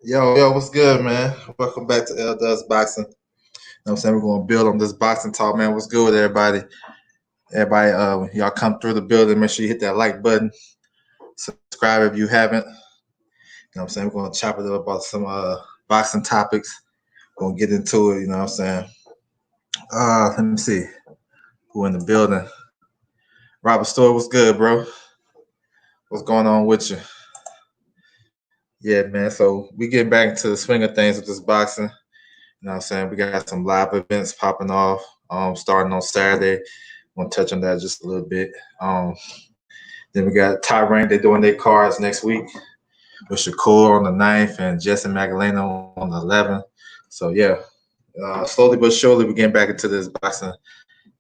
Yo, what's good, man? Welcome back to L Does Boxing. You know what I'm saying? We're gonna build on this boxing talk, man. What's good with everybody? Everybody, when y'all come through the building, make sure you hit that like button. Subscribe if you haven't. You know what I'm saying? We're gonna chop it up about some boxing topics. We're gonna get into it, you know what I'm saying? Let me see. Who in the building? Robert Stewart, what's good, bro? What's going on with you? Yeah, man. So we getting back into the swing of things with this boxing. You know what I'm saying? We got some live events popping off, starting on Saturday. Want to touch on that just a little bit. Then we got Top Rank. They're doing their cards next week with Shakur on the 9th and Jesse Magdaleno on the 11th. So, yeah, slowly but surely we're getting back into this boxing,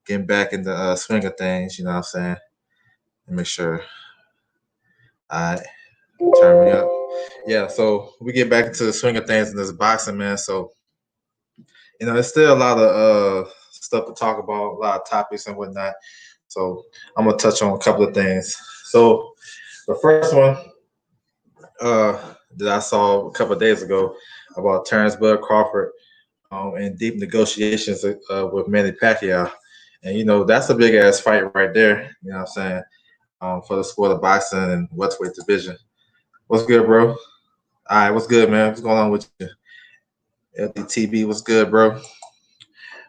getting back in the swing of things, you know what I'm saying? And make sure I turn me up. Yeah, so we get back into the swing of things in this boxing, man. So, there's still a lot of stuff to talk about, a lot of topics and whatnot. So I'm gonna touch on a couple of things. So the first one that I saw a couple of days ago about Terrence Bud Crawford and deep negotiations with Manny Pacquiao, and that's a big ass fight right there. You know what I'm saying? For the sport of boxing and welterweight division. What's good, bro? All right, what's good, man? What's going on with you? LDTB, what's good, bro?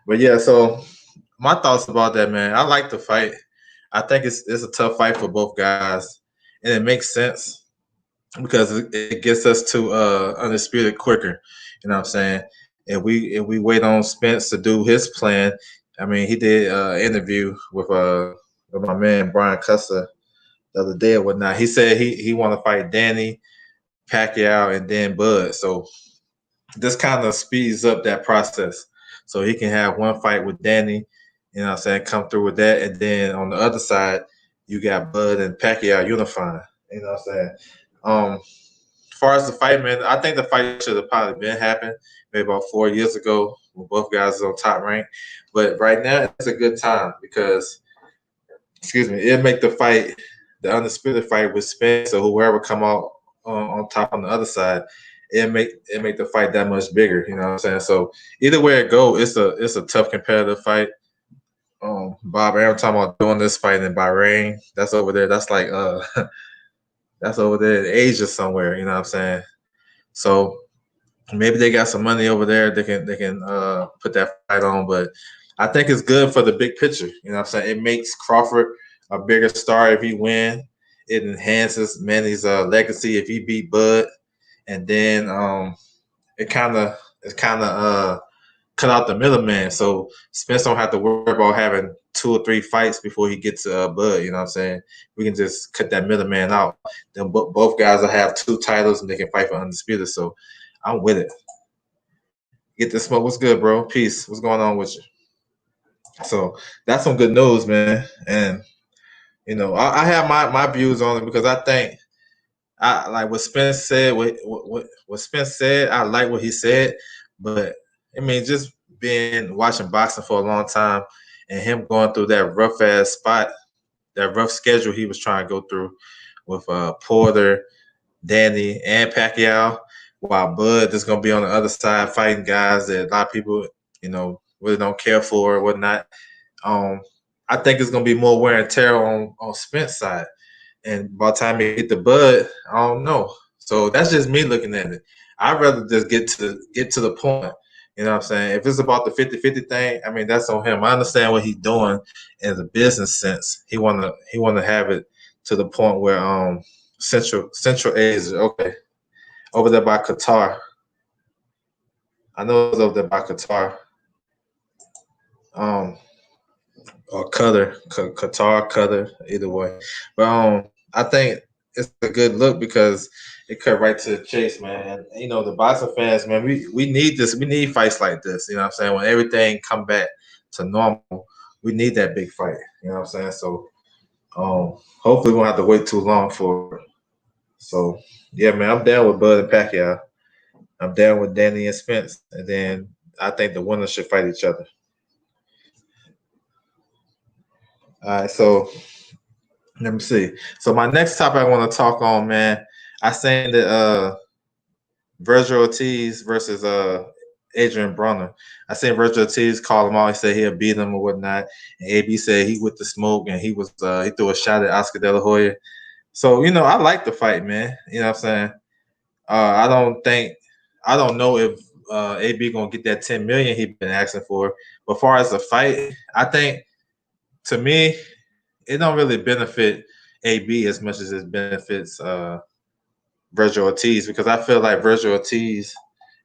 But yeah, so my thoughts about that, man. I like the fight. I think it's a tough fight for both guys, and it makes sense because it gets us to undisputed quicker. You know what I'm saying? If we wait on Spence to do his plan, I mean, he did an interview with my man Brian Custer the other day or whatnot. He said he want to fight Danny Pacquiao and then Bud. So this kind of speeds up that process, so he can have one fight with Danny. You know what I'm saying? Come through with that, and then on the other side, you got Bud and Pacquiao unifying. You know what I'm saying? As far as the fight, man, I think the fight should have probably been happened maybe about 4 years ago when both guys are on Top Rank. But right now, it's a good time because, excuse me, it make the fight, the undisputed fight with Spence or whoever come out on top on the other side, it make the fight that much bigger. You know what I'm saying? So either way it go, it's a tough competitive fight. Bob Arum talking about doing this fight in Bahrain. That's over there. That's like that's over there in Asia somewhere. You know what I'm saying? So maybe they got some money over there. They can put that fight on, but I think it's good for the big picture. You know what I'm saying? It makes Crawford a bigger star if he win. It enhances Manny's legacy if he beat Bud, and then it kind of cut out the middleman. So Spence don't have to worry about having 2 or 3 fights before he gets to Bud. You know what I'm saying? We can just cut that middleman out. Then both guys will have 2 titles and they can fight for undisputed. So I'm with it. Get the smoke. What's good, bro? Peace. What's going on with you? So that's some good news, man. And I have my views on it because I think I like what Spence said. What Spence said, I like what he said. But I mean, just being watching boxing for a long time and him going through that rough ass spot, that rough schedule he was trying to go through with Porter, Danny, and Pacquiao, while Bud is gonna be on the other side fighting guys that a lot of people, really don't care for or whatnot. Um, I think it's gonna be more wear and tear on Spence side. And by the time he hit the Bud, I don't know. So that's just me looking at it. I'd rather just get to the point. You know what I'm saying? If it's about the 50-50 thing, I mean that's on him. I understand what he's doing in the business sense. He wanna have it to the point where Central Asia, okay, over there by Qatar. I know it's over there by Qatar. Um, or Qatar, Qatar, either way. But I think it's a good look because it cut right to the chase, man. And, the boxing fans, man, we need this. We need fights like this. You know what I'm saying? When everything come back to normal, we need that big fight. You know what I'm saying? So hopefully we won't have to wait too long for it. So yeah, man, I'm down with Bud and Pacquiao. I'm down with Danny and Spence, and then I think the winners should fight each other. All right, so let me see. So my next topic I want to talk on, man. I saying that Virgil Ortiz versus Adrian Broner. I seen Virgil Ortiz call him out. He said he'll beat him or whatnot. And AB said he with the smoke and he threw a shot at Oscar De La Hoya. So I like the fight, man. You know what I'm saying? I don't know if AB gonna get that 10 million he been asking for. But far as the fight, I think to me it don't really benefit AB as much as it benefits Virgil Ortiz because I feel like Virgil Ortiz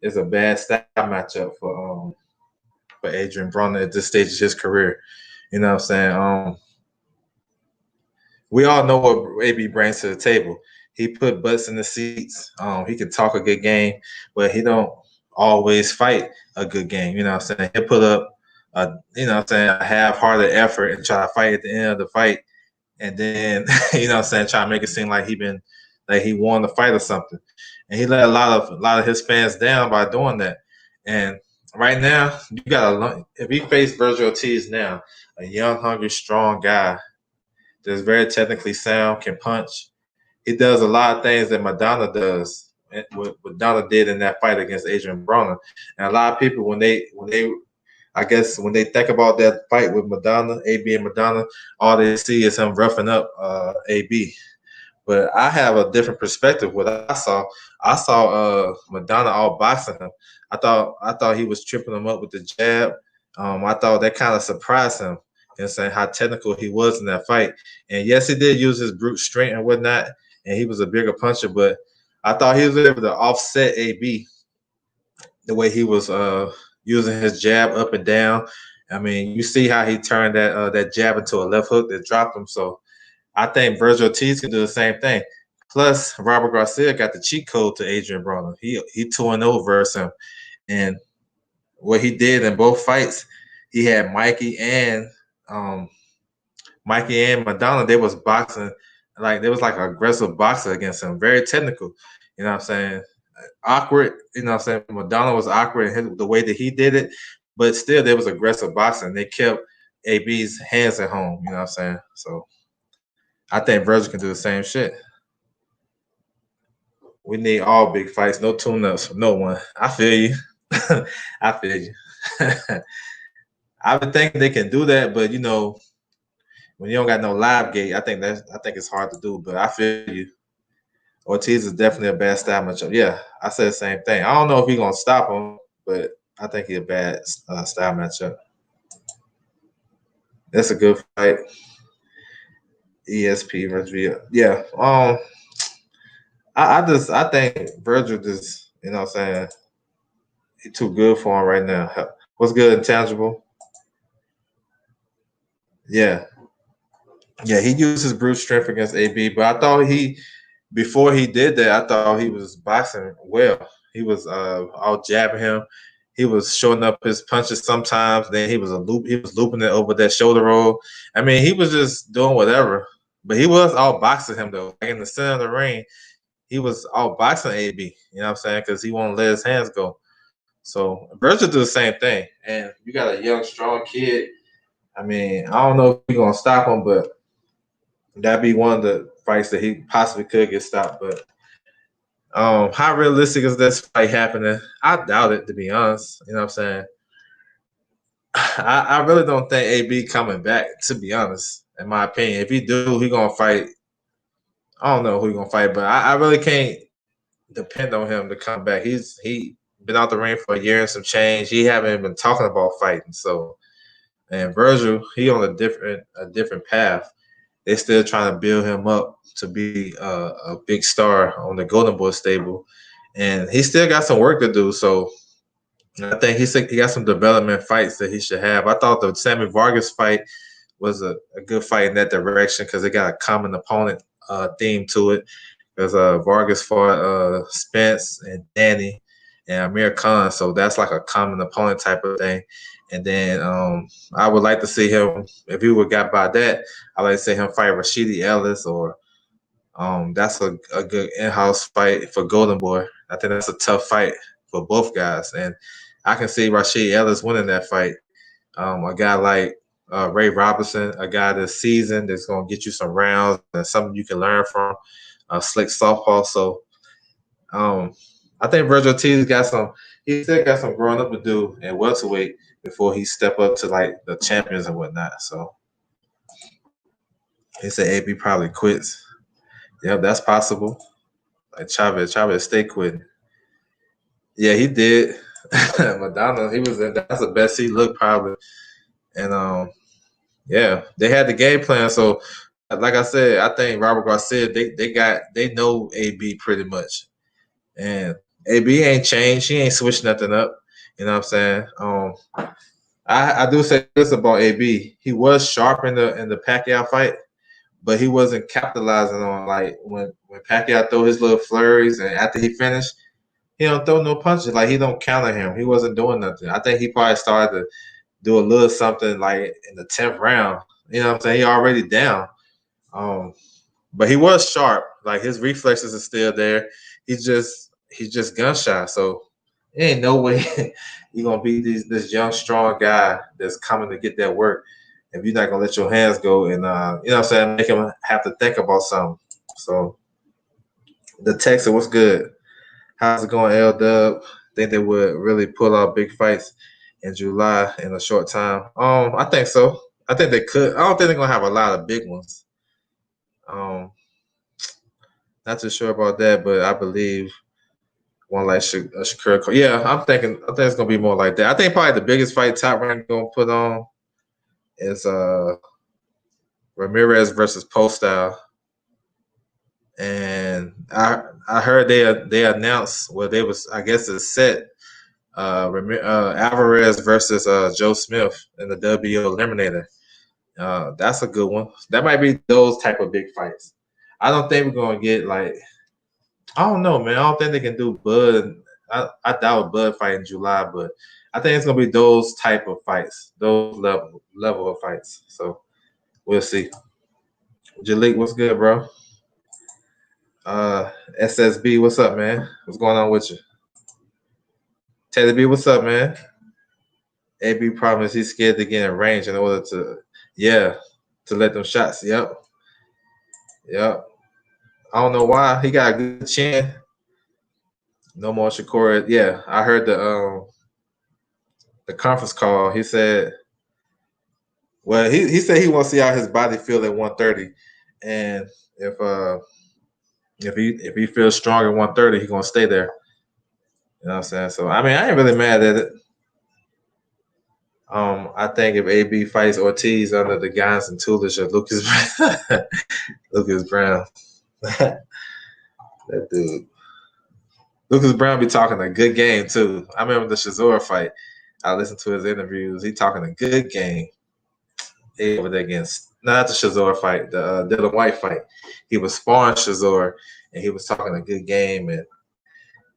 is a bad style matchup for Adrian Broner at this stage of his career. You know what I'm saying? We all know what AB brings to the table. He put butts in the seats. He can talk a good game, but he don't always fight a good game. You know what I'm saying? He'll put up a half-hearted effort and try to fight at the end of the fight, and then try to make it seem like he won the fight or something. And he let a lot of his fans down by doing that. And right now, you got if he faced Virgil Ortiz now, a young, hungry, strong guy that's very technically sound, can punch. He does a lot of things that Madonna does. What Madonna did in that fight against Adrian Broner. And a lot of people when they think about that fight with Madonna, AB and Madonna, all they see is him roughing up AB. But I have a different perspective. What I saw Madonna all boxing him. I thought he was tripping him up with the jab. I thought that kind of surprised him and saying how technical he was in that fight. And yes, he did use his brute strength and whatnot, and he was a bigger puncher. But I thought he was able to offset AB the way he was using his jab up and down. I mean, you see how he turned that jab into a left hook that dropped him. So I think Virgil Ortiz can do the same thing. Plus, Robert Garcia got the cheat code to Adrian Broner. He 2-0 versus him, and what he did in both fights, he had Mikey and Madonna. They was boxing like like an aggressive boxer against him, very technical. You know what I'm saying? Awkward. You know what I'm saying? Madonna was awkward in the way that he did it, but still there was aggressive boxing. They kept AB's hands at home. You know what I'm saying? So I think Virgil can do the same shit. We need all big fights, no tune-ups from no one. I feel you. I feel you. I would think they can do that, but when you don't got no live gate, I think it's hard to do. But I feel you. Ortiz is definitely a bad style matchup. Yeah, I said the same thing. I don't know if he's gonna stop him, but I think he's a bad style matchup. That's a good fight. ESP versus yeah. I think Virgil just what I'm saying he's too good for him right now. What's good, Intangible? Yeah, yeah. He used his brute strength against AB, but I thought before he did that, I thought he was boxing well. He was out jabbing him. He was showing up his punches sometimes. Then he was looping it over that shoulder roll. I mean, he was just doing whatever. But he was out boxing him though. Like in the center of the ring, he was out boxing AB. You know what I'm saying? Because he won't let his hands go. So Virgil do the same thing. And you got a young, strong kid. I mean, I don't know if he's gonna stop him, but that'd be one of the fights that he possibly could get stopped. But how realistic is this fight happening? I doubt it, to be honest. You know what I'm saying? I really don't think AB coming back, to be honest, in my opinion. If he do, he gonna fight. I don't know who he gonna fight, but I really can't depend on him to come back. He been out the ring for a year and some change. He haven't been talking about fighting. So and Virgil, he on a different path. They're still trying to build him up to be a big star on the Golden Boy stable, and he still got some work to do. So I think he got some development fights that he should have. I thought the Sammy Vargas fight was a good fight in that direction because it got a common opponent theme to it. Because Vargas fought Spence and Danny and Amir Khan, so that's like a common opponent type of thing. And then I would like to see him if he would got by that. I like to see him fight Rashidi Ellis or that's a good in-house fight for Golden Boy. I think that's a tough fight for both guys, and I can see Rashidi Ellis winning that fight. A guy like Ray Robinson, a guy that's seasoned, that's going to get you some rounds and something you can learn from. Slick softball. So I think Virgil Ortiz got some. He still got some growing up to do in welterweight before he step up to like the champions and whatnot. So he said AB probably quits. Yep, that's possible. Like Chavez stay quitting. Yeah, he did. Madonna, he was in. That's the best he looked probably. And yeah, they had the game plan. So, like I said, I think Robert Garcia they know AB pretty much, and AB ain't changed. He ain't switched nothing up. You know what I'm saying? I do say this about AB. He was sharp in the Pacquiao fight, but he wasn't capitalizing on like when Pacquiao throw his little flurries and after he finished, he don't throw no punches. Like he don't counter him. He wasn't doing nothing. I think he probably started to do a little something like in the 10th round. You know what I'm saying? He already down. Um, but he was sharp. Like his reflexes are still there. He's just gun shy. So there ain't no way you're gonna beat this young, strong guy that's coming to get that work if you're not gonna let your hands go and you know what I'm saying, make him have to think about something. So the Texan, what's good? How's it going, L Dub? Think they would really pull out big fights in July in a short time? I think so. I think they could. I don't think they're gonna have a lot of big ones. Um, not too sure about that, but I believe one like Shakur. Yeah, I think it's gonna be more like that. I think probably the biggest fight Top Rank gonna put on is Ramirez versus Postile. And I heard they announced they was, I guess it's set Alvarez versus Joe Smith in the WO Eliminator. That's a good one. That might be those type of big fights. I don't think we're gonna get like, I don't know, man. I don't think they can do Bud. I doubt Bud fight in July, but I think it's gonna be those type of fights, those level of fights. So we'll see. Jalik, what's good, bro? SSB, what's up, man? What's going on with you? Teddy B, what's up, man? AB promised he's scared to get in range in order to, yeah, to let them shots. Yep, yep. I don't know why he got a good chin. No more Shakur. Yeah, I heard the conference call. He said, well, he said he wants to see how his body feel at 130, and if he feels strong at 130, he's gonna stay there. You know what I'm saying? So I mean, I ain't really mad at it. I think if AB fights Ortiz under the guidance and tutelage of Lucas Lucas Brown, that dude. Lucas Brown be talking a good game too. I remember the Shazor fight. I listened to his interviews. He talking a good game. He over there against not the Shazor fight, the Dylan White fight. He was sparring Shazor, and he was talking a good game. And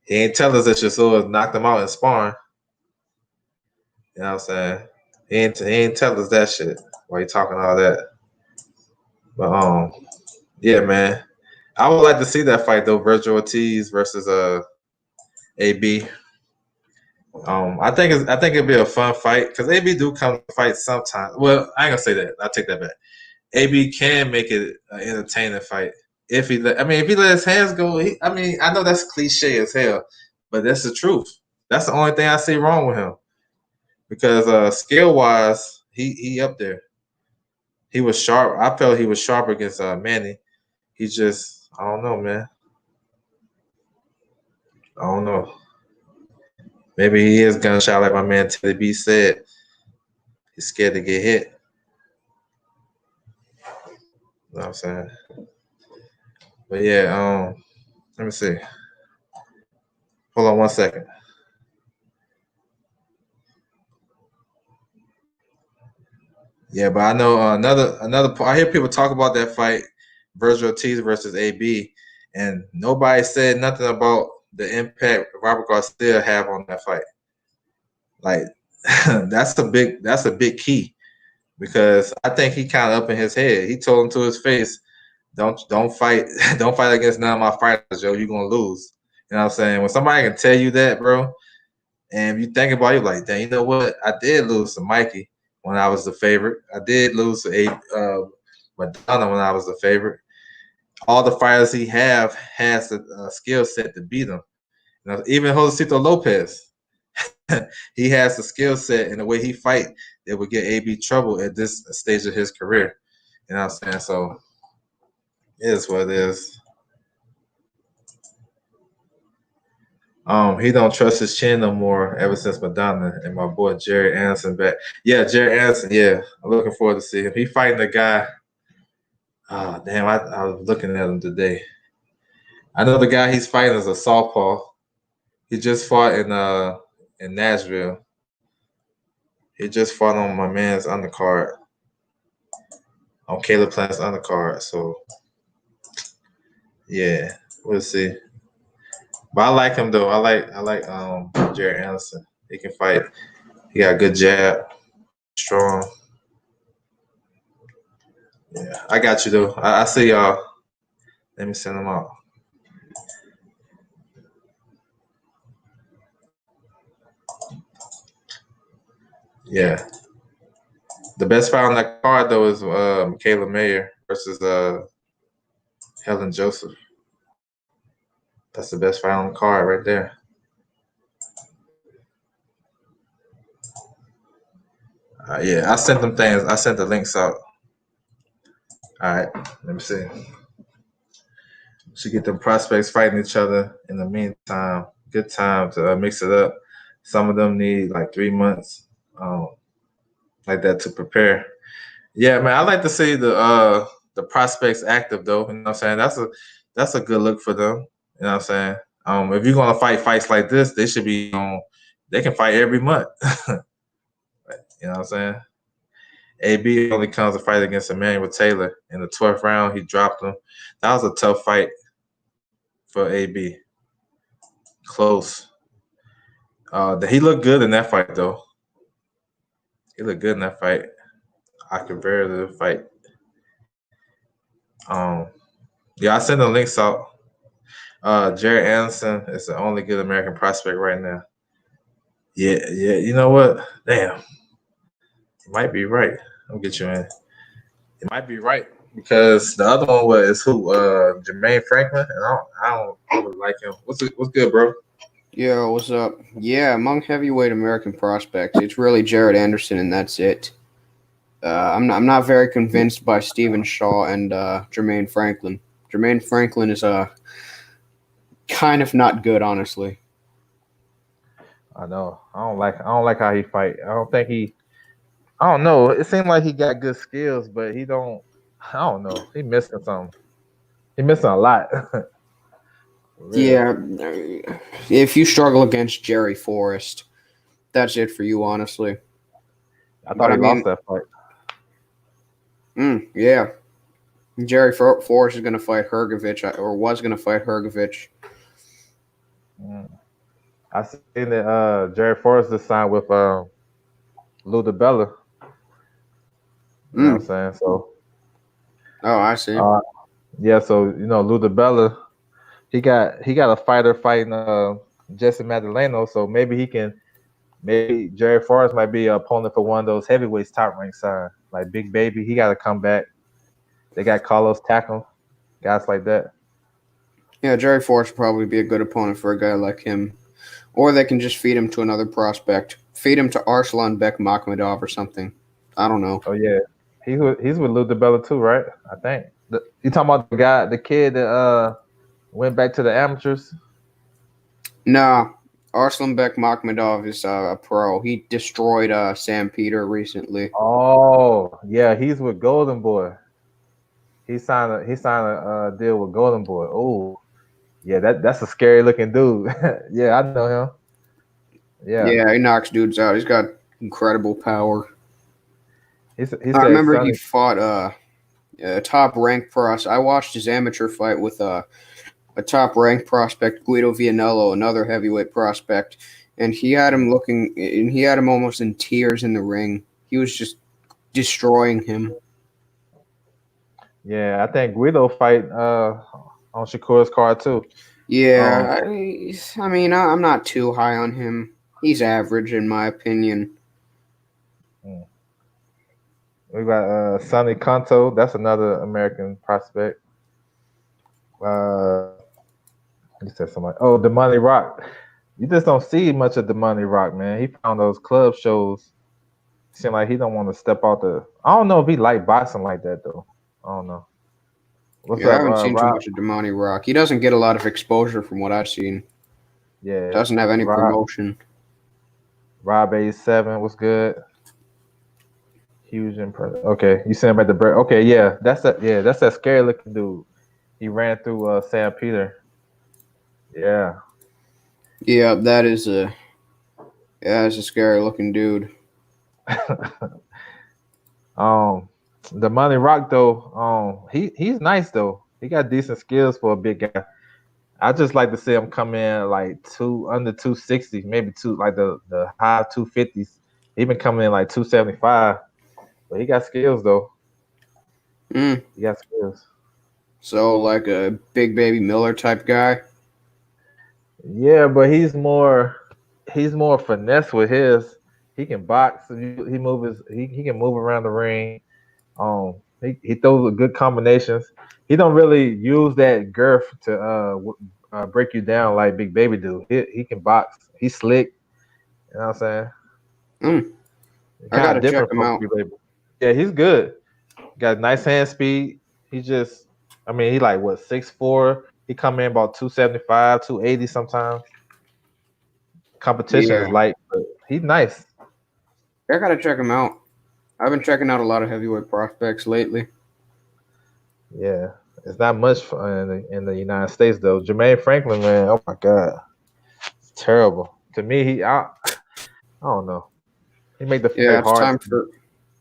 he ain't tell us that Shazor knocked him out in sparring. You know what I'm saying? He ain't tell us that shit while he talking all that. But yeah, man. I would like to see that fight though, Virgil Ortiz versus AB. I think it'd be a fun fight because AB do come to fight sometimes. Well, I ain't gonna say that. I take that back. AB can make it an entertaining fight if he if he let his hands go. I know that's cliche as hell, but that's the truth. That's the only thing I see wrong with him because skill wise, he up there. He was sharp. I felt he was sharp against Manny. He just, I don't know, man. I don't know. Maybe he is gunshot like my man Teddy B said. He's scared to get hit. You know what I'm saying? But yeah, let me see. Hold on one second. Yeah, but I know another. I hear people talk about that fight, Virgil Ortiz versus AB, and nobody said nothing about the impact Robert Garcia have on that fight. Like that's a big key because I think he kind of up in his head. He told him to his face, "Don't fight, don't fight against none of my fighters, Joe. You're gonna lose." You know what I'm saying? When somebody can tell you that, bro, and if you think about it, you're like, "Dang, you know what? I did lose to Mikey when I was the favorite. I did lose to Madonna when I was the favorite. All the fighters he has the skill set to beat him." You know, even Josecito Lopez, he has the skill set and the way he fight that would get AB trouble at this stage of his career. You know what I'm saying? So it is what it is. He don't trust his chin no more ever since Madonna and my boy Jerry Anderson back. Yeah, Jerry Anderson. Yeah, I'm looking forward to see him. He fighting the guy. Oh damn! I was looking at him today. I know the guy he's fighting is a southpaw. He just fought in Nashville. He just fought on my man's undercard, on Caleb Plant's undercard. So yeah, we'll see. But I like him though. I like Jerry Anderson. He can fight. He got a good jab, strong. Yeah, I got you though. I see y'all. Let me send them out. Yeah. The best fight on that card though is Michaela Mayer versus Helen Joseph. That's the best fight on the card right there. Yeah, I sent them things. I sent the links out. All right, let me see. Should get them prospects fighting each other. In the meantime, good time to mix it up. Some of them need like 3 months, like that, to prepare. Yeah, man, I like to see the prospects active though. You know what I'm saying? That's a good look for them. You know what I'm saying? If you're gonna fight fights like this, they should be on. They can fight every month. You know what I'm saying? AB only comes to fight against Emmanuel Taylor in the 12th round. He dropped him. That was a tough fight for AB. Close. He looked good in that fight though. He looked good in that fight. I compare the fight. Yeah, I sent the links out. Jerry Anderson is the only good American prospect right now. Yeah. You know what? Damn, you might be right. I'll get you in. You might be right because the other one was who? Jermaine Franklin, and I don't really like him. What's good, bro? Yo, what's up? Yeah, among heavyweight American prospects, it's really Jared Anderson, and that's it. I'm not very convinced by Stephen Shaw and Jermaine Franklin. Jermaine Franklin is kind of not good, honestly. I know. I don't like how he fight. I don't think he. I don't know. It seemed like he got good skills, but he don't. I don't know. He missing something. He missing a lot. For real. Yeah, if you struggle against Jerry Forrest, that's it for you, honestly. I But thought I he lost mean, that fight. yeah, Jerry Forrest is going to fight Hergovich, or was going to fight Hergovich. Mm. I seen that Jerry Forrest just signed with Lou DiBella. You know what I'm saying? So Oh, I see. yeah, so Lou DiBella, he got a fighter fighting Jesse Madaleno, so maybe Jerry Forrest might be an opponent for one of those heavyweights top ranked side, like Big Baby. He got to come back. They got Carlos Takam, guys like that. Yeah, Jerry Forrest would probably be a good opponent for a guy like him. Or they can just feed him to another prospect. Feed him to Arslan Bekmambetov or something. I don't know. Oh yeah, he's with Lou DiBella too, right? I think. You talking about the kid that went back to the amateurs? Nah, Arslan Bekmambetov is a pro. He destroyed Sam Peter recently. Oh yeah, he's with Golden Boy. He signed a deal with Golden Boy. Oh yeah, that's a scary looking dude. Yeah, I know him. Yeah, he knocks dudes out. He's got incredible power. He I said remember he Sonny. fought a top ranked pros. I watched his amateur fight with a top ranked prospect, Guido Vianello, another heavyweight prospect, and he had him almost in tears in the ring. He was just destroying him. Yeah, I think Guido fight on Shakur's card too. Yeah, I mean, I'm not too high on him. He's average in my opinion. Mm. We got Sonny Conto. That's another American prospect. Uh, You said somebody. Oh, Damani Rock. You just don't see much of Damani Rock, man. He found those club shows. Seem like he don't want to step out the. I don't know if he like boxing like that though. I don't know. What's Yeah, I up, haven't seen too Rob? much of Damani Rock. He doesn't get a lot of exposure from what I've seen. Yeah, Doesn't have any promotion. Rob 87. What's good? Huge impression. Okay, you sent him at the break. Okay, yeah, that's that. Yeah, that's that scary looking dude. He ran through Sam Peter. Yeah. Yeah, that's a scary looking dude. The Money Rock though, he's nice though. He got decent skills for a big guy. I just like to see him come in like under 260, maybe like the high 250s. He been coming in like 275, but he got skills though. Mm. He got skills. So like a Big Baby Miller type guy. Yeah, but he's more finesse with his. He can box. He can move around the ring. He throws good combinations. He don't really use that girth to break you down like Big Baby do. He can box. He's slick. You know what I'm saying? I gotta check different him from out. Big Baby. Yeah, he's good. Got nice hand speed. He just, I mean, he like what 6'4". He come in about 275, 280 sometimes. Competition is light, but he's nice. I gotta check him out. I've been checking out a lot of heavyweight prospects lately. Yeah, it's not much in the United States though. Jermaine Franklin, man, oh my god, it's terrible. To me, I don't know. He made the fight hard.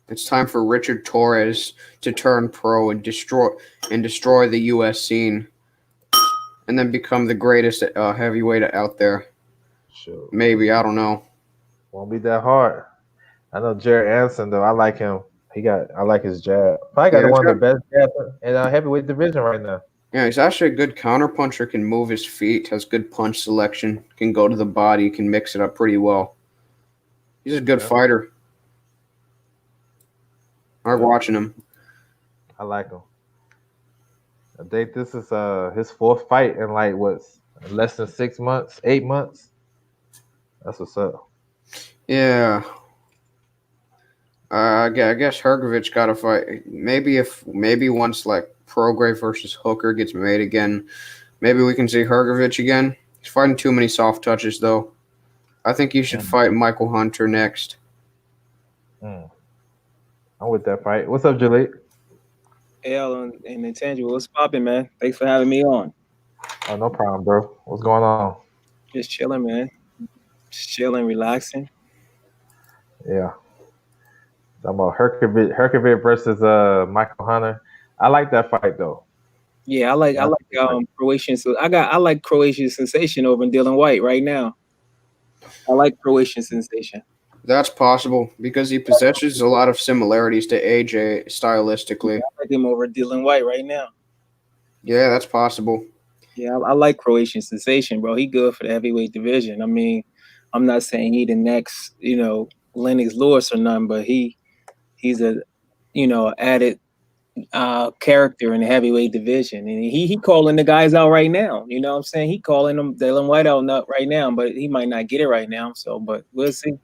It's time for Richard Torres to turn pro and destroy the U.S. scene, and then become the greatest heavyweight out there. Sure. Maybe, I don't know. Won't be that hard. I know Jared Anderson though. I like him. I like his jab. Probably got one of the best jabs in heavyweight division right now. Yeah, he's actually a good counterpuncher. Can move his feet. Has good punch selection. Can go to the body. Can mix it up pretty well. He's a good fighter. I like watching him. I like him. I think this is his fourth fight in like less than 6 months, 8 months. That's what's up. Yeah. I guess Hrgovic got to fight. Maybe once like Prograis versus Hooker gets made again, maybe we can see Hrgovic again. He's fighting too many soft touches though. I think he should fight Michael Hunter next. I'm with that fight. What's up, Jaleel? L and Intangible, what's popping, man? Thanks for having me on. Oh, no problem, bro. What's going on? Just chilling, man. Just chilling, relaxing. Yeah. Talking about Hrgovic versus Michael Hunter. I like that fight though. Yeah, I like Croatian. So I like Croatian Sensation over Dylan White right now. I like Croatian Sensation. That's possible because he possesses a lot of similarities to AJ stylistically. Yeah, I like him over Dylan White right now. Yeah, that's possible. Yeah, I like Croatian Sensation, bro. He good for the heavyweight division. I mean, I'm not saying he the next, Lennox Lewis or nothing, but he's a, added character in the heavyweight division, and he calling the guys out right now. You know what I'm saying? He calling them Dylan White out right now, but he might not get it right now. So, but we'll see.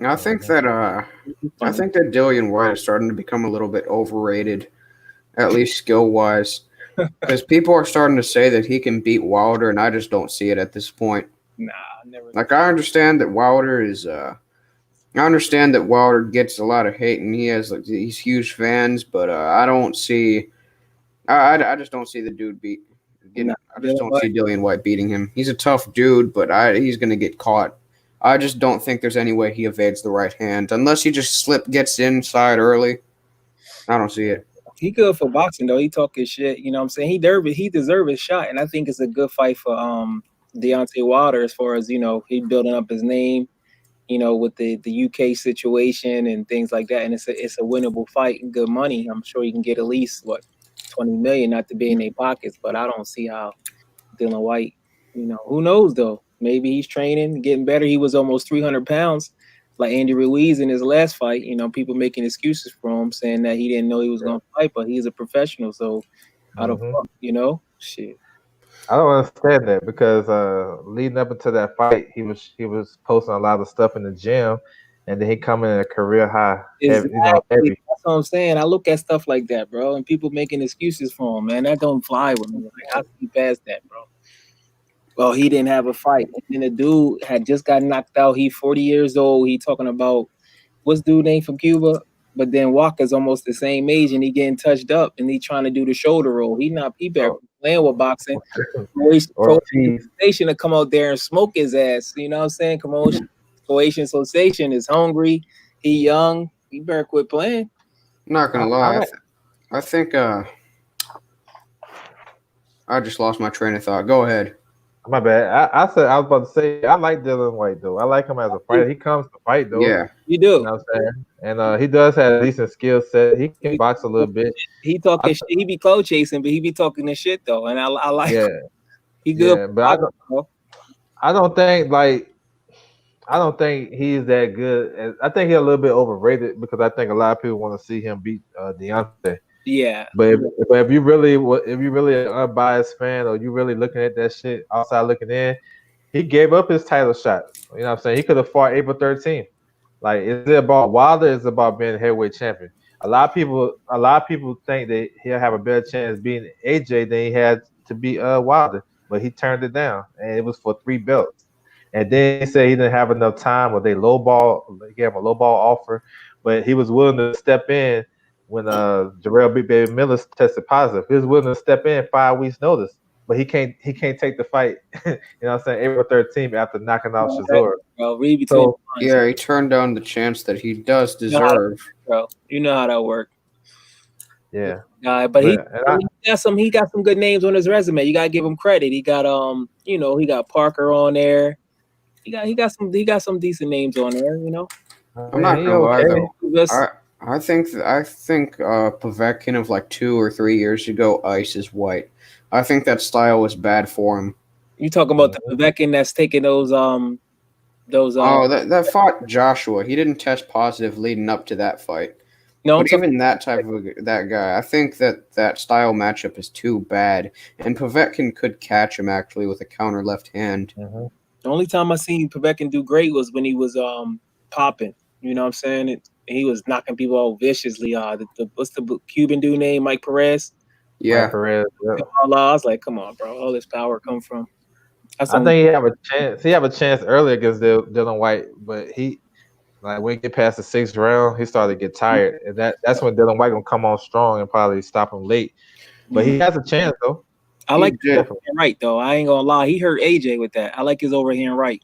I think that Dillian White is starting to become a little bit overrated, at least skill wise, because people are starting to say that he can beat Wilder, and I just don't see it at this point. Nah, never. Like I understand that Wilder gets a lot of hate, and he has like these huge fans, but I don't see. I just don't see the dude I just don't see Dillian White beating him. He's a tough dude, but he's gonna get caught. I just don't think there's any way he evades the right hand unless he just gets inside early. I don't see it. He good for boxing though. He talking shit. You know what I'm saying? He deserves his shot, and I think it's a good fight for Deontay Wilder as far as he building up his name. With the UK situation and things like that, and it's a winnable fight and good money. I'm sure you can get at least $20 million, not to be in their pockets, but I don't see how Dylan White. Who knows though? Maybe he's training, getting better. He was almost 300 pounds, like Andy Ruiz in his last fight. People making excuses for him, saying that he didn't know he was going to fight, but he's a professional. So, how the fuck, shit. I don't understand that because leading up into that fight, he was posting a lot of stuff in the gym, and then he coming in a career high, heavy, Exactly. heavy. That's what I'm saying. I look at stuff like that, bro, and people making excuses for him, man. That don't fly with me. Like I see past that, bro. Well, he didn't have a fight. And then the dude had just got knocked out. He 40 years old. He talking about what's dude name from Cuba? But then Walker's almost the same age and he getting touched up and he trying to do the shoulder roll. He not he better Or, playing with boxing. Croatian or tease. Sensation to come out there and smoke his ass. You know what I'm saying? Croatian Sensation is hungry. He young. He better quit playing. I'm not gonna I lie. like. I think I just lost my train of thought. Go ahead. My bad. I said I was about to say I like Dylan White though. I like him as a fighter. He comes to fight though. Yeah. You You do. know what I'm saying? And he does have a decent skill set. He can box a little bit. He talking shit. He be cloud chasing, but he be talking this shit though. And I like Yeah, he good. yeah. But I don't think I don't think he's that good. I think he's a little bit overrated because I think a lot of people want to see him beat Deontay. Yeah. But if you really an unbiased fan or you really looking at that shit outside looking in, he gave up his title shot. You know what I'm saying? He could have fought April 13th. Like, is it about Wilder? Is it about being a heavyweight champion? A lot of people think that he'll have a better chance beating AJ than he had to beat Wilder, but he turned it down, and it was for 3 belts. And then he said he didn't have enough time, or they gave him a lowball offer, but he was willing to step in when Jarrell Big Baby Miller tested positive. He was willing to step in 5 weeks notice, but he can't take the fight. You know what I'm saying? April 13th after knocking out Chisora. Bro, read between So the lines, Yeah, he turned down the chance that he does deserve. bro. You know how that works. yeah, But he and he got some good names on his resume. You gotta give him credit. He got he got Parker on there. He got some decent names on there, you know. I'm not he gonna lie okay. though. Just, I think Povetkin of like 2 or 3 years ago ices White. I think that style was bad for him. you talking about the Povetkin that's taking those Oh, that fought Joshua. He didn't test positive leading up to that fight. no, I'm But talking, even that type of that guy, I think that style matchup is too bad. And Povetkin could catch him actually with a counter left hand. Mhm. the only time I seen Povetkin do great was when he was popping. You know what I'm saying? He was knocking people out viciously. What's the Cuban dude name? Mike Perez. Yeah, Mike Perez, yeah. I was like, come on, bro. All this power come from. That's I on, think he have a chance. He have a chance earlier against Dylan White, but when he get past the 6th round, he started to get tired, and that's when Dylan White gonna come on strong and probably stop him late. But he has a chance though. I like his did. overhand right though. I ain't gonna lie. He hurt AJ with that. I like his overhand right.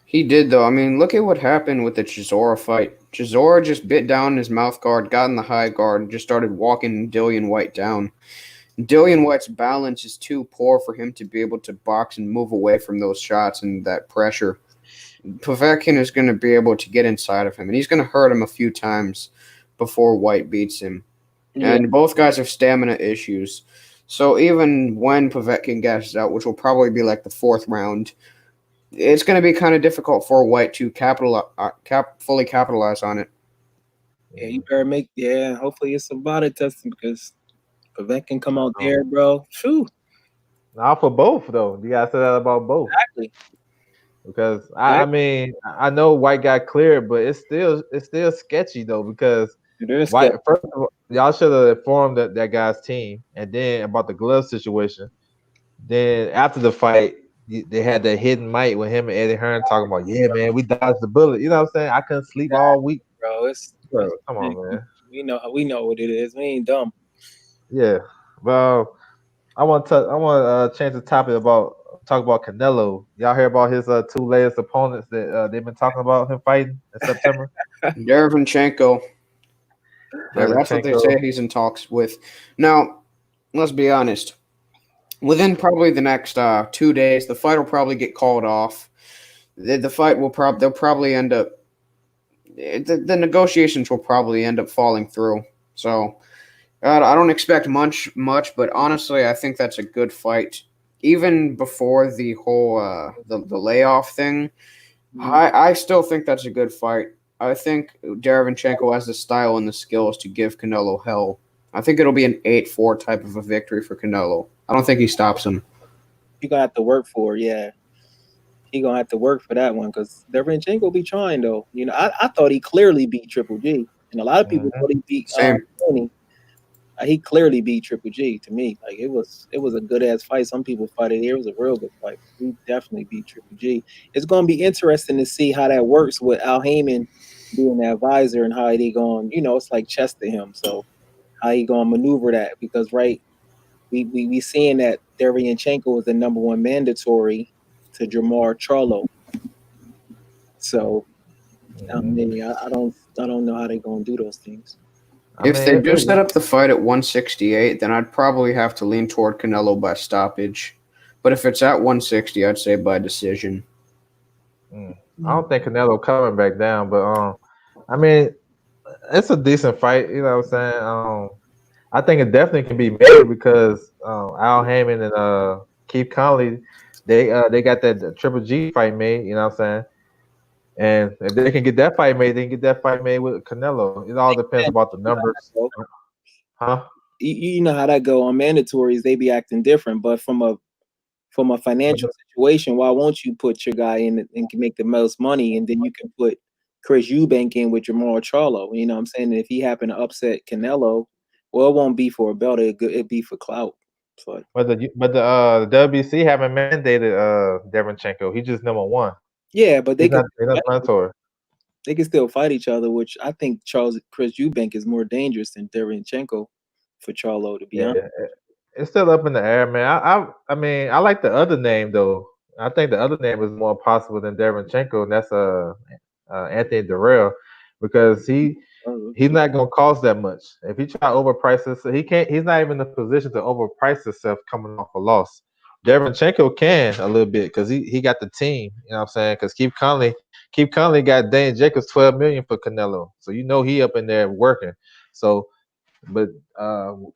he did though. I mean, look at what happened with the Chisora fight. Chisora just bit down his mouth guard, got in the high guard, and just started walking Dillian White down. Dillian White's balance is too poor for him to be able to box and move away from those shots and that pressure. Povetkin is going to be able to get inside of him, and he's going to hurt him a few times before White beats him. Yeah. And both guys have stamina issues. So even when Povetkin gashes out, which will probably be like the 4th round, it's going to be kind of difficult for White to fully capitalize on it. Yeah, you better make. Yeah, hopefully it's some body testing because Povetkin come out there, bro. Phew. Now for both though, you gotta say that about both Exactly. because I mean I know White got cleared, but it's still sketchy though because White first of all, y'all should have informed that guy's team, and then about the glove situation. Then after the fight, they had that hidden mic with him and Eddie Hearn talking about, yeah, man, we dodged the bullet. You know what I'm saying? I couldn't sleep all week. Bro, Bro, come on, man. we know what it is. We ain't dumb. Yeah. Well, I want to change the topic talk about Canelo. Y'all hear about his 2 latest opponents that they've been talking about him fighting in September? Derevchenko. Yeah, that's what they Derevchenko. say he's in talks with. Now, let's be honest. Within probably the next 2 days, the fight will probably get called off. The fight will they'll probably end up. The negotiations will probably end up falling through. So I don't expect much, but honestly, I think that's a good fight. Even before the whole the layoff thing, I still think that's a good fight. I think Derevchenko has the style and the skills to give Canelo hell. I think it'll be an 8-4 type of a victory for Canelo. I don't think he stops him. you're gonna have to work for. Yeah, he gonna have to work for that one because Derenchenko be trying though. You know, I thought he clearly beat Triple G, and a lot of people thought he beat Same. Tony. He clearly beat Triple G to me. Like it was a good ass fight. Some people fight it. It was a real good fight. He definitely beat Triple G. It's gonna be interesting to see how that works with Al Heyman being the advisor and how they going. You know, it's like chess to him. So how he gonna maneuver that? Because right, we seeing that Derenchenko is the number one mandatory to Jamar Charlo. So I mean, I don't know how they're gonna do those things. If they do set up the fight at 168, then I'd probably have to lean toward Canelo by stoppage. But if it's at 160, I'd say by decision. I don't think Canelo coming back down, but I mean, it's a decent fight. You know what I'm saying? I think it definitely can be made because Al Heyman and Keith Conley, they got that Triple G fight made. You know what I'm saying? And if they can get that fight made, they can get that fight made with Canelo. It all depends about the numbers. Huh? You know how that go on mandatories, they be acting different, but from a financial situation, why won't you put your guy in and can make the most money, and then you can put Chris Eubank in with Jamar Charlo? You know what I'm saying? If he happen to upset Canelo, well, it won't be for a belt; it'd be for clout. But the WBC haven't mandated Derenchenko. He's just number one. Yeah, but he's not mandatory. They can still fight each other, which I think Chris Eubank is more dangerous than Derenchenko for Charlo, to be honest. It's still up in the air, man. I mean, I like the other name though. I think the other name is more possible than Derenchenko, and that's Anthony Dirrell, because he's not gonna cost that much. If he try to overprice this, he can't. He's not even in a position to overprice himself coming off a loss. Derenchenko can a little bit because he got the team. You know what I'm saying? Because Keith Conley got Dane Jacobs $12 million for Canelo, so you know he up in there working. So, but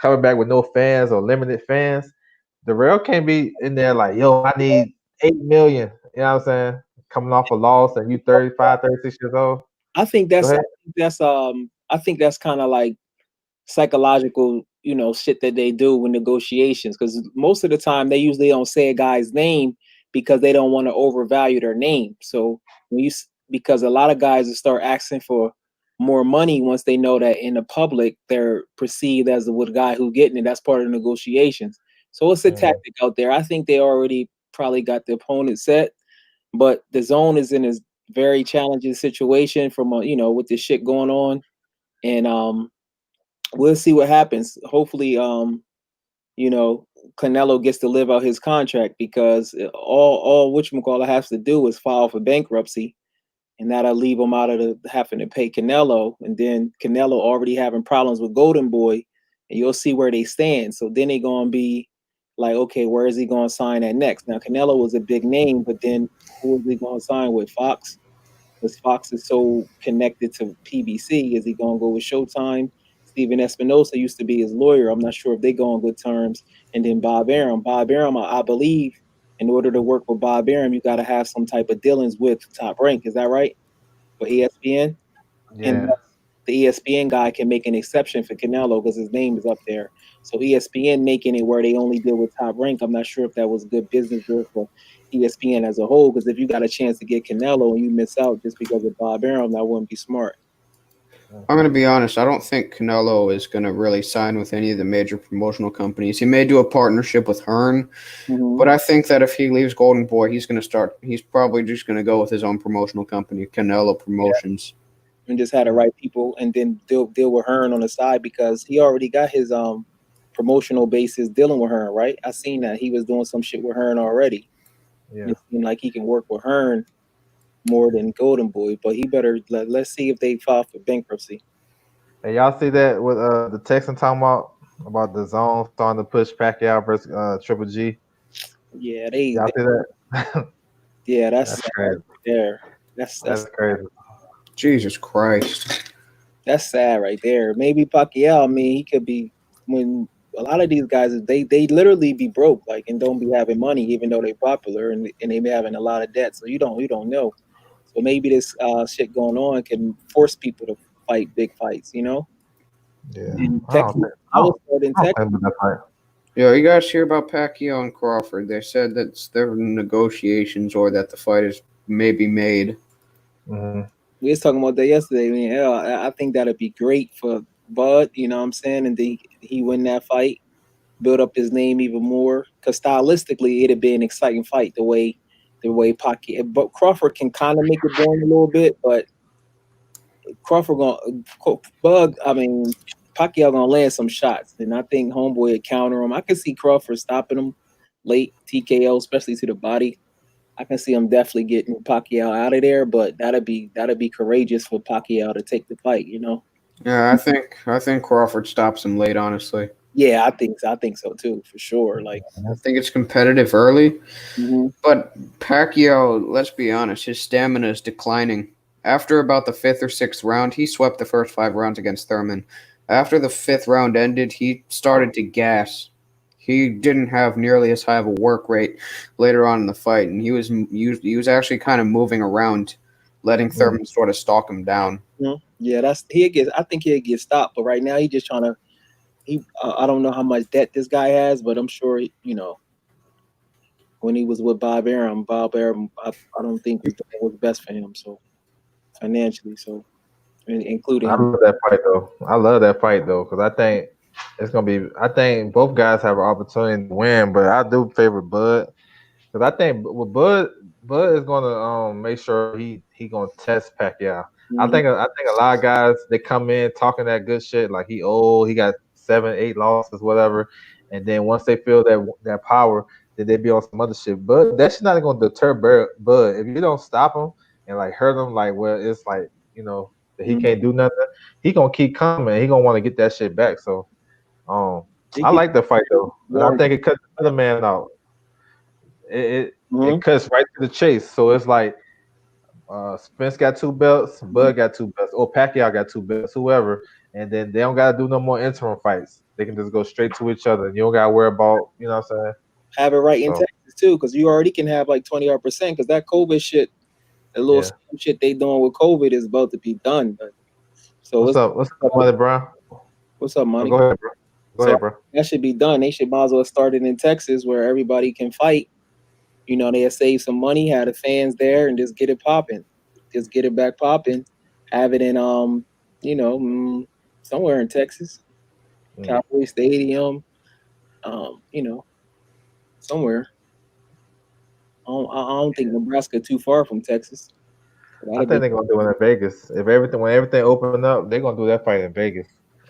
coming back with no fans or limited fans, Dirrell can't be in there like, yo, I need $8 million. You know what I'm saying? Coming off a loss and you 35, 36 years old. I think that's kind of like psychological, you know, shit that they do with negotiations, because most of the time they usually don't say a guy's name because they don't want to overvalue their name. So because a lot of guys will start asking for more money once they know that in the public they're perceived as the guy who getting it. That's part of the negotiations. So it's a tactic out there. I think they already probably got the opponent set, but the zone is in a very challenging situation from with this shit going on, and we'll see what happens. Hopefully, Canelo gets to live out his contract, because all whatchamacallit has to do is file for bankruptcy, and that'll leave him out of the having to pay Canelo. And then Canelo already having problems with Golden Boy, and you'll see where they stand. So then they're gonna be like, okay, where is he gonna sign at next? Now Canelo was a big name, but then who is he gonna sign with? Fox? Because Fox is so connected to PBC. Is he gonna go with Showtime? Steven Espinosa used to be his lawyer. I'm not sure if they go on good terms. And then Bob Arum. Bob Arum, I believe, in order to work with Bob Arum, you got to have some type of dealings with Top Rank. Is that right? For ESPN? Yeah. And the ESPN guy can make an exception for Canelo because his name is up there. So ESPN making it where they only deal with Top Rank, I'm not sure if that was good business for ESPN as a whole, because if you got a chance to get Canelo and you miss out just because of Bob Arum, that wouldn't be smart. I'm going to be honest. I don't think Canelo is going to really sign with any of the major promotional companies. He may do a partnership with Hearn, but I think that if he leaves Golden Boy, he's probably just going to go with his own promotional company, Canelo Promotions. Yeah. And just had the right people, and then deal with Hearn on the side, because he already got his promotional basis dealing with Hearn, right? I seen that he was doing some shit with Hearn already. Yeah. It seemed like he can work with Hearn more than Golden Boy, but he better let's see if they file for bankruptcy. Hey, y'all see that with the Texans talking about the zone starting to push Pacquiao versus Triple G? Yeah, y'all see that? Yeah, that's crazy. There, that's crazy. Jesus Christ, that's sad right there. Maybe Pacquiao. I mean, he could be, when a lot of these guys they literally be broke, like, and don't be having money, even though they're popular, and they be having a lot of debt. So you don't know. So maybe this shit going on can force people to fight big fights, you know? Yeah. In Texas, I was in Texas. Yeah, you guys hear about Pacquiao and Crawford? They said that there were negotiations or that the fight is maybe made. Mhm. We was talking about that yesterday. I mean, hell, I think that'd be great for Bud. You know what I'm saying? And then he win that fight, build up his name even more. Because stylistically, it'd be an exciting fight. The way Pacquiao, but Crawford can kind of make it boring a little bit. But Crawford Bud. I mean, Pacquiao gonna land some shots, and I think Homeboy would counter him. I can see Crawford stopping him late TKO, especially to the body. I can see him definitely getting Pacquiao out of there, but that'd be courageous for Pacquiao to take the fight, you know. Yeah, I think Crawford stops him late, honestly. Yeah, I think so too, for sure. Like, I think it's competitive early, mhm. but Pacquiao, let's be honest, his stamina is declining. After about the fifth or sixth round, he swept the first 5 rounds against Thurman. After the fifth round ended, he started to gas. He didn't have nearly as high of a work rate later on in the fight, and he was actually kind of moving around, letting Mm. Thurman sort of stalk him down. Yeah, I think he'll get stopped, but right now he just trying to. I don't know how much debt this guy has, but I'm sure when he was with Bob Arum, I don't think was best for him. So financially, so including I him. love that fight though. I love that fight though because I think it's gonna be. I think both guys have an opportunity to win, but I do favor Bud because I think with Bud is gonna make sure he gonna test Pacquiao. Mhm. I think a lot of guys they come in talking that good shit like he old, he got 7, 8 losses, whatever, and then once they feel that power, then they be on some other shit. But that's not gonna deter Bud if you don't stop him and like hurt him like where it's like that he Mhm. can't do nothing. He gonna keep coming. He gonna want to get that shit back. So um, He I get like the fight though, and I more. think it cuts the other man out. It Mhm. cuts right to the chase. So it's like Spence got 2 belts, Bud got 2 belts, or Pacquiao got 2 belts, whoever, and then they don't gotta do no more interim fights. They can just go straight to each other. You don't gotta worry about, you know what I'm saying? Have it right in So Texas too, because you already can have like 20% because that COVID shit, the little yeah. scam shit they doing with COVID is about to be done. So What's it's up? What's up, Money Brown? what's up, Oh, money? go ahead, bro. Go So ahead, bro. that should be done. They should might as well start it in Texas where everybody can fight. They'll save some money, have the fans there, and just get it popping. Just get it back popping. Have it in you know, somewhere in Texas, Mm. Cowboy Stadium, you know, somewhere. I don't think Nebraska too far from Texas. So I that'll think be they're gonna do it in Vegas. When everything open up, they're gonna do that fight in Vegas.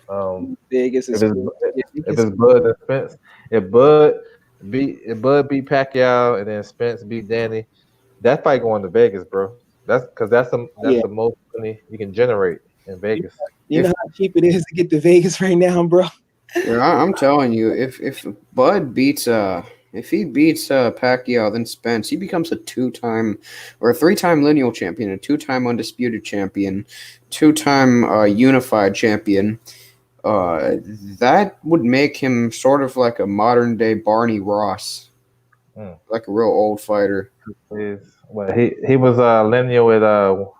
Um, Vegas if is it's yeah, if Vegas. it's Bud and Spence, if Bud beat Pacquiao and then Spence beat Danny, that fight going to Vegas, bro. That's because that's Yeah, the most money you can generate in you, Vegas. you know If how cheap it is to get to Vegas right now, bro. Yeah, I'm telling you, if Bud beats if he beats Pacquiao, then Spence, he becomes a two-time or a three-time lineal champion, a two-time undisputed champion, two-time unified champion. That would make him sort of like a modern day Barney Ross, Mm. like a real old fighter. Well, he was lineal at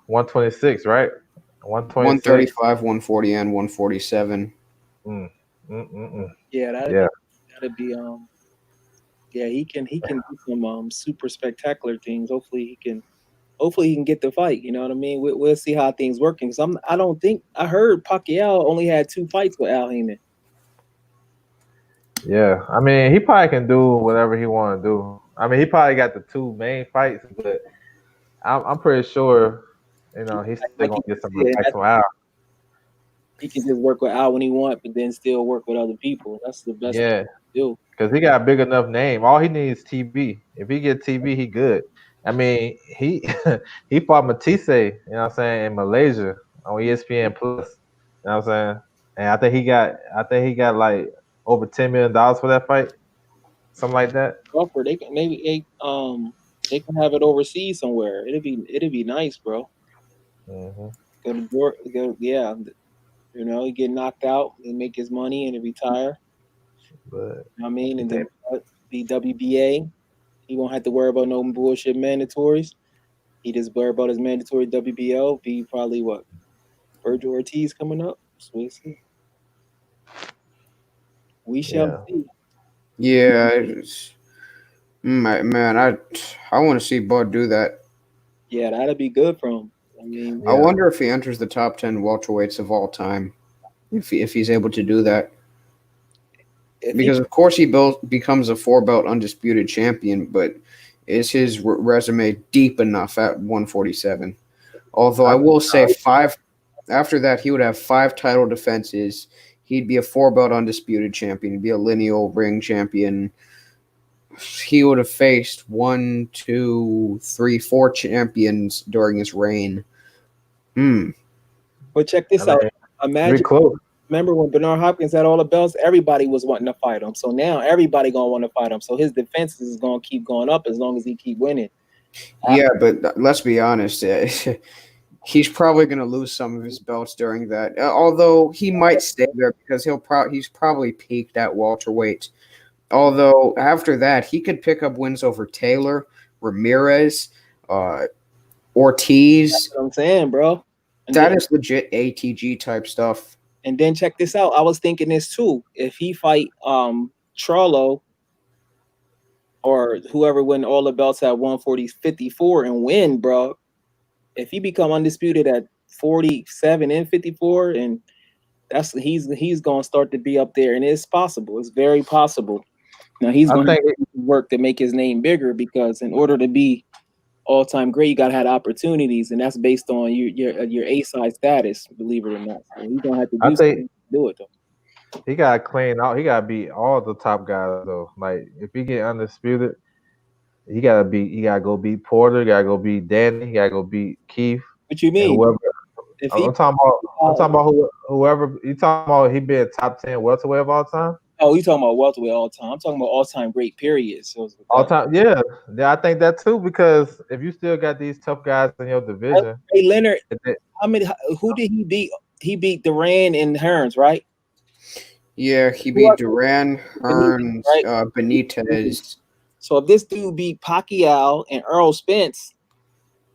126, right? 126. 135, 140, and 147. Mm. Mm, mm, mm. Yeah, Yeah. that'd be yeah, he can do some super spectacular things. Hopefully he can get the fight. You know what I mean? We'll see how things working. I don't think I heard Pacquiao only had 2 fights with Al Heyman. Yeah, I mean, he probably can do whatever he want to do. I mean, he probably got the 2 main fights, but I'm pretty sure, he's still Like gonna he get some said, fights from Al. he can just work with Al when he want, but then still work with other people. That's the best thing Yeah, to do. because he got a big enough name. All he needs is TB. If he get TB, he good. I mean, he he fought Matisse, what I'm saying, in Malaysia on ESPN Plus. You know what I'm saying? And I think he got like over $10 million for that fight, something like that. Crawford, they can maybe they can have it overseas somewhere. It'd be nice, bro. Hmm. Yeah. He get knocked out and make his money and then retire. But You know what I mean? he And think then be WBA. He won't have to worry about no bullshit mandatories. He just worry about his mandatory WBO. Be probably what Virgil Ortiz coming up. So we see. We shall yeah. see. Yeah, man, I want to see Bud do that. Yeah, that'd be good for him. I mean, I Yeah. wonder if he enters the top 10 welterweights of all time. If he's able to do that, if he because of course he becomes a 4 belt undisputed champion, but is his resume deep enough at 147? Although I I, will say five after that he would have 5 title defenses. He'd be a 4 belt undisputed champion. He'd be a lineal ring champion. He would have faced 1, 2, 3, 4 champions during his reign. But check I this out. mean, we Imagine, close. remember when Bernard Hopkins had all the belts? Everybody was wanting to fight him. So now everybody gonna want to fight him. So his defenses is gonna keep going up as long as he keep winning. Yeah, but let's be honest. He's probably going to lose some of his belts during that. Although he might stay there because he's probably peaked at welterweight. Although after that, he could pick up wins over Taylor, Ramirez, Ortiz. That's what I'm saying, bro. And That then, is legit ATG type stuff. and then check this out. I was thinking this too. If he fight Charlo or whoever win all the belts at 140, 54 and win, bro. If he become undisputed at 47 and 54, and he's gonna start to be up there, and it's possible. It's very possible. Now he's I going to think work to make his name bigger because in order to be all time great, you got to have opportunities, and that's based on your A side status. Believe it or not, so he's gonna have to I do think something to do it though. he got to clean out. He got to beat all the top guys though. Like if he get undisputed, he gotta go beat Porter. He gotta go beat Danny. He gotta go beat Keith What you and mean? whoever. If I'm he talking about. I'm talking about whoever. You talking about he been top 10 welterweight of all time? you talking about welterweight all time? I'm talking about all time great periods. So All time, yeah. Yeah, I think that too because if you still got these tough guys in your division, Hey Leonard, it- how many? Who did he beat? He beat Duran and Hearns, right? Yeah, he Who beat else? Duran, Hearns, Right? Benitez. So if this dude beat Pacquiao and Earl Spence,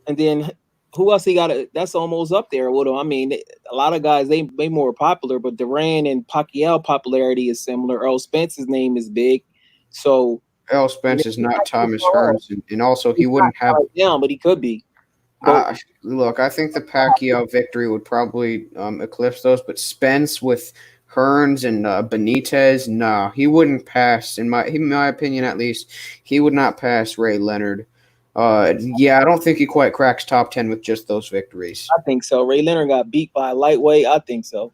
and then who else he got? That's almost up there with him. I mean, a lot of guys they more popular, but Duran and Pacquiao popularity is similar. Earl Spence's name is big, so Earl Spence is not Thomas Hearns, and also he wouldn't have. right now, but he could be. But Look, I think the Pacquiao victory would probably eclipse those, but Spence with Hearns and Benitez, nah, he wouldn't pass. In my opinion, at least, he would not pass Ray Leonard. Yeah, I don't think he quite cracks top 10 with just those victories. I think so. Ray Leonard got beat by a lightweight. I think so.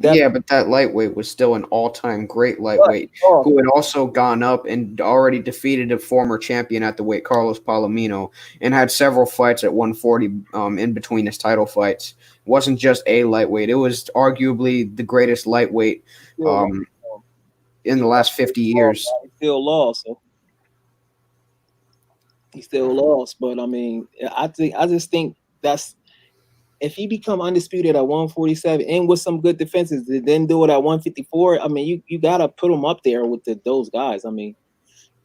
Yeah, but that lightweight was still an all-time great lightweight who had also gone up and already defeated a former champion at the weight, Carlos Palomino, and had several fights at 140 in between his title fights. It wasn't just a lightweight. It was arguably the greatest lightweight in the last 50 years. He still lost. So. He still lost, but I mean, I just think that's if he become undisputed at 147 and with some good defenses, then do it at 154. I mean, you gotta put him up there with those guys. I mean,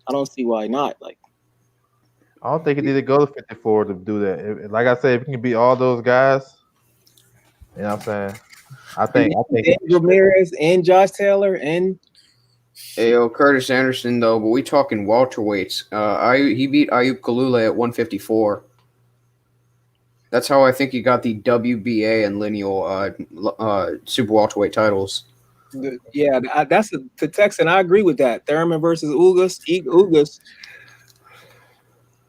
I don't see why not. Like, I don't think he need to go to 54 to do that. Like I said, if he can beat all those guys, you know what I'm saying? I think Ramirez and Josh Taylor and Ayo, Curtis Anderson though, but we talking welterweights. He beat Ayub Kalula at 154. That's how I think he got the WBA and lineal super welterweight titles. Yeah, that's the Texan. I agree with that. Thurman versus Ugas.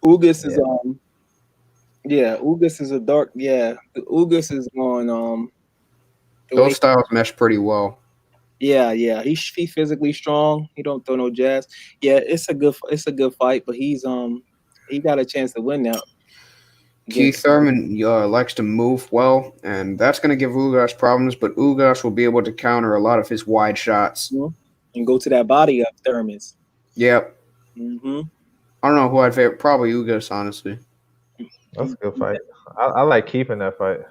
Ugas is Ugas is a dark. Yeah, Ugas is on those styles mesh pretty well. Yeah, he's physically strong. He don't throw no jabs. Yeah, it's a good fight, but he got a chance to win now. Keith Thurman likes to move well, and that's going to give Ugas problems, but Ugas will be able to counter a lot of his wide shots. And go to that body of Thurman's. Yep. Mm-hmm. I don't know who I'd favor. Probably Ugas, honestly. That's a good fight. I like Keith in that fight.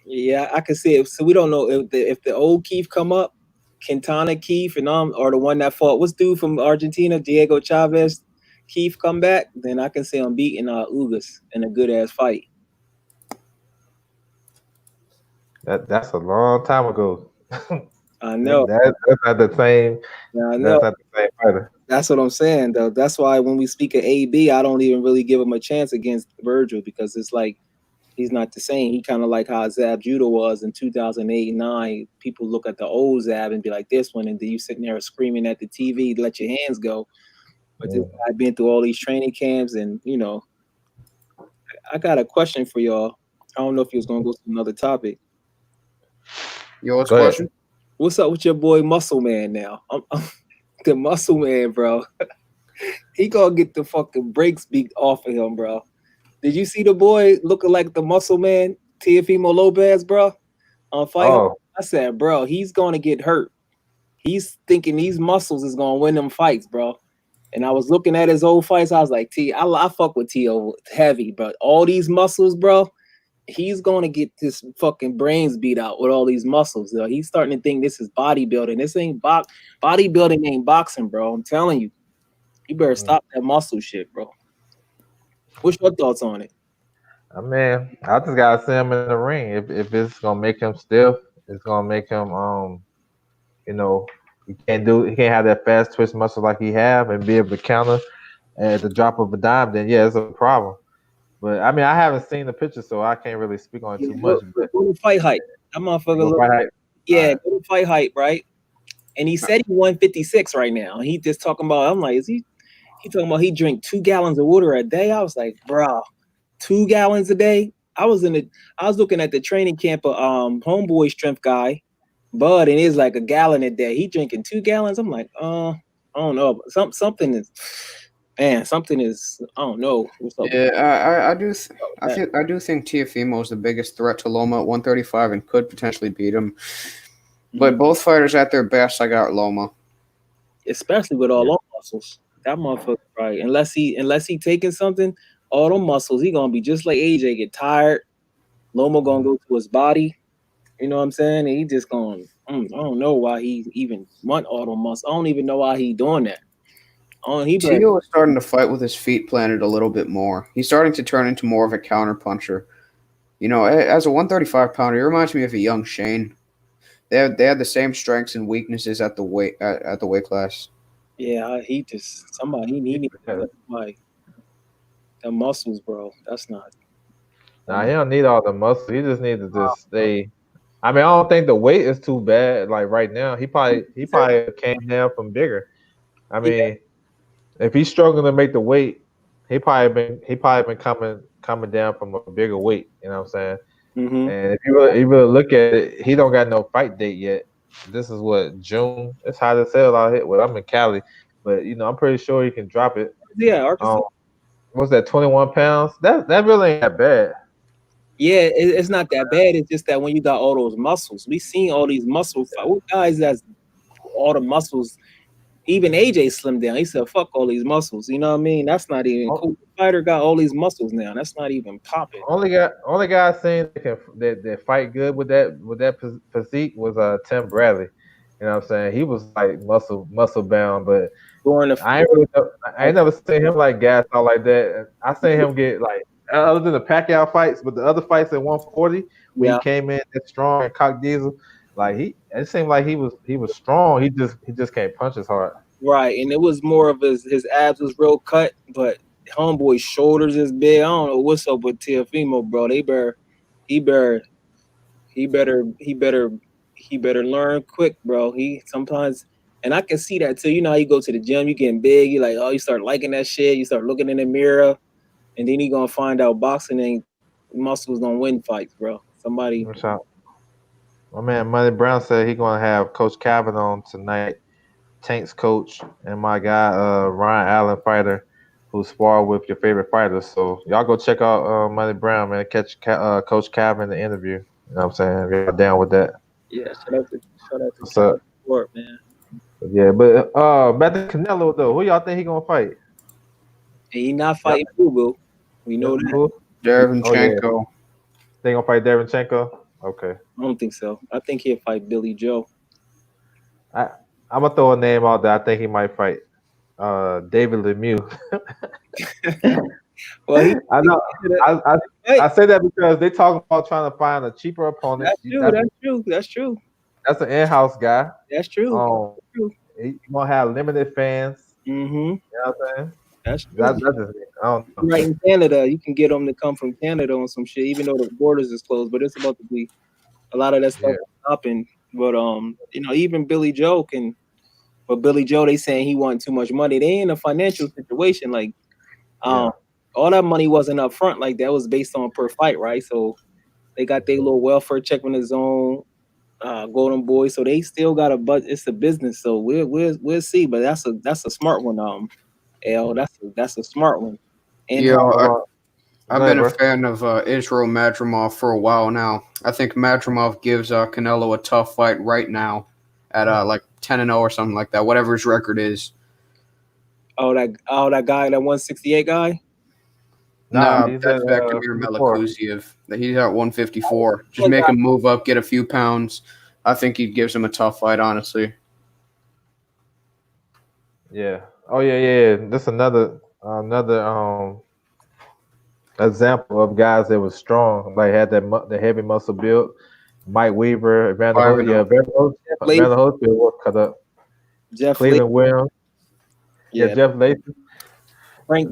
Yeah, I can see it. So we don't know if the old Keith come up, Quintana Keith, and or the one that fought. What's dude from Argentina, Diego Chavez? Keith come back, then I can see him beating Ugas in a good ass fight. That's a long time ago. I know. That's not the same. I know. That's not the same fighter. That's what I'm saying, though. That's why when we speak of AB, I don't even really give him a chance against Virgil because it's like he's not the same. He kind of like how Zab Judah was in 2008 and 9. People look at the old Zab and be like this one, and then you sitting there screaming at the TV, let your hands go. But this guy been through all these training camps, and I got a question for y'all. I don't know if he was gonna go to another topic. Yo, what's the question? What's up with your boy Muscle Man now? The Muscle Man, bro. He gonna get the fucking brakes beat off of him, bro. Did you see the boy looking like the Muscle Man, Teofimo Lopez, bro? On fight. Oh. I said, bro, he's gonna get hurt. He's thinking these muscles is gonna win them fights, bro. And I was looking at his old fights. I was like, I fuck with T.O. heavy, but all these muscles, bro, he's gonna get this fucking brains beat out with all these muscles. Though. He's starting to think this is bodybuilding. This ain't bodybuilding ain't boxing, bro. I'm telling you. You better stop that muscle shit, bro. What's your thoughts on it? I mean, I just gotta see him in the ring. If it's gonna make him stiff, it's gonna make him he can't have that fast twitch muscle like he have and be able to counter at the drop of a dime, then yeah, it's a problem. But I mean, I haven't seen the picture, so I can't really speak on it too much. Go to Fight Hype. That motherfucker go to Fight Hype, right? And he said he 156 right now. He just talking about, I'm like, is he talking about he drink 2 gallons of water a day? I was like, bro, 2 gallons a day? I was looking at the training camp of homeboy strength guy, Bud, and it's like a gallon a day. He drinking 2 gallons. I'm like, I don't know. Something is, I don't know. What's up? Yeah, I do think Teofimo is the biggest threat to Loma at 135 and could potentially beat him. But both fighters at their best, I got Loma. Especially with all those muscles. That motherfucker, right? Unless he taking something, all them muscles, he gonna be just like AJ, get tired. Loma gonna go to his body. You know what I'm saying? And he just going, I don't know why he even want all them muscles. I don't even know why he doing that. Tio is starting to fight with his feet planted a little bit more. He's starting to turn into more of a counter puncher. As a 135 pounder, he reminds me of a young Shane. They had the same strengths and weaknesses at the weight class. Yeah, he needs like the muscles, bro. That's not. Nah, he don't need all the muscle. He just needs to just stay. I mean, I don't think the weight is too bad. Like right now, he probably came down from bigger. I mean, if he's struggling to make the weight, he probably been coming down from a bigger weight. You know what I'm saying? Mm-hmm. And if you really look at it, he don't got no fight date yet. This is what, June? It's hot as hell out here. Well, I'm in Cali, but I'm pretty sure he can drop it. Yeah, Arkansas. What's that? 21 pounds? That really ain't that bad. Yeah, it's not that bad. It's just that when you got all those muscles, we seen all these muscles. What guys that's all the muscles? Even AJ slimmed down. He said, "Fuck all these muscles." You know what I mean? That's not even cool. The fighter got all these muscles now. That's not even popping. Only guy I seen that fight good with that physique was Tim Bradley. You know what I'm saying? He was like muscle bound, but I ain't never seen him like gas out like that. I seen him get like other than the Pacquiao fights, but the other fights at 140 when he came in that strong and cock diesel, like it seemed like he was strong. He just can't punch as hard. Right, and it was more of his abs was real cut, but homeboy's shoulders is big. I don't know what's up with Teofimo, bro. He better learn quick, bro. He sometimes, and I can see that too. You know how you go to the gym, you getting big, you like, you start liking that shit, you start looking in the mirror, and then you gonna find out boxing ain't muscles gonna win fights, bro. Somebody. What's up? My man Money Brown said he gonna have Coach Calvin on tonight, Tank's coach, and my guy Ryan Allen, fighter, who sparred with your favorite fighters. So y'all go check out Money Brown, man. Catch Coach Calvin in the interview. You know what I'm saying? If y'all down with that. Yeah, shout out to What's up? Sport, man. Yeah, but back to Canelo though, who y'all think he gonna fight? And he not fighting Boo. We know that. Derevyanchenko. Oh, yeah. They gonna fight Derevyanchenko? Okay. I don't think so. I think he'll fight Billy Joe. I'm gonna throw a name out there. I think he might fight David Lemieux. Well, I know. I say that because they talk about trying to find a cheaper opponent. That's true. that's an in-house guy. That's true. True. He gonna have limited fans. Mm-hmm. You know what I'm saying? That's true. That's just me. I don't know. Right in Canada, you can get them to come from Canada on some shit, even though the borders is closed. But it's about to be a lot of that stuff stopping. But even Billy Joe can. But Billy Joe, they saying he wanted too much money. They ain't in a financial situation like, all that money wasn't up front. Like that was based on per fight, right? So they got their little welfare check on his own. Golden Boy, so they still got a budget. It's a business, so we'll see. But that's a smart one, L. That's a smart one. And I've been a fan of Israel Madrimov for a while now. I think Madrimov gives Canelo a tough fight right now at like 10-0 or something like that, whatever his record is. That guy, that 168 guy. No, that's Vakimir Melikuziev. He's at 154. Just make him move up, get a few pounds. I think he gives him a tough fight, honestly. Yeah. Oh yeah. This another example of guys that was strong, like had the heavy muscle build. Mike Weaver, Evander Holyfield was cut up. Cleveland Williams. Yeah, Jeff Lacey.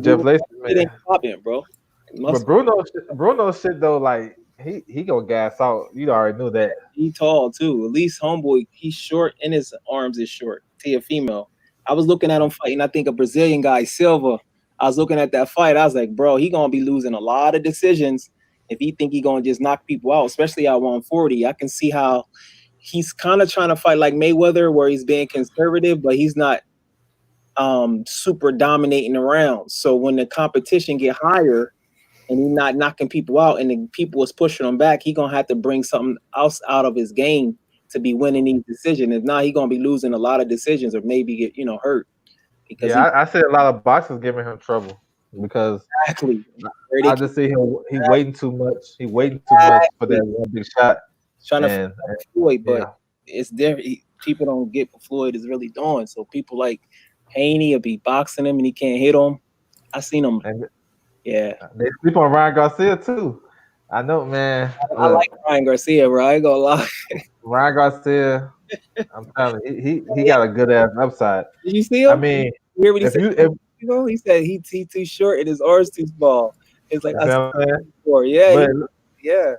Jeff Lacey, man. Popping, bro. But Bruno shit though, like he gonna gas out. You already knew that. He tall too. At least homeboy, he's short and his arms is short. female. I was looking at him fighting, I think, a Brazilian guy, Silva. I was looking at that fight. I was like, bro, he gonna be losing a lot of decisions if he think he gonna just knock people out, especially at 140. I can see how he's kind of trying to fight like Mayweather, where he's being conservative, but he's not super dominating around. So when the competition get higher and he's not knocking people out and the people is pushing him back, he gonna have to bring something else out of his game to be winning these decisions. If not, he gonna be losing a lot of decisions or maybe get hurt. Because I see a lot of boxers giving him trouble because exactly. I just see him. He waiting too much. He waiting too much for that one big shot. Trying to Floyd, but it's there. People don't get what Floyd is really doing. So people like Haney will be boxing him and he can't hit him. I seen him. They sleep on Ryan Garcia too. I know, man. I like Ryan Garcia, bro. I ain't gonna lie. Ryan Garcia, I'm telling you, he got a good ass upside. Did you see him? I mean, you hear what he said? He said he too short and his arms too small. It's like yeah.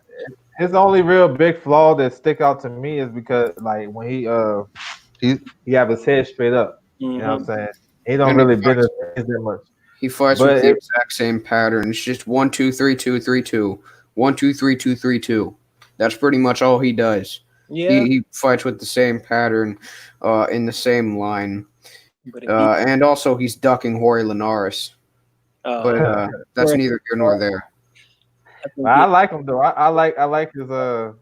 His only real big flaw that stick out to me is because like when he have his head straight up. You know what I'm saying? He don't really bend his hands that much. He fights with the exact same pattern. It's just 1, 2, 3, 2, 3, 2. 1, 2, 3, 2, 3, 2. That's pretty much all he does. Yeah. He fights with the same pattern, in the same line. And also he's ducking Jorge Linares. But that's neither here nor there. I like him though. I like his I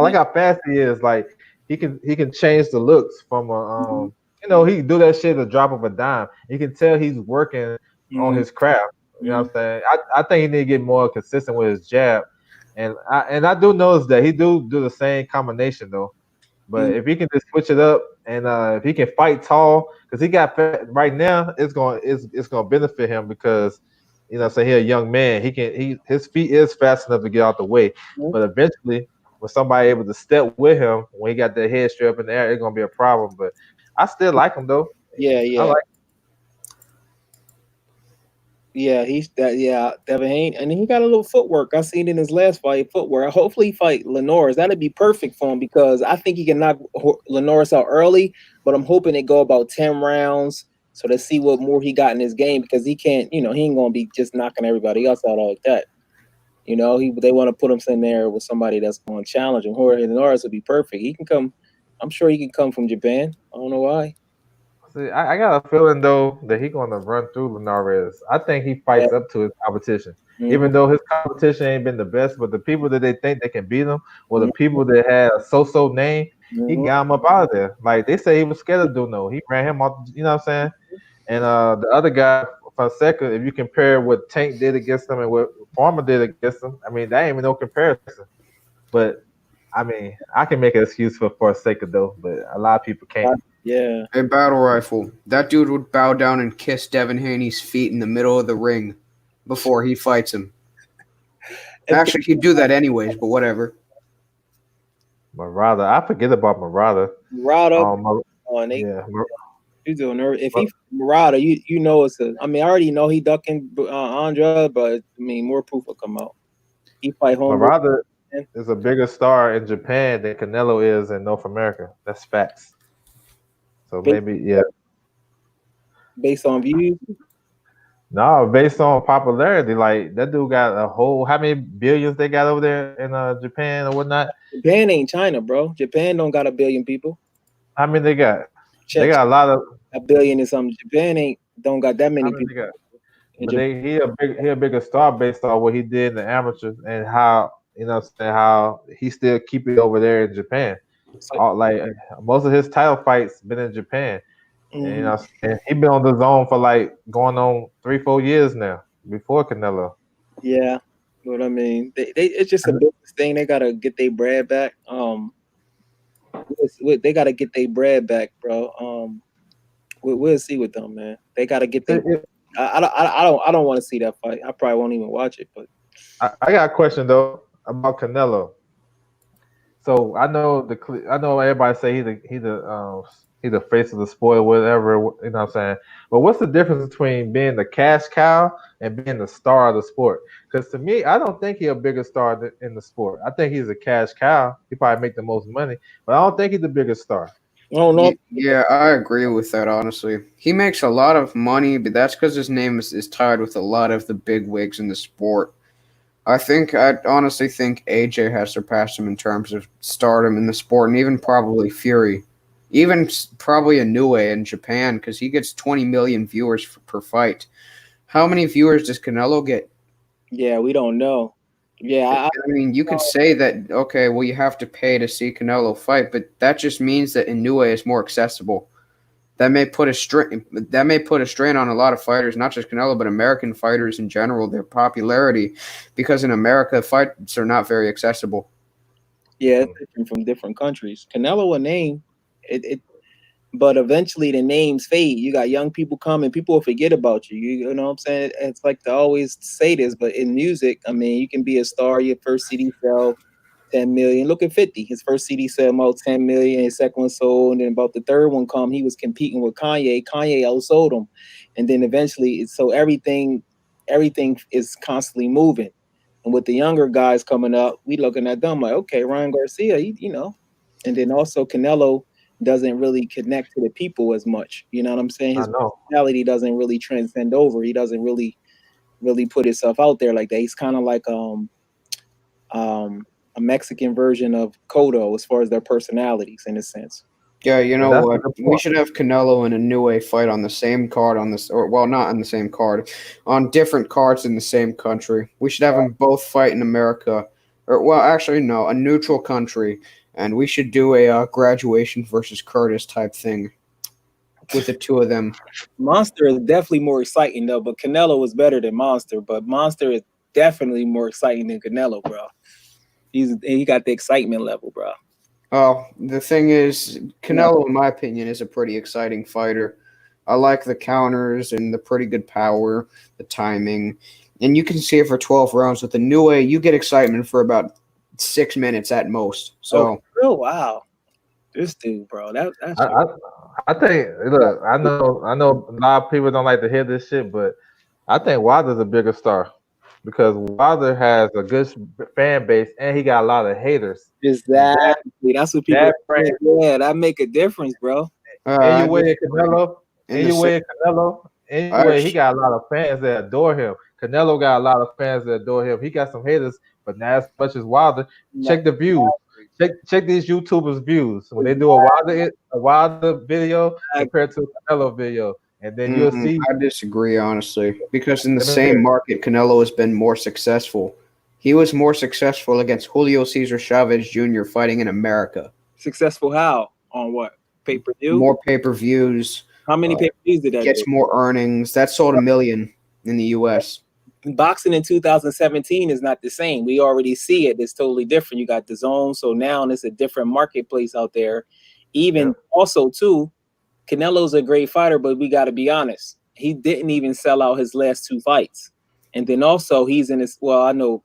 like how fast he is. Like he can change the looks from a he can do that shit at the drop of a dime. You can tell he's working on his craft. You know what I'm saying? I think he need to get more consistent with his jab. And I do notice that he do the same combination though. But if he can just switch it up and if he can fight tall, because he got right now, it's gonna benefit him because say he's a young man. His feet is fast enough to get out the way. But eventually, when somebody able to step with him when he got that head straight up in the air, it's gonna be a problem. But I still like him though. Yeah. I like him. Yeah, Devin Haney, and he got a little footwork. I seen in his last fight, footwork. Hopefully, he fight Linares. That'd be perfect for him because I think he can knock Linares out early. But I'm hoping it go about 10 rounds, so to see what more he got in his game because he can't, he ain't gonna be just knocking everybody else out like that. They want to put him in there with somebody that's going to challenge him. Jorge Linares would be perfect. He can come. I'm sure he can come from Japan. I don't know why. See, I got a feeling though that he's gonna run through Linares. I think he fights up to his competition, even though his competition ain't been the best. But the people that they think they can beat him, or the people that have a so-so name, he got him up out of there. Like they say, he was scared of Duno. He ran him off. You know what I'm saying? And the other guy, Fonseca, if you compare what Tank did against him and what Farmer did against him, I mean that ain't even no comparison. But I mean, I can make an excuse for Fonseca though, but a lot of people can't. Yeah. A battle rifle. That dude would bow down and kiss Devin Haney's feet in the middle of the ring before he fights him. Actually, he'd do that anyways, but whatever. Murata. I forget about Murata. Murata, Mur- on they yeah, he's doing her. If Mur- he Murata, you know it's a. I mean, I already know he ducking Andra, but I mean, more proof will come out. He fight homeboy. Murata is a bigger star in Japan than Canelo is in North America. That's facts. So based, maybe, yeah. based on views. No, based on popularity, like that dude got a whole how many billions they got over there in Japan or whatnot? Japan ain't China, bro. Japan don't got a billion people. How many they got? They Check got a lot of a billion and something. Japan ain't don't got that how many many people. they got? In But Japan. he a bigger star based on what he did in the amateurs and how how he still keep it over there in Japan. So, All, like most of his title fights been in Japan. And mhm. and he been on the zone for like going on 3-4 years now before Canelo. Yeah, but I mean, they it's just a business thing. They gotta get their bread back. They gotta get their bread back, bro. We'll see with them, man. They gotta get their. I don't want to see that fight. I probably won't even watch it, but I got a question though about Canelo. So I know everybody say he's the face of the sport, whatever, you know what I'm saying. But what's the difference between being the cash cow and being the star of the sport? Because to me, I don't think he's a bigger star in the sport. I think he's a cash cow. He probably make the most money, but I don't think he's the biggest star. I don't know. Yeah, I agree with that, honestly. He makes a lot of money, but that's because his name is tied with a lot of the big wigs in the sport. I honestly think AJ has surpassed him in terms of stardom in the sport, and even probably Fury. Even probably Inoue in Japan, because he gets 20 million viewers per fight. How many viewers does Canelo get? Yeah, we don't know. Yeah, I mean, you could say that, okay, well, you have to pay to see Canelo fight, but that just means that Inoue is more accessible. That may put a strain on a lot of fighters, not just Canelo, but American fighters in general, their popularity, because in America, fights are not very accessible. yeah, it's different from different countries. Canelo a name, it but eventually the names fade. You got young people coming, people will forget about you. You know what I'm saying? It's like to always say this, but in music, I mean, you can be a star. Your first CD sell 10 million. Look at 50. His first CD sold about 10 million. His second one sold, and then about the third one come, he was competing with Kanye. Kanye outsold him, and then eventually, so everything is constantly moving. And with the younger guys coming up, we looking at them like, okay, Ryan Garcia, and then also Canelo doesn't really connect to the people as much. You know what I'm saying? I His know. personality doesn't really transcend over. He doesn't really put himself out there like that. He's kind of like a Mexican version of Cotto as far as their personalities in a sense. Yeah, you But know that's a what? good We point. should have Canelo and Inoue fight on the same card on this, or well, not on the same card, on different cards in the same country. We should have them both fight in America, or well, actually, no, a neutral country, and we should do a graduation versus Curtis type thing with the two of them. Monster is definitely more exciting though, but Canelo was better than Monster. But Monster is definitely more exciting than Canelo, bro. He got the excitement level, bro. The thing is, No, Canelo, in my opinion, is a pretty exciting fighter. I like the counters and the pretty good power, the timing, and you can see it for 12 rounds. With the New A, you get excitement for about 6 minutes at most. So, oh wow, this dude, bro, I, that's I I think look, I know a lot of people don't like to hear this shit, but I think Wilder's a bigger star because Wilder has a good fan base and he got a lot of haters. And exactly that's what people. that brings Yeah, that make a difference, bro. I Anyway, disagree. In the sa- I Anyway, he got a lot of fans that adore him. Canelo got a lot of fans that adore him. He got some haters, but not as much as Wilder. No, Check the views. Check these YouTubers' views when they do a Wilder video compared to a Canelo video, and then you'll see. I disagree, honestly, because in the Let me same hear. market, Canelo has been more successful. He was more successful against Julio Cesar Chavez Jr. fighting in America. successful how on what pay-per-view? More pay-per-views, How many uh, pay-per-views did that do? gets more earnings. That sold 1 million in the U.S. Boxing in 2017 is not the same. We already see it. It's totally different. You got the zone, so now it's a different marketplace out there. Even also too, Canelo's a great fighter, but we got to be honest. He didn't even sell out his last two fights, and then also he's in his. Well, I know,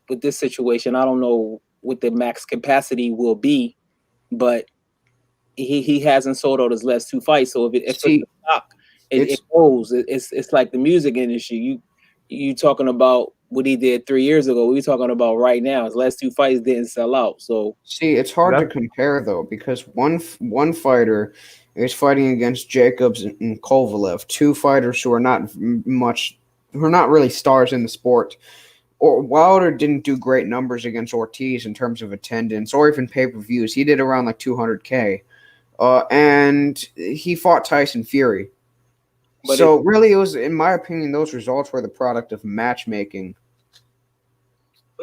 with this situation, I don't know what the max capacity will be, but he hasn't sold out his last 2 fights. So if it's a stock, it goes. It's like the music industry. You talking about what he did 3 years ago. We're talking about right now. His last 2 fights didn't sell out. So see, it's hard to compare though, because one fighter is fighting against Jacobs and Kovalev, two fighters who are not really stars in the sport. Or Wilder didn't do great numbers against Ortiz in terms of attendance or even pay-per-views. He did around like 200K. And he fought Tyson Fury. But so really, it was, in my opinion, those results were the product of matchmaking.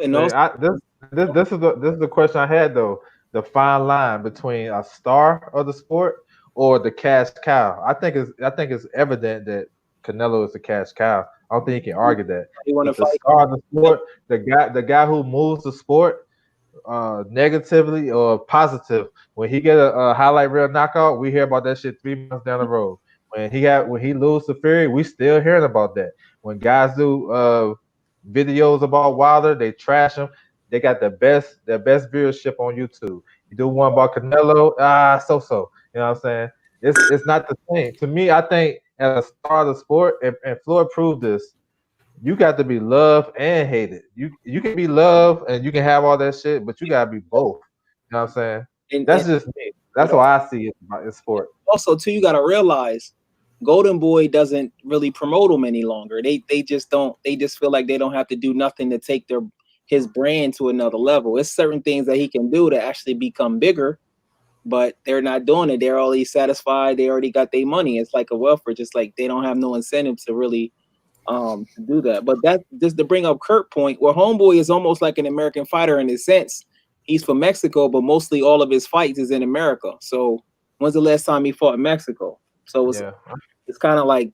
And this is the question I had though. The fine line between a star of the sport or the cash cow. I think it's evident that Canelo is a cash cow. I don't think you can argue that. The star of the sport, the guy who moves the sport negatively or positive. When he get a highlight reel knockout, we hear about that shit 3 months down the road. When he lose to Fury, we still hearing about that. When guys do videos about Wilder, they trash him. They got the best viewership on YouTube. You do one about Canelo, so. You know what I'm saying? It's not the same. To me, I think as a star of the sport, and Floyd proved this, you got to be loved and hated. You can be loved and you can have all that shit, but you gotta be both. You know what I'm saying? That's just me. That's how I see it in sport. Also, too, you gotta realize Golden Boy doesn't really promote him any longer. They just don't. They just feel like they don't have to do nothing to take his brand to another level. It's certain things that he can do to actually become bigger, but they're not doing it. They're already satisfied. They already got their money. It's like a welfare. Just like they don't have no incentive to really to do that. But that just to bring up Kurt point, where Homeboy is almost like an American fighter in a sense. He's from Mexico, but mostly all of his fights is in America. So when's the last time he fought in Mexico? So it's kind of like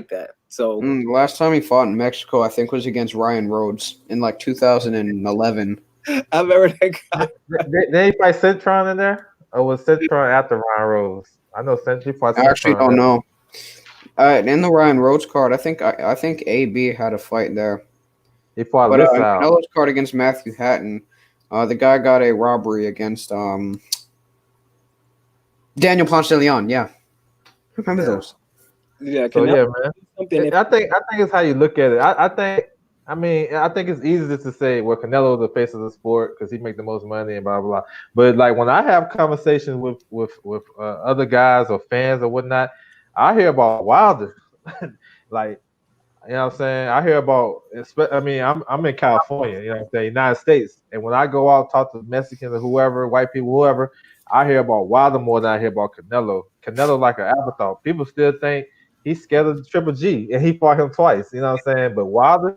that. So the last time he fought in Mexico, I think, was against Ryan Rhodes in like 2011. I've heard that guy. Did he fight Citron in there? Or was Citron after Ryan Rhodes? I know Century fought Citron. I actually don't know. In the Ryan Rhodes card, I think AB had a fight there. He fought Canelo's card against Matthew Hatton. The guy got a robbery against Daniel Ponce de Leon. Yeah, remember those? Yeah, so yeah, man. I think it's how you look at it. I think it's easy just to say, well, Canelo is the face of the sport because he make the most money and blah blah blah. But like when I have conversations with other guys or fans or whatnot, I hear about Wilder. Like, you know what I'm saying? I hear about. I'm in California. You know what I'm saying? United States. And when I go out talk to Mexicans or whoever, white people, whoever, I hear about Wilder more than I hear about Canelo. Canelo like an afterthought. People still think he's scared of Triple G, and he fought him twice. You know what I'm saying? But Wilder,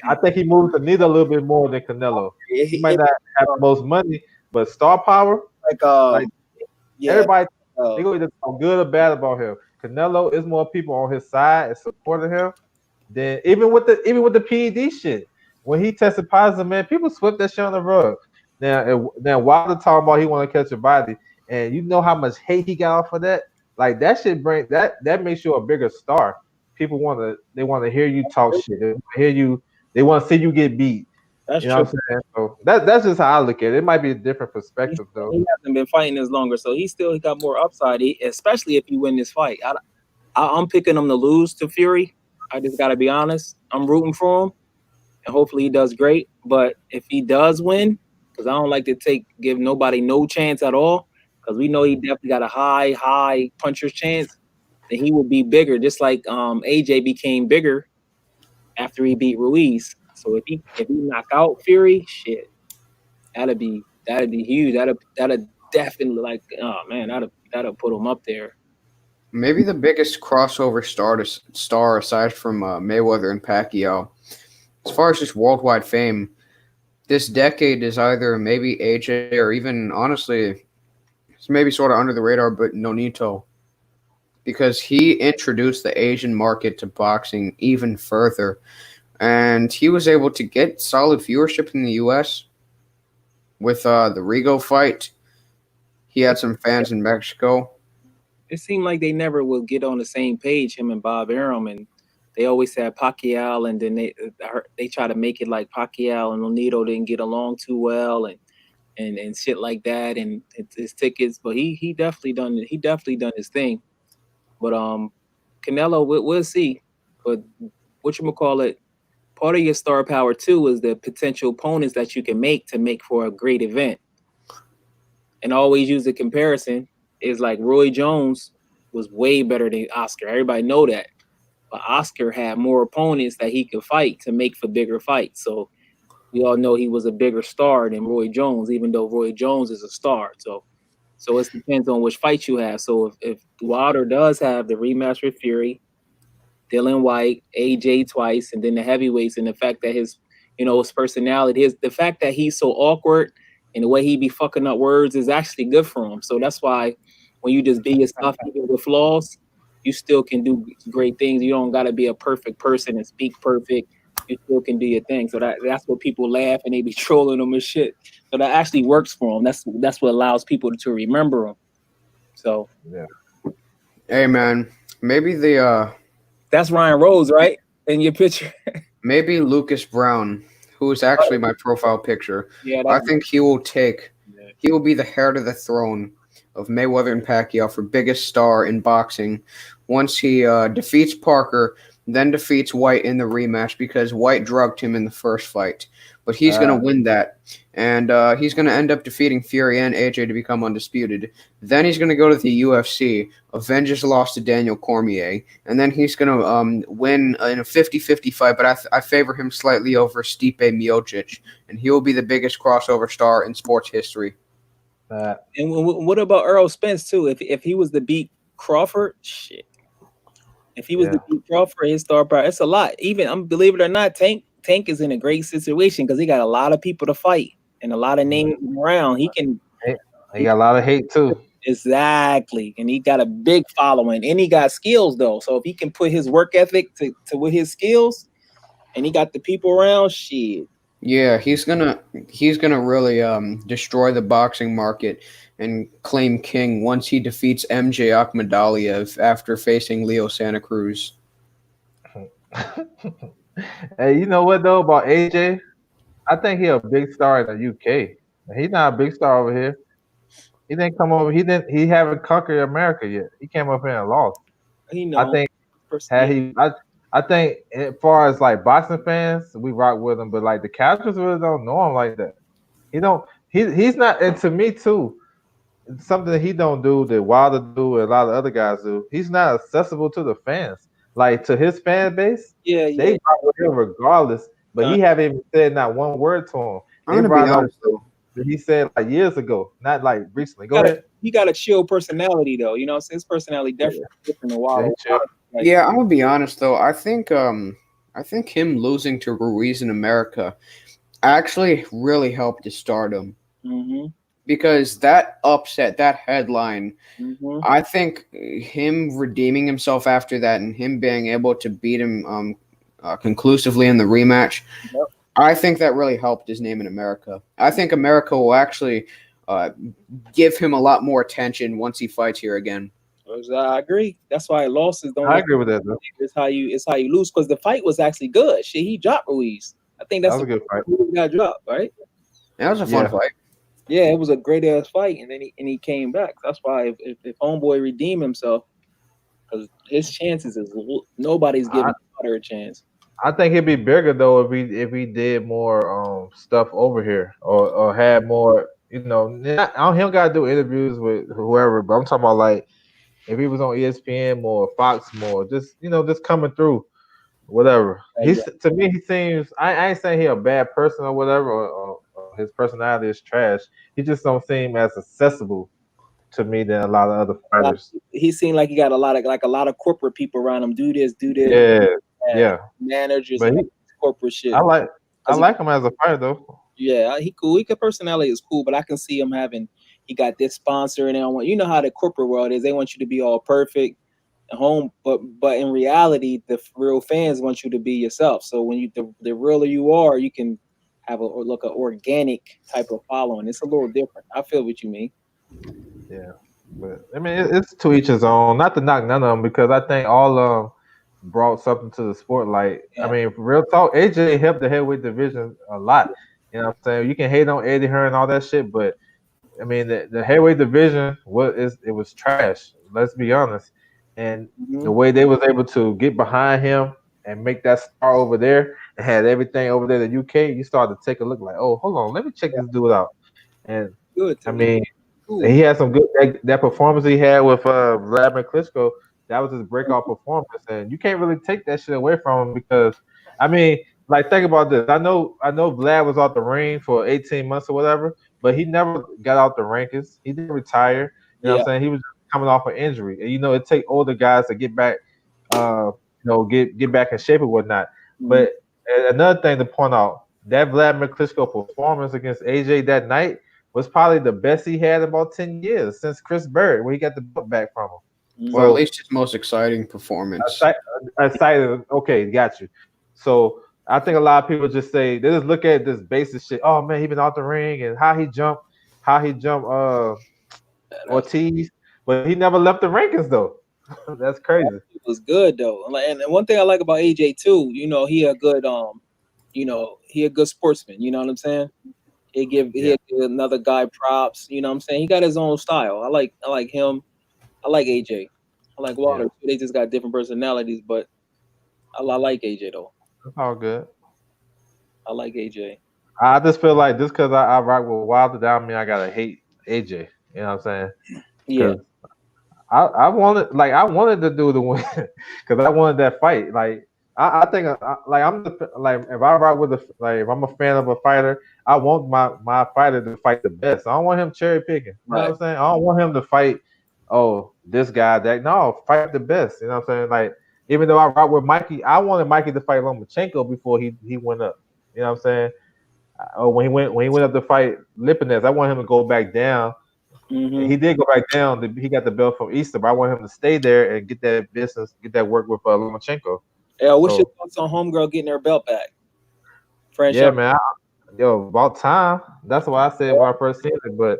I think he moved the needle a little bit more than Canelo. He might not have the most money, but star power, everybody, they go either talk good or bad about him. Canelo is more people on his side and supporting him than even with the PED shit. When he tested positive, man, people swept that shit on the rug. Now Wilder talking about he want to catch a body, and you know how much hate he got off of that. Like that shit that makes you a bigger star. People want to hear you talk shit. They want to hear you. They want to see you get beat. That's true. What I'm saying? So that's just how I look at it. It might be a different perspective though. He hasn't been fighting as longer, so he got more upside. Especially if you win this fight. I'm picking him to lose to Fury. I just got to be honest. I'm rooting for him, and hopefully he does great. But if he does win, because I don't like to give nobody no chance at all, because we know he definitely got a high puncher's chance, then he will be bigger, just like AJ became bigger after he beat Ruiz. So if he knock out Fury, shit, that'd be huge. That'd definitely that'll put him up there. Maybe the biggest crossover star aside from Mayweather and Pacquiao, as far as just worldwide fame, this decade is either maybe AJ or even honestly, it's maybe sort of under the radar, but Nonito, because he introduced the Asian market to boxing even further. And he was able to get solid viewership in the U.S. with the Rigo fight. He had some fans in Mexico. It seemed like they never will get on the same page, him and Bob Arum, and they always said Pacquiao, and then they try to make it like Pacquiao and Onito didn't get along too well, and shit like that, and his tickets. But he definitely done his thing. But Canelo, we'll see. But whatchamacallit, part of your star power too is the potential opponents that you can make for a great event. And I always use the comparison is like Roy Jones was way better than Oscar. Everybody know that. But Oscar had more opponents that he could fight to make for bigger fights. So we all know he was a bigger star than Roy Jones, even though Roy Jones is a star. So it depends on which fight you have. So if Wilder does have the rematch with Fury, Dylan White, AJ twice, and then the heavyweights, and the fact that his personality, the fact that he's so awkward and the way he be fucking up words is actually good for him. So that's why when you just be yourself, even with flaws, you still can do great things. You don't got to be a perfect person and speak perfect. You still can do your thing. So that's what people laugh and they be trolling them and shit. So that actually works for them. That's what allows people to remember them. So yeah. Hey man, maybe that's Ryan Rose, right? In your picture. Maybe Lucas Brown, who is actually my profile picture. Yeah, I think he will be the heir to the throne of Mayweather and Pacquiao for biggest star in boxing once he defeats Parker, then defeats White in the rematch because White drugged him in the first fight. But he's going to win that, and he's going to end up defeating Fury and AJ to become undisputed. Then he's going to go to the UFC, avenge his loss to Daniel Cormier, and then he's going to win in a 50-50 fight, but I favor him slightly over Stipe Miocic, and he will be the biggest crossover star in sports history. And what about Earl Spence too? If he was to beat Crawford, shit. If he was to beat Crawford, his star power, it's a lot. Even believe it or not, Tank is in a great situation because he got a lot of people to fight and a lot of names around. He got a lot of hate too. Exactly, and he got a big following, and he got skills though. So if he can put his work ethic to with his skills, and he got the people around, shit. Yeah, he's gonna really destroy the boxing market and claim king once he defeats MJ Akhmadaliev after facing Leo Santa Cruz. Hey, you know what though about AJ? I think he's a big star in the UK. He's not a big star over here. He didn't come over. He haven't conquered America yet. He came up here and lost. I think I think as far as like boxing fans, we rock with him, but like the casuals really don't know him like that. He's not, and to me too, something that he don't do that Wilder do and a lot of other guys do. He's not accessible to the fans, like to his fan base. They rock with him regardless, but he haven't even said not one word to him. I'm gonna be honest though. He said like years ago, not like recently. Go ahead. He got a chill personality though. You know, his personality definitely different than Wilder. Yeah, I'm gonna be honest though. I think him losing to Ruiz in America actually really helped his stardom. Mm-hmm. Because that upset, that headline, mm-hmm. I think him redeeming himself after that and him being able to beat him conclusively in the rematch, I think that really helped his name in America. I think America will actually give him a lot more attention once he fights here again. I agree. That's why losses don't. I agree with that though. It's how you lose because the fight was actually good. Shit, he dropped Ruiz. I think that's a good fight. He got dropped, right? That was a fun fight. Yeah, it was a great ass fight, and then he came back. That's why if Homeboy redeemed himself, because his chances is nobody's giving Wilder a chance. I think he'd be bigger though if we did more stuff over here or had more. You know, he don't gotta do interviews with whoever, but I'm talking about like if he was on ESPN more, Fox more, just just coming through, whatever. To me, he seems. I ain't saying he a bad person or whatever, or his personality is trash. He just don't seem as accessible to me than a lot of other fighters. He seemed like he got a lot of corporate people around him. Do this, do this. Yeah. Managers, but corporate shit. I like him as a fighter though. Yeah, he cool. His personality is cool, but I can see him having. He got this sponsor, and they don't want. You know how the corporate world is. They want you to be all perfect at home, but in reality, the real fans want you to be yourself. So when the realer you are, you can have an organic type of following. It's a little different. I feel what you mean. Yeah, but I mean it's to each his own. Not to knock none of them because I think all brought something to the sport. Like, I Yeah. mean, real talk, AJ helped the heavyweight division a lot. You know what I'm saying? You can hate on Eddie Hearn and all that shit, but I mean, the heavyweight division it was trash. Let's be honest. And the Mhm. way they was able to get behind him and make that star over there and had everything over there in the UK, you started to take a look like, oh, hold on, let me check this dude out. And Good I too. mean, Cool. he had some good that performance he had with Vladimir Klitschko. That was his breakout performance, and you can't really take that shit away from him because, I mean, like think about this. I know Vlad was out the ring for 18 months or whatever, but he never got out the rankings. He didn't retire. You know what Yeah. I'm saying? He was just coming off an injury, and it take older guys to get back, get back in shape or whatnot. Mhm. But another thing to point out, that Vladimir Klitschko performance against AJ that night was probably the best he had in about 10 years since Chris Bird, when he got the belt back from him. Or at So least his most exciting performance. excited. Okay, got you. So I think a lot of people just say they just look at this basic shit. Oh man, he been out the ring and how he jumped Ortiz, but he never left the rankings though. That's crazy. It was good though. And one thing I like about AJ too, he a good he a good sportsman. You know what I'm saying? Yeah, He'll give another guy props. You know what I'm saying? He got his own style. I like him. I like AJ. I like yeah. Wilder. They just got different personalities, but I like AJ though. That's all good. I like AJ. I just feel like just because I rock with Wilder, that don't mean I gotta hate AJ. You know what I'm saying? Yeah. Because I wanted to do the win because I wanted that fight. Like I think like like if I rock with like if I'm a fan of a fighter, I want my fighter to fight the best. I don't want him cherry picking. You know what Right. I'm saying? I don't want him to fight. Oh, this guy that no fight the best. You know what I'm saying? Like even though I rock with Mikey, I wanted Mikey to fight Lomachenko before he went up. You know what I'm saying? Oh, when he went up to fight Lipinets, I want him to go back down. Hmm. He did go back down. He got the belt from Easter, but I want him to stay there and get that business, get that work with Lomachenko. Yeah. What's your So thoughts on Homegirl getting her belt back? Franchise. yeah, man. About time. That's why I said when I first seen it. But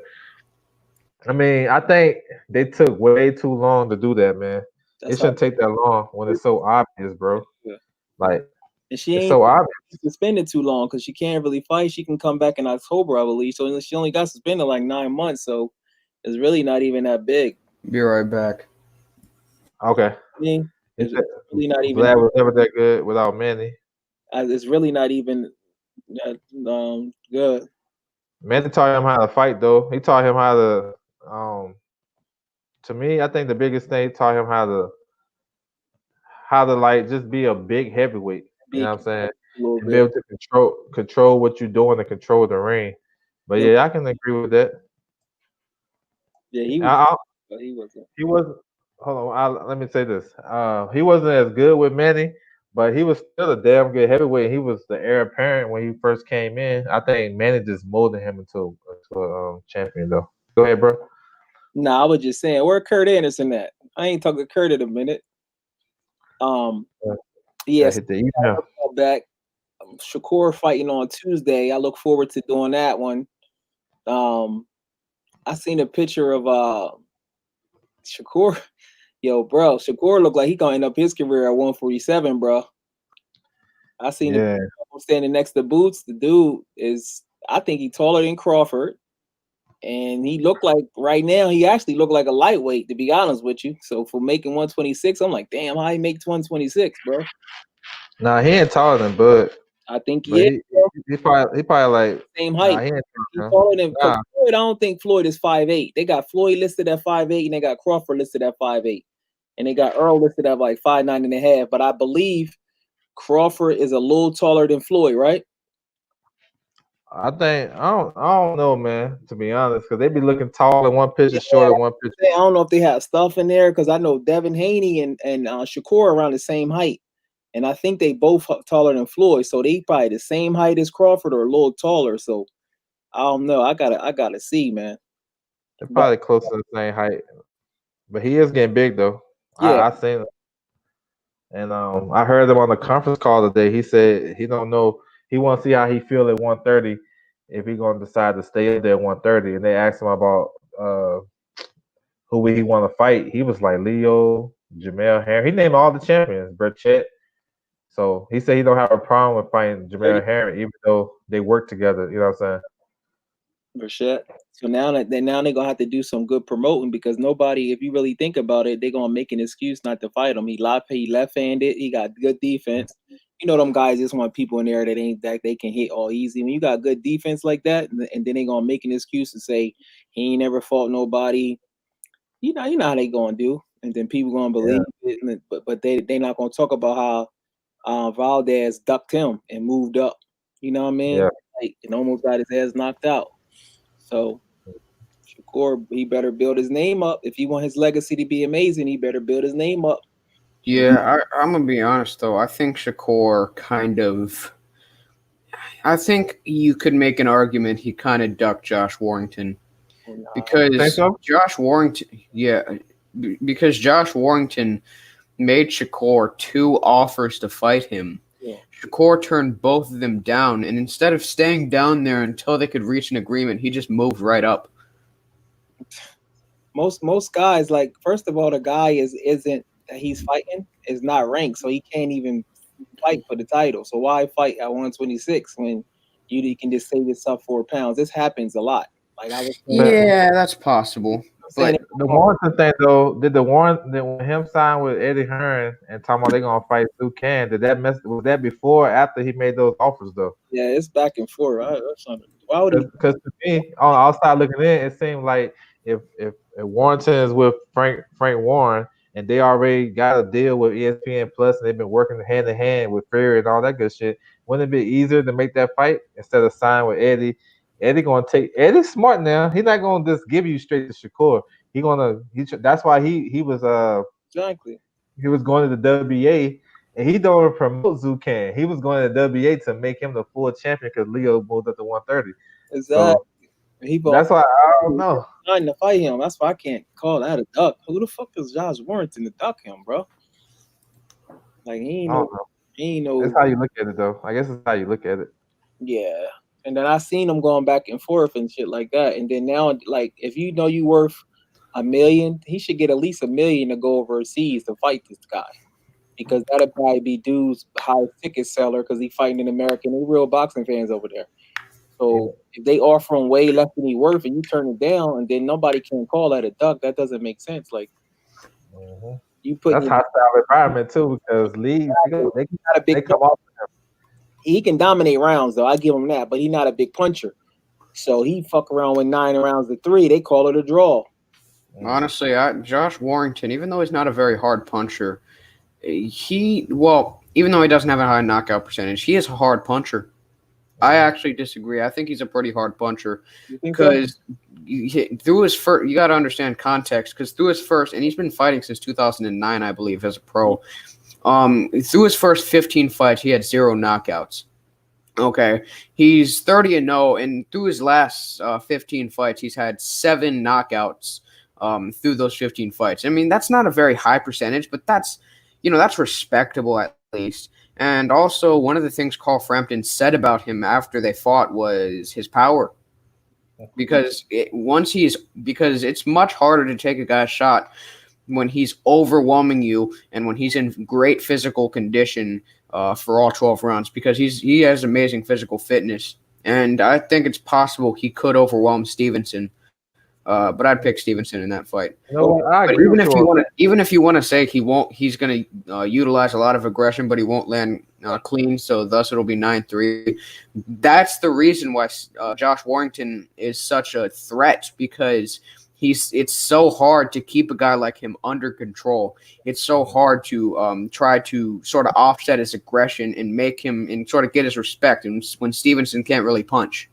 I mean, I think they took way too long to do that, man. It That's how. shouldn't take that long when it's so obvious, bro. Yeah. Like And she it's ain't so obvious. suspended too long because she can't really fight. She can come back in October, I believe. So she only got suspended like 9 months. So it's really not even that big. Be right back. Okay. I mean, It's, it's really not even. Vlad was never that good without Manny. It's really not even that good. Manny taught him how to fight, though. He taught him how to. To me, I think the biggest thing he taught him how to like just be a big heavyweight. You know Big what I'm saying? a little And be bit. able to control what you're doing and control the ring. But Yeah, yeah, I can agree with that. yeah, he was. I, He wasn't. he wasn't. Hold on. Let me say this. He wasn't as good with Manny, but he was still a damn good heavyweight. He was the heir apparent when he first came in. I think Manny just molded him into a champion, though. Go ahead, bro. Nah, I was just saying, where Kurt Anderson at? I ain't talking to Kurt in a minute. Yeah, Yes, hit the email. back. Shakur fighting on Tuesday. I look forward to doing that one. I seen a picture of Shakur. Yo, bro, Shakur looked like he gonna end up his career at 147, bro. I seen the Yeah, standing next to Boots. The dude is, I think he taller than Crawford, and he looked like right now he actually looked like a lightweight, to be honest with you. So for making 126, I'm like, damn, how he make 126, bro? nah, he ain't taller than Bud, I think but he is, bro. he probably like Same nah, height. he ain't He's taller taller than, because Nah, Floyd, I don't think Floyd is 5'8". They got Floyd listed at 5'8", and they got Crawford listed at 5'8". And they got Earl listed at like 5'9.5". But I believe Crawford is a little taller than Floyd, right? I don't know, man. To be honest, because they be looking tall in one picture, Yeah, short in one picture. I don't know if they have stuff in there because I know Devin Haney and Shakur around the same height, and I think they both taller than Floyd, so they probably the same height as Crawford or a little taller. So I don't know. I gotta see, man. They're But probably close to the same height, but he is getting big though. yeah, I seen it, and I heard him on the conference call today. He said he don't know. He want to see how he feel at 130 if he gonna decide to stay up there at 130. And they asked him about who he want to fight. He was like Leo, Jamel Herring. He named all the champions, Burchett. So he said he don't have a problem with fighting Jamel Herring, even though they work together. You know what I'm saying? Burchett. So now they're gonna have to do some good promoting because nobody, if you really think about it, they're gonna make an excuse not to fight him. He left-handed. He got good defense. You know them guys just want people in there that they can hit all easy. When you got good defense like that, and then they gonna make an excuse and say he ain't never fought nobody. You know how they gonna do, and then people gonna believe it. But they not gonna talk about how Valdez ducked him and moved up. You know what I mean? Yeah. Like, and almost got his ass knocked out. So Shakur, he better build his name up. If he want his legacy to be amazing, he better build his name up. Yeah, I'm gonna be honest though. I think Shakur I think you could make an argument he kind of ducked Josh Warrington because Josh Warrington, because Josh Warrington made Shakur 2 offers to fight him. Yeah. Shakur turned both of them down, and instead of staying down there until they could reach an agreement, he just moved right up. Most guys, like, first of all, the guy isn't that he's fighting is not ranked, so he can't even fight for the title. So why fight at 126 when you can just save yourself 4 pounds? This happens a lot. Like I was saying, Yeah, that's possible. But the Warrington thing though, did when him sign with Eddie Hearn and talking about they gonna fight Duquesne, was that before or after he made those offers though? Yeah, it's back and forth. Why would he? Because to me, on the outside looking in, it seemed like if Warrington is with Frank Warren and they already got a deal with ESPN Plus and they've been working hand in hand with Fury and all that good shit, wouldn't it be easier to make that fight instead of sign with Eddie? Eddie's smart now. He's not gonna just give you straight to Shakur. That's why he was exactly. He was going to the WBA and he don't promote Zucan. He was going to the WBA to make him the full champion because Leo moved up to 130. Exactly. So, that's why I don't know. Trying to fight him. That's why I can't call that a duck. Who the fuck is Josh Warrington to duck him, bro? Like he ain't no. That's how you look at it, though. I guess it's how you look at it. Yeah. And then I seen him going back and forth and shit like that. And then now, like, if you know you worth $1 million, he should get at least $1 million to go overseas to fight this guy, because that'll probably be dude's highest ticket seller because he's fighting in America and they real boxing fans over there. So if they offer him way less than he worth and you turn it down, and then nobody can call that a duck, that doesn't make sense. Like you put that's hostile environment too, because leagues they come off. He can dominate rounds though, I give him that, but he's not a big puncher. So he fuck around with 9 rounds to 3. They call it a draw. Honestly, Josh Warrington, even though he's not a very hard puncher, even though he doesn't have a high knockout percentage, he is a hard puncher. I actually disagree. I think he's a pretty hard puncher because through his first, you got to understand context, because through his first, and he's been fighting since 2009, I believe, as a pro. Through his first 15 fights, he had 0 knockouts. Okay, he's 30-0, and through his last 15 fights, he's had 7 knockouts through those 15 fights. I mean, that's not a very high percentage, but that's respectable at least. And also, one of the things Carl Frampton said about him after they fought was his power. Because it's much harder to take a guy's shot when he's overwhelming you and when he's in great physical condition for all 12 rounds, because he has amazing physical fitness. And I think it's possible he could overwhelm Stevenson. But I'd pick Stevenson in that fight. I agree. Even if you want to say he's going to utilize a lot of aggression, but he won't land clean, so thus it'll be 9-3. That's the reason why Josh Warrington is such a threat, because it's so hard to keep a guy like him under control. It's so hard to try to sort of offset his aggression and make him and sort of get his respect. And when Stevenson can't really punch.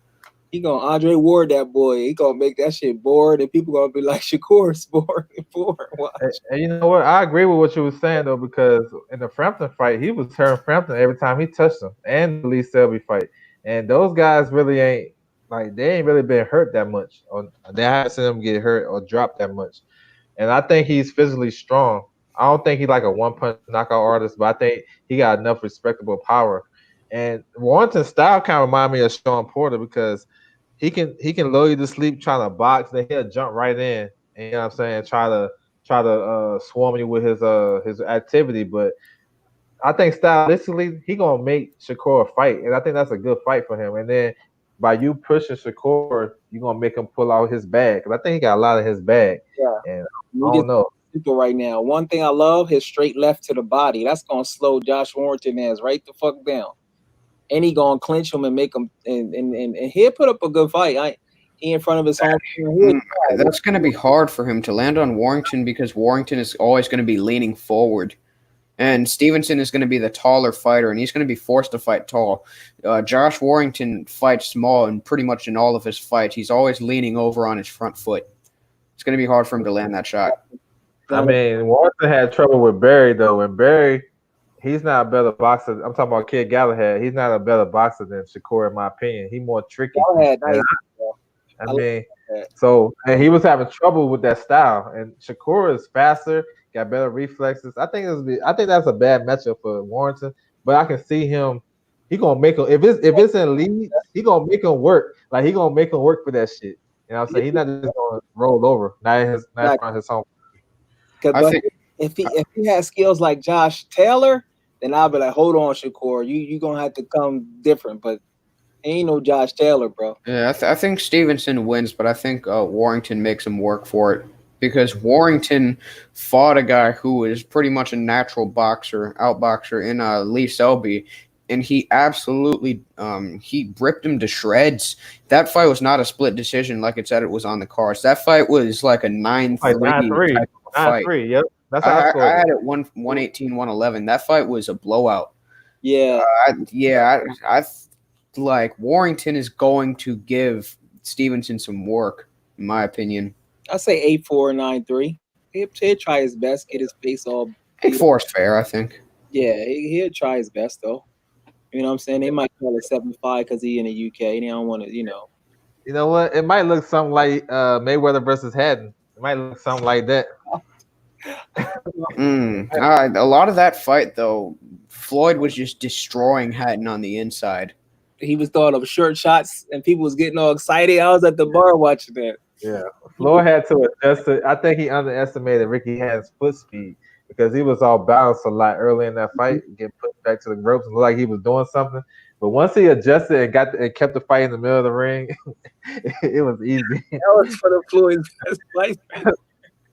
He gonna Andre Ward that boy. He gonna make that shit bored, and people gonna be like, Shakur's bored. And you know what? I agree with what you were saying though, because in the Frampton fight, he was turning Frampton every time he touched him, and the Lee Selby fight. And those guys really ain't really been hurt that much. They haven't seen them get hurt or drop that much. And I think he's physically strong. I don't think he's like a one-punch knockout artist, but I think he got enough respectable power. And Warrington's style kind of remind me of Sean Porter, because he can lull you to sleep trying to box, then he'll jump right in, and you know what I'm saying, try to try to swarm you with his activity, but I think stylistically he gonna make Shakur fight, and I think that's a good fight for him. And then by you pushing Shakur, you gonna make him pull out his bag, because I think he got a lot of his bag. Yeah. And We I don't know. people right now. One thing I love, his straight left to the body. That's gonna slow Josh Warrington ass right the fuck down. And he gonna clinch him and make him and he'll put up a good fight. He in front of his home. That's going to be hard for him to land on Warrington because Warrington is always going to be leaning forward. And Stevenson is going to be the taller fighter, and he's going to be forced to fight tall. Josh Warrington fights small, and pretty much in all of his fights, he's always leaning over on his front foot. It's going to be hard for him to land that shot. I mean, Warrington had trouble with Barry, though. And Barry, he's not a better boxer. I'm talking about Kid Galahad. He's not a better boxer than Shakur, in my opinion. He's more tricky. I mean, so and he was having trouble with that style. And Shakur is faster, got better reflexes. I think that's a bad matchup for Warrington. But I can see him. He gonna make him if it's in lead. He gonna make him work. Like he gonna make him work for that shit. You know what I'm saying? He's not just gonna roll over. Not in front of his home. But if he has skills like Josh Taylor, then I'll be like, hold on, Shakur, you gonna have to come different. But ain't no Josh Taylor, bro. Yeah, I think Stevenson wins, but I think Warrington makes him work for it because Warrington fought a guy who is pretty much a natural outboxer in Lee Selby, and he absolutely he ripped him to shreds. That fight was not a split decision like it said it was on the cards. That fight was like a 9-3 type of fight. 9-3, yep. That's how I had it 118-111. That fight was a blowout. Yeah. I like Warrington is going to give Stevenson some work, in my opinion. I say 8-4, 9-3. He'll try his best, get his face all. 8-4 is fair, I think. Yeah, he'll try his best though. You know what I'm saying? They might call it 7-5 because he in the UK. They don't want to, You know what? It might look something like Mayweather versus Haddon. It might look something like that. A lot of that fight, though, Floyd was just destroying Hatton on the inside. He was throwing up short shots, and people was getting all excited. I was at the bar watching that. Yeah, Floyd had to adjust it. I think he underestimated Ricky Hatton's foot speed because he was all balanced a lot early in that fight, getting put back to the ropes and looked like he was doing something. But once he adjusted and kept the fight in the middle of the ring, it was easy. That was for the Floyd's best fight.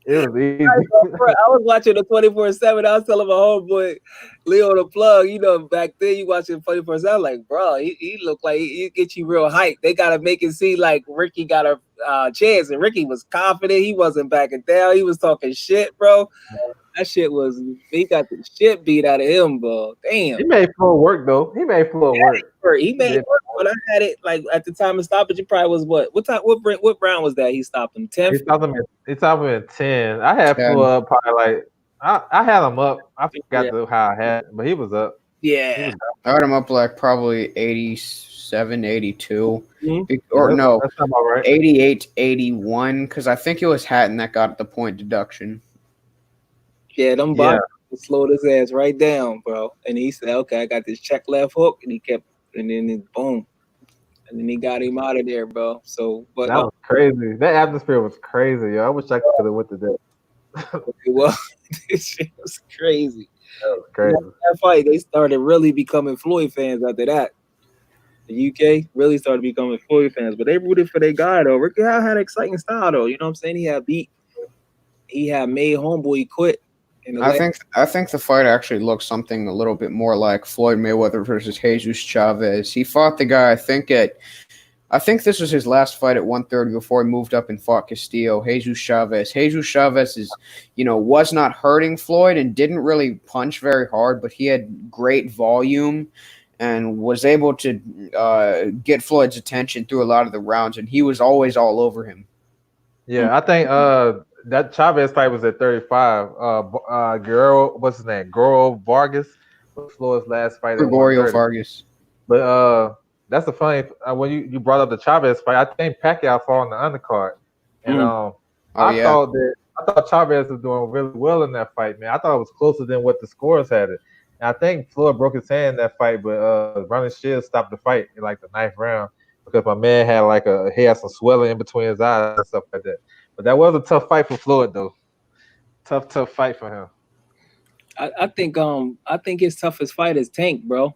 It was easy. I was watching the 24/7. I was telling my homeboy Leo the plug. Back then you watching 24/7. Like, bro, he looked like he get you real hype. They gotta make it seem like Ricky got a chance, and Ricky was confident. He wasn't backing down. He was talking shit, bro. That shit he got the shit beat out of him, bro. Damn. He made Floyd work though. He made Floyd work. He made it work. When I had it, like at the time of stoppage, it probably was what time? What round was that? He stopped him 10. He stopped him at 10. I had Floyd probably like I had him up. I forgot how I had it, but he was up. Yeah. I had him up like probably 87, 82. Mm-hmm. Or no, that's not about right. 88, 81, because I think it was Hatton that got the point deduction. Yeah, them boxers slowed his ass right down, bro. And he said, okay, I got this check left hook, and he kept, and then boom. And then he got him out of there, bro. So, but that was crazy. That atmosphere was crazy, yo. I wish I could have went to that. Well, this shit was crazy. That was crazy. That fight, they started really becoming Floyd fans after that. The UK really started becoming Floyd fans, but they rooted for their guy though. Ricky Hatton had an exciting style though. You know what I'm saying? He had made homeboy quit. I think the fight actually looks something a little bit more like Floyd Mayweather versus Jesus Chavez. He fought the guy, I think this was his last fight at 130 before he moved up and fought Castillo, Jesus Chavez. Jesus Chavez was not hurting Floyd and didn't really punch very hard, but he had great volume and was able to get Floyd's attention through a lot of the rounds, and he was always all over him. Yeah, I think that Chavez fight was at 35. Guerrero, what's his name? Gregorio Vargas was Floyd's last fight. Gregorio Vargas. But that's the funny when you brought up the Chavez fight. I think Pacquiao fought on the undercard, and I thought Chavez was doing really well in that fight, man. I thought it was closer than what the scores had it. And I think Floyd broke his hand in that fight, but Ronald Shields stopped the fight in like the 9th round because my man had some swelling in between his eyes and stuff like that. But that was a tough fight for Floyd, though. tough fight for him. I think his toughest fight is Tank, bro.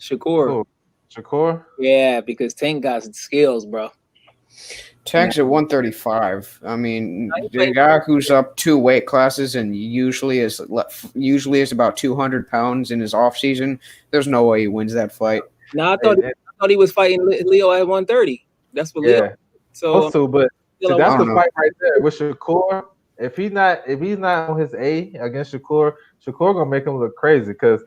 Shakur. Oh, Shakur. Yeah, because Tank got skills, bro. Tank's at 135. I mean, Now, he the fights- guy who's up 2 weight classes and usually is about 200 pounds in his off season. There's no way he wins that fight. Now I thought he was fighting Leo at 130. That's what Leo. Yeah, So those two, but still that's I the don't know. fight right there with Shakur. If he's not on his A against Shakur gonna make him look crazy because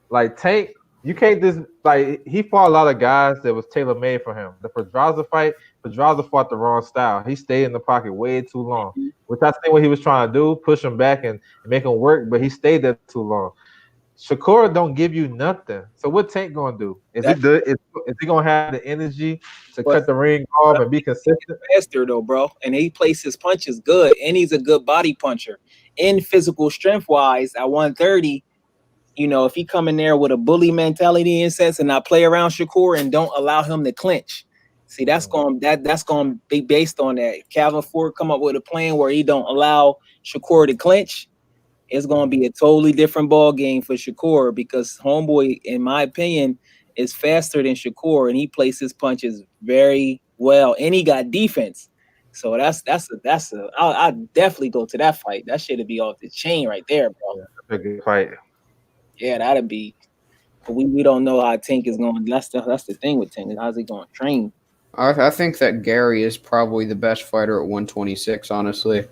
like Tank, you can't just like he fought a lot of guys that was tailor made for him. The Pedraza fight, Pedraza fought the wrong style. He stayed in the pocket way too long, which I think what he was trying to do, push him back and make him work, but he stayed there too long. Shakur don't give you nothing. So what Tank gonna do? Is he gonna have the energy to cut the ring off and be consistent? faster though, bro, and he places punches good, and he's a good body puncher. In physical strength wise, at 130, you know, if he come in there with a bully mentality and sense, and not play around Shakur and don't allow him to clinch, see that's going to be based on that. Calvin Ford come up with a plan where he don't allow Shakur to clinch. It's going to be a totally different ball game for Shakur because Homeboy, in my opinion, is faster than Shakur, and he places punches very well, and he got defense. So that's a. I'll definitely go to that fight. That shit'd be off the chain right there, bro. That's a good fight. Yeah, that'd be. But we don't know how Tank is going. That's the thing with Tank. How's he going to train? I think that Gary is probably the best fighter at 126, honestly.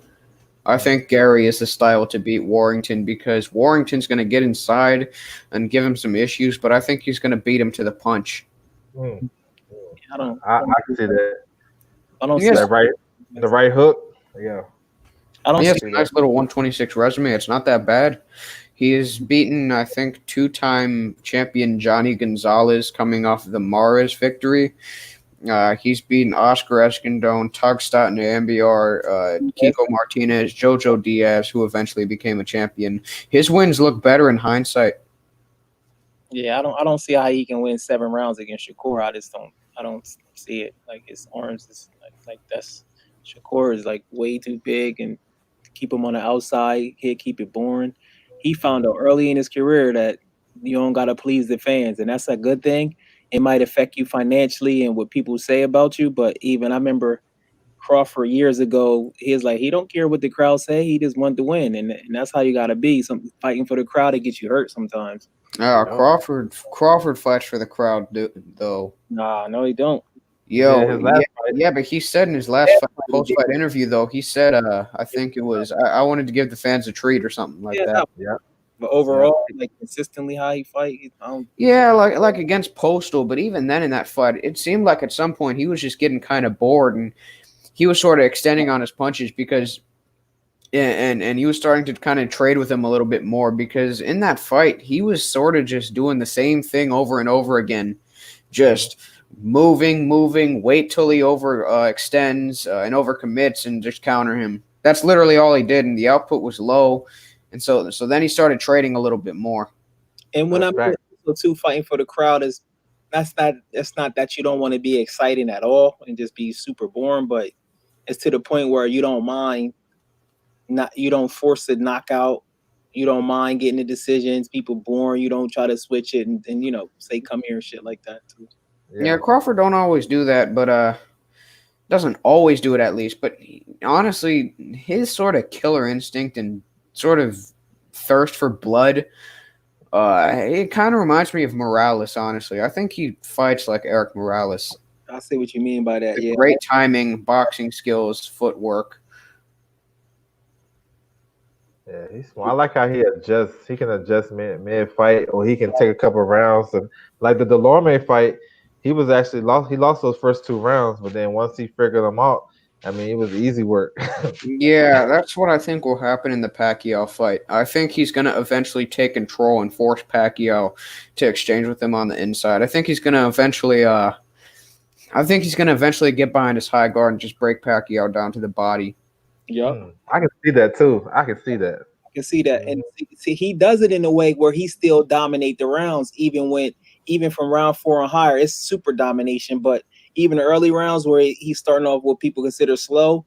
I think Gary is the style to beat Warrington because Warrington's going to get inside and give him some issues, but I think he's going to beat him to the punch. Mm. I don't. I can see that. I don't Yes. see. The right hook. Yeah. I don't He has see. a nice little 126 resume. It's not that bad. He has beaten, I think, 2-time champion Johnny Gonzalez coming off of the Mares victory. He's beaten Oscar Escandón, Tugstad Ambiar, Kiko Martinez, Jojo Diaz, who eventually became a champion. His wins look better in hindsight. Yeah, I don't see how he can win 7 rounds against Shakur. I don't see it. Like his arms is like that's Shakur is like way too big, and keep him on the outside. He'll keep it boring. He found out early in his career that you don't gotta please the fans, and that's a good thing. It might affect you financially and what people say about you, but even I remember Crawford years ago, he was like, he don't care what the crowd say, he just wants to win, and that's how you gotta be. Some fighting for the crowd, it gets you hurt sometimes. Crawford fights for the crowd, though. Nah, no, he don't. Yo, his last fight. yeah, but he said in his last post-fight interview, though, he said, I think it was, I wanted to give the fans a treat or something like that. Yeah. But overall, like consistently how he fight, I don't. Yeah, like against Postal, but even then in that fight, it seemed like at some point he was just getting kind of bored, and he was sort of extending on his punches because, and he was starting to kind of trade with him a little bit more because in that fight he was sort of just doing the same thing over and over again, just moving, wait till he extends and overcommits and just counter him. That's literally all he did, and the output was low. And so then he started trading a little bit more. And when That's I'm right. too fighting for the crowd is that's not that you don't want to be exciting at all and just be super boring, but it's to the point where you don't mind you don't force the knockout, you don't mind getting the decisions, people boring, you don't try to switch it and say come here and shit like that too. Yeah, Crawford don't always do that, but doesn't always do it at least. But honestly, his sort of killer instinct and sort of thirst for blood, it kind of reminds me of Morales, honestly. I think he fights like Eric Morales. I see what you mean by that. Yeah. Great timing, boxing skills, footwork. Yeah, he's smart. I like how he adjusts. He can adjust mid fight, or he can take a couple of rounds. And like the Delorme fight, he was actually lost. He lost those first 2 rounds, but then once he figured them out, I mean, it was easy work. Yeah, that's what I think will happen in the Pacquiao fight. I think he's going to eventually take control and force Pacquiao to exchange with him on the inside. I think he's going to eventually get behind his high guard and just break Pacquiao down to the body. Yep. I can see that too. I can see that. I can see that. And see, he does it in a way where he still dominate the rounds, even from round 4 and higher. It's super domination, but even the early rounds where he's starting off what people consider slow,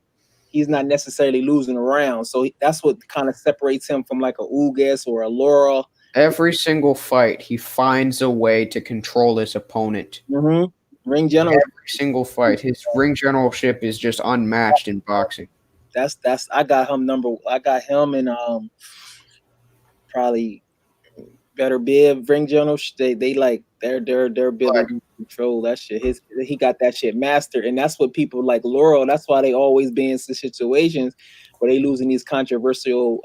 he's not necessarily losing around. So that's what kind of separates him from like a Ugas or a Laura. Every single fight, he finds a way to control his opponent. Mm-hmm. Ring general. Every single fight, his ring generalship is just unmatched in boxing. That's I got him and probably Better Bib ring general. They like their ability to control that shit. He got that shit mastered, and that's what people like Laurel. That's why they always be in situations where they losing these controversial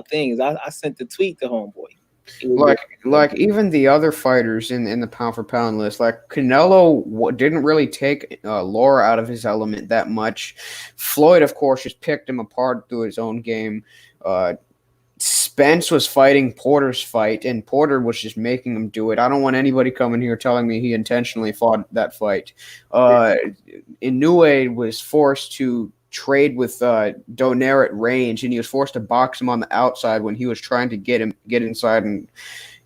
things. I sent the tweet to homeboy. Like even the other fighters in the pound for pound list, like Canelo didn't really take Laura out of his element that much. Floyd, of course, just picked him apart through his own game. Spence was fighting Porter's fight, and Porter was just making him do it. I don't want anybody coming here telling me he intentionally fought that fight. Inoue was forced to trade with Donaire at range, and he was forced to box him on the outside when he was trying to get inside and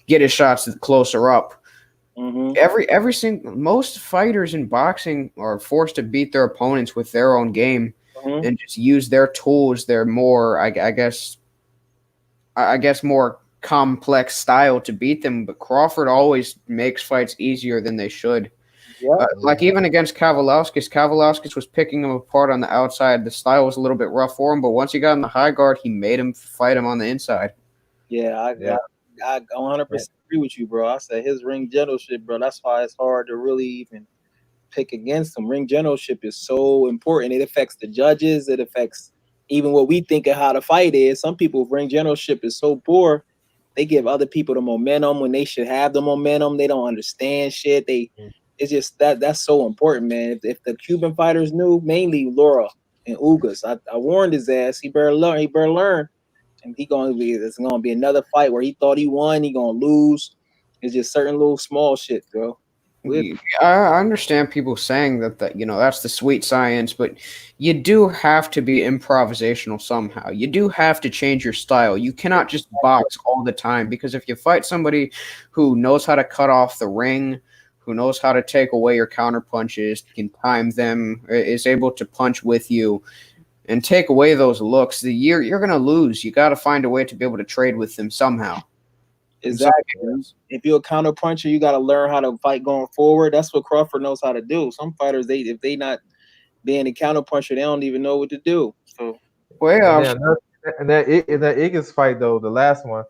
get his shots closer up. Mm-hmm. Most fighters in boxing are forced to beat their opponents with their own game and just use their tools. They're more, I guess, more complex style to beat them. But Crawford always makes fights easier than they should. Yeah. Like even against Kavalauskas was picking him apart on the outside. The style was a little bit rough for him, but once he got in the high guard, he made him fight him on the inside. Yeah, I 100% agree with you, bro. I said his ring generalship, bro. That's why it's hard to really even pick against him. Ring generalship is so important. It affects the judges. It affects even what we think of how the fight is. Some people ring generalship is so poor, they give other people the momentum when they should have the momentum. They don't understand shit. It's just that's so important, man. If the Cuban fighters knew, mainly Laura and Ugas, I warned his ass. He better learn. And it's gonna be another fight where he thought he won, he gonna lose. It's just certain little small shit, bro. I understand people saying that that's the sweet science, but you do have to be improvisational somehow. You do have to change your style. You cannot just box all the time, because if you fight somebody who knows how to cut off the ring, who knows how to take away your counter punches, can time them, is able to punch with you and take away those looks, you're going to lose. You got to find a way to be able to trade with them somehow. Exactly. If you're a counter puncher, you got to learn how to fight going forward. That's what Crawford knows how to do. Some fighters, if they not being a counter puncher, they don't even know what to do. So, and that Iggins fight though, the last one,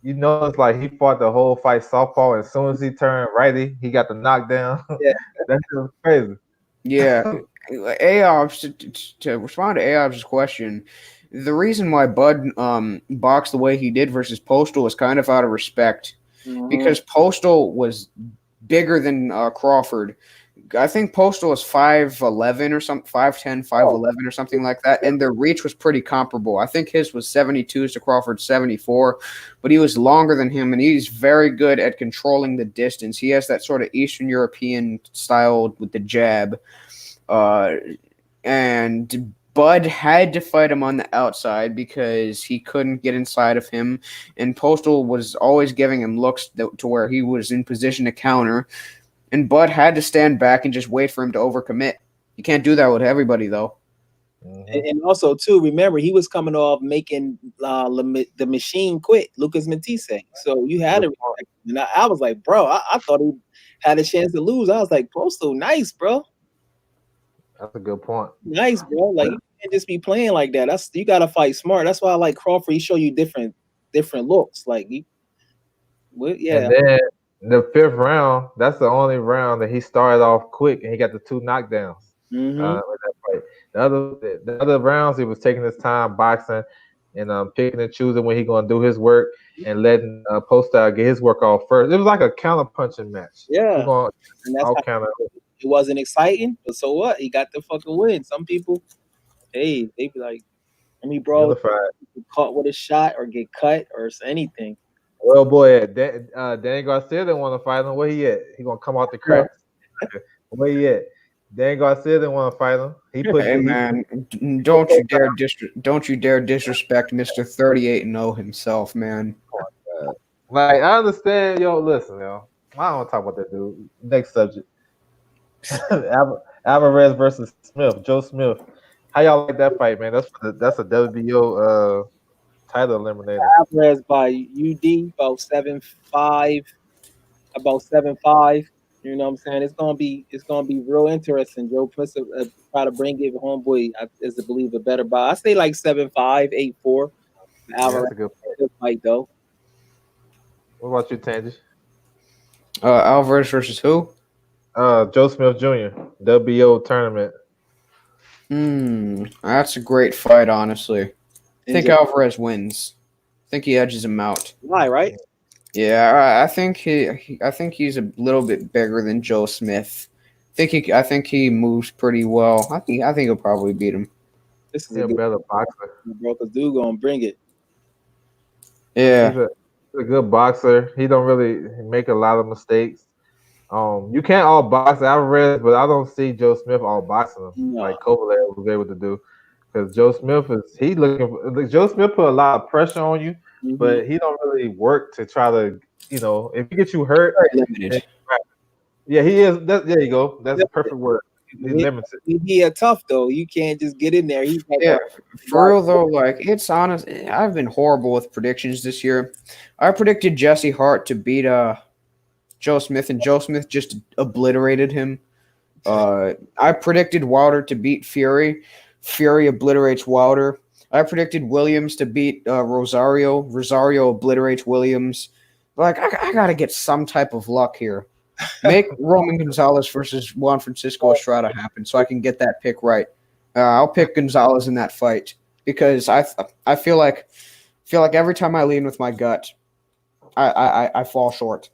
it's like he fought the whole fight southpaw. As soon as he turned righty, he got the knockdown. Yeah, that's just crazy. Yeah, Aobs, to respond to Aobs' question, the reason why Bud boxed the way he did versus Postal was kind of out of respect, because Postal was bigger than Crawford. I think Postal was 5'11 or something, 5'10, 5'11 or something like that, and their reach was pretty comparable. I think his was 72 to Crawford's 74, but he was longer than him, and he's very good at controlling the distance. He has that sort of Eastern European style with the jab, and Bud had to fight him on the outside because he couldn't get inside of him, and Postal was always giving him looks to where he was in position to counter. And Bud had to stand back and just wait for him to overcommit. You can't do that with everybody, though. And also, too, remember, he was coming off making the machine quit, Lucas Matisse. So you had to respect him. And I was like, bro, I thought he had a chance to lose. I was like, Postal, nice, bro. That's a good point. Nice, bro. Like, you can't just be playing like that. You got to fight smart. That's why I like Crawford. He show you different looks. Like, yeah. And then the fifth round, that's the only round that he started off quick and he got the 2 knockdowns. In that fight. The other rounds, he was taking his time boxing and picking and choosing when he going to do his work and letting Postal get his work off first. It was like a counter punching match. Yeah. And that's it wasn't exciting, but so what? He got the fucking win. Some people, hey, they be like, I mean, bro, caught with a shot or get cut or anything. Well, boy, Dan Garcia didn't want to fight him. Where he at? He gonna come out the cracks. Where he at? Dan Garcia didn't want to fight him. Don't you dare disrespect Mr. 38-0 himself, man. Like, I understand, listen, I don't want to talk about that dude. Next subject. Alvarez versus Smith, Joe Smith. How y'all like that fight, man? That's a WBO title eliminator. Alvarez by UD about 7-5, about 7-5. You know what I'm saying? It's gonna be real interesting. Joe Prince try to bring it homeboy is to believe a better buy. I say like 7-5, 8-4. Yeah, Alvarez that's a good fight. good fight though. What about you, Tangy? Alvarez versus who? Joe Smith Jr. WBO tournament. That's a great fight, honestly. I think Injured. Alvarez wins. I think he edges him out. Why, right? Yeah, I think I think he's a little bit bigger than Joe Smith. I think he moves pretty well. I think he'll probably beat him. This is He's a better boxer. bro, because dude gonna bring it. Yeah. He's a good boxer. He don't really make a lot of mistakes. You can't all box Alvarez, but I don't see Joe Smith all boxing him No. like Kovalev was able to do. Because Joe Smith Joe Smith put a lot of pressure on you, Mhm. but he don't really work to try to, if he gets you hurt. Very limited. Yeah, he is. There you go. That's the perfect word. He's limited. He a tough though. You can't just get in there. He's like Yeah, for real though, like it's honest. I've been horrible with predictions this year. I predicted Jesse Hart to beat Joe Smith, and Joe Smith just obliterated him. I predicted Wilder to beat Fury. Fury obliterates Wilder. I predicted Williams to beat Rosario. Rosario obliterates Williams. Like I gotta get some type of luck here. Make Roman Gonzalez versus Juan Francisco Estrada happen so I can get that pick right. I'll pick Gonzalez in that fight because I feel like every time I lean with my gut, I fall short.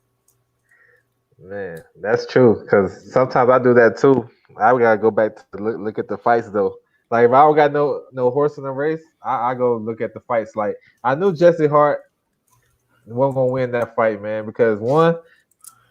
Man, that's true. Because sometimes I do that too. I gotta go back to look at the fights though. Like if I don't got no horse in the race, I go look at the fights. Like I knew Jesse Hart wasn't gonna win that fight, man, because one,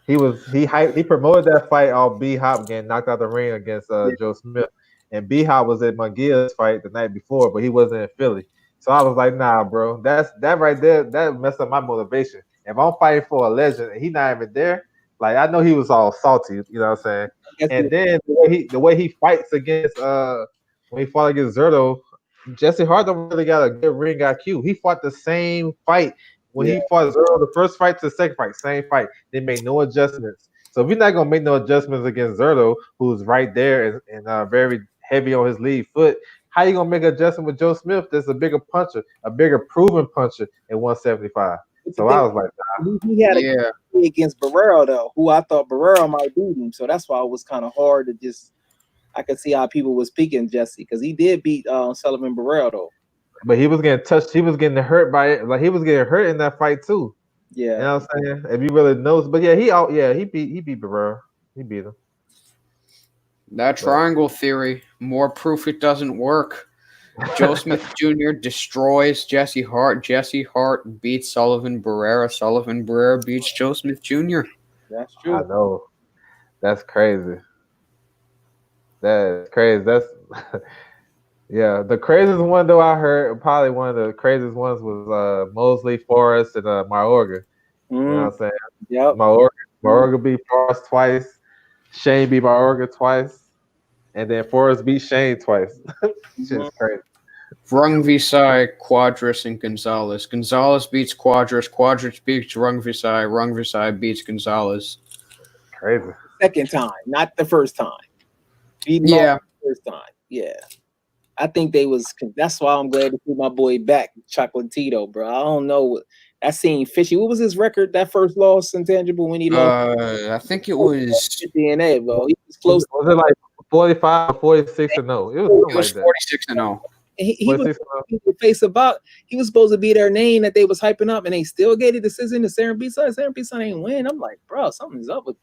he promoted that fight off B Hop getting knocked out the ring against Joe Smith, and B Hop was at McGill's fight the night before, but he wasn't in Philly. So I was like, nah, bro, that right there that messed up my motivation. If I'm fighting for a legend and he not even there, like I know he was all salty, you know what I'm saying? And then the way he fights against when he fought against Zerto, Jesse Hart don't really got a good ring IQ. He fought the same fight when he fought Zerto, the first fight to the second fight, same fight. They made no adjustments. So if you're not gonna make no adjustments against Zerto, who's right there and very heavy on his lead foot, how you gonna make an adjustment with Joe Smith? That's a bigger puncher, a bigger proven puncher at 175. So I was like, he had a against Barrero though, who I thought Barrero might beat him. So that's why it was kind of hard to just. I could see how people was picking Jesse because he did beat Sullivan Barrero though. But he was getting touched. He was getting hurt by it. Like he was getting hurt in that fight too. Yeah, you know what I'm saying. If you really knows, but yeah, he beat Barrero. He beat him. That triangle theory, more proof it doesn't work. Joe Smith Jr. destroys Jesse Hart. Jesse Hart beats Sullivan Barrera. Sullivan Barrera beats Joe Smith Jr. That's true. I know. That's crazy. That's crazy. That's yeah. The craziest one though I heard, probably one of the craziest ones was Mosley, Forrest, and Mayorga. You know what I'm saying? Yep. Mayorga beat Forrest twice. Shane beat Mayorga twice. And then Forrest beat Shane twice. Shit's crazy. Rungvisai, Quadras, and Gonzalez. Gonzalez beats Quadras. Quadras beats Rungvisai. Rungvisai beats Gonzalez. Crazy. Second time, not the first time. Yeah. First time. Yeah. I think they was. That's why I'm glad to see my boy back, Chocolatito, bro. I don't know. That seemed fishy. What was his record? That first loss, Intangible, when he lost? I think it was DNA, bro. He was close. Was it like 45 or 46 or no? It was 46 and 0. He was face about. He was supposed to be their name that they was hyping up, and they still gave the decision to Saren Bisa. Saren Bisa ain't win. I'm like, bro, something's up with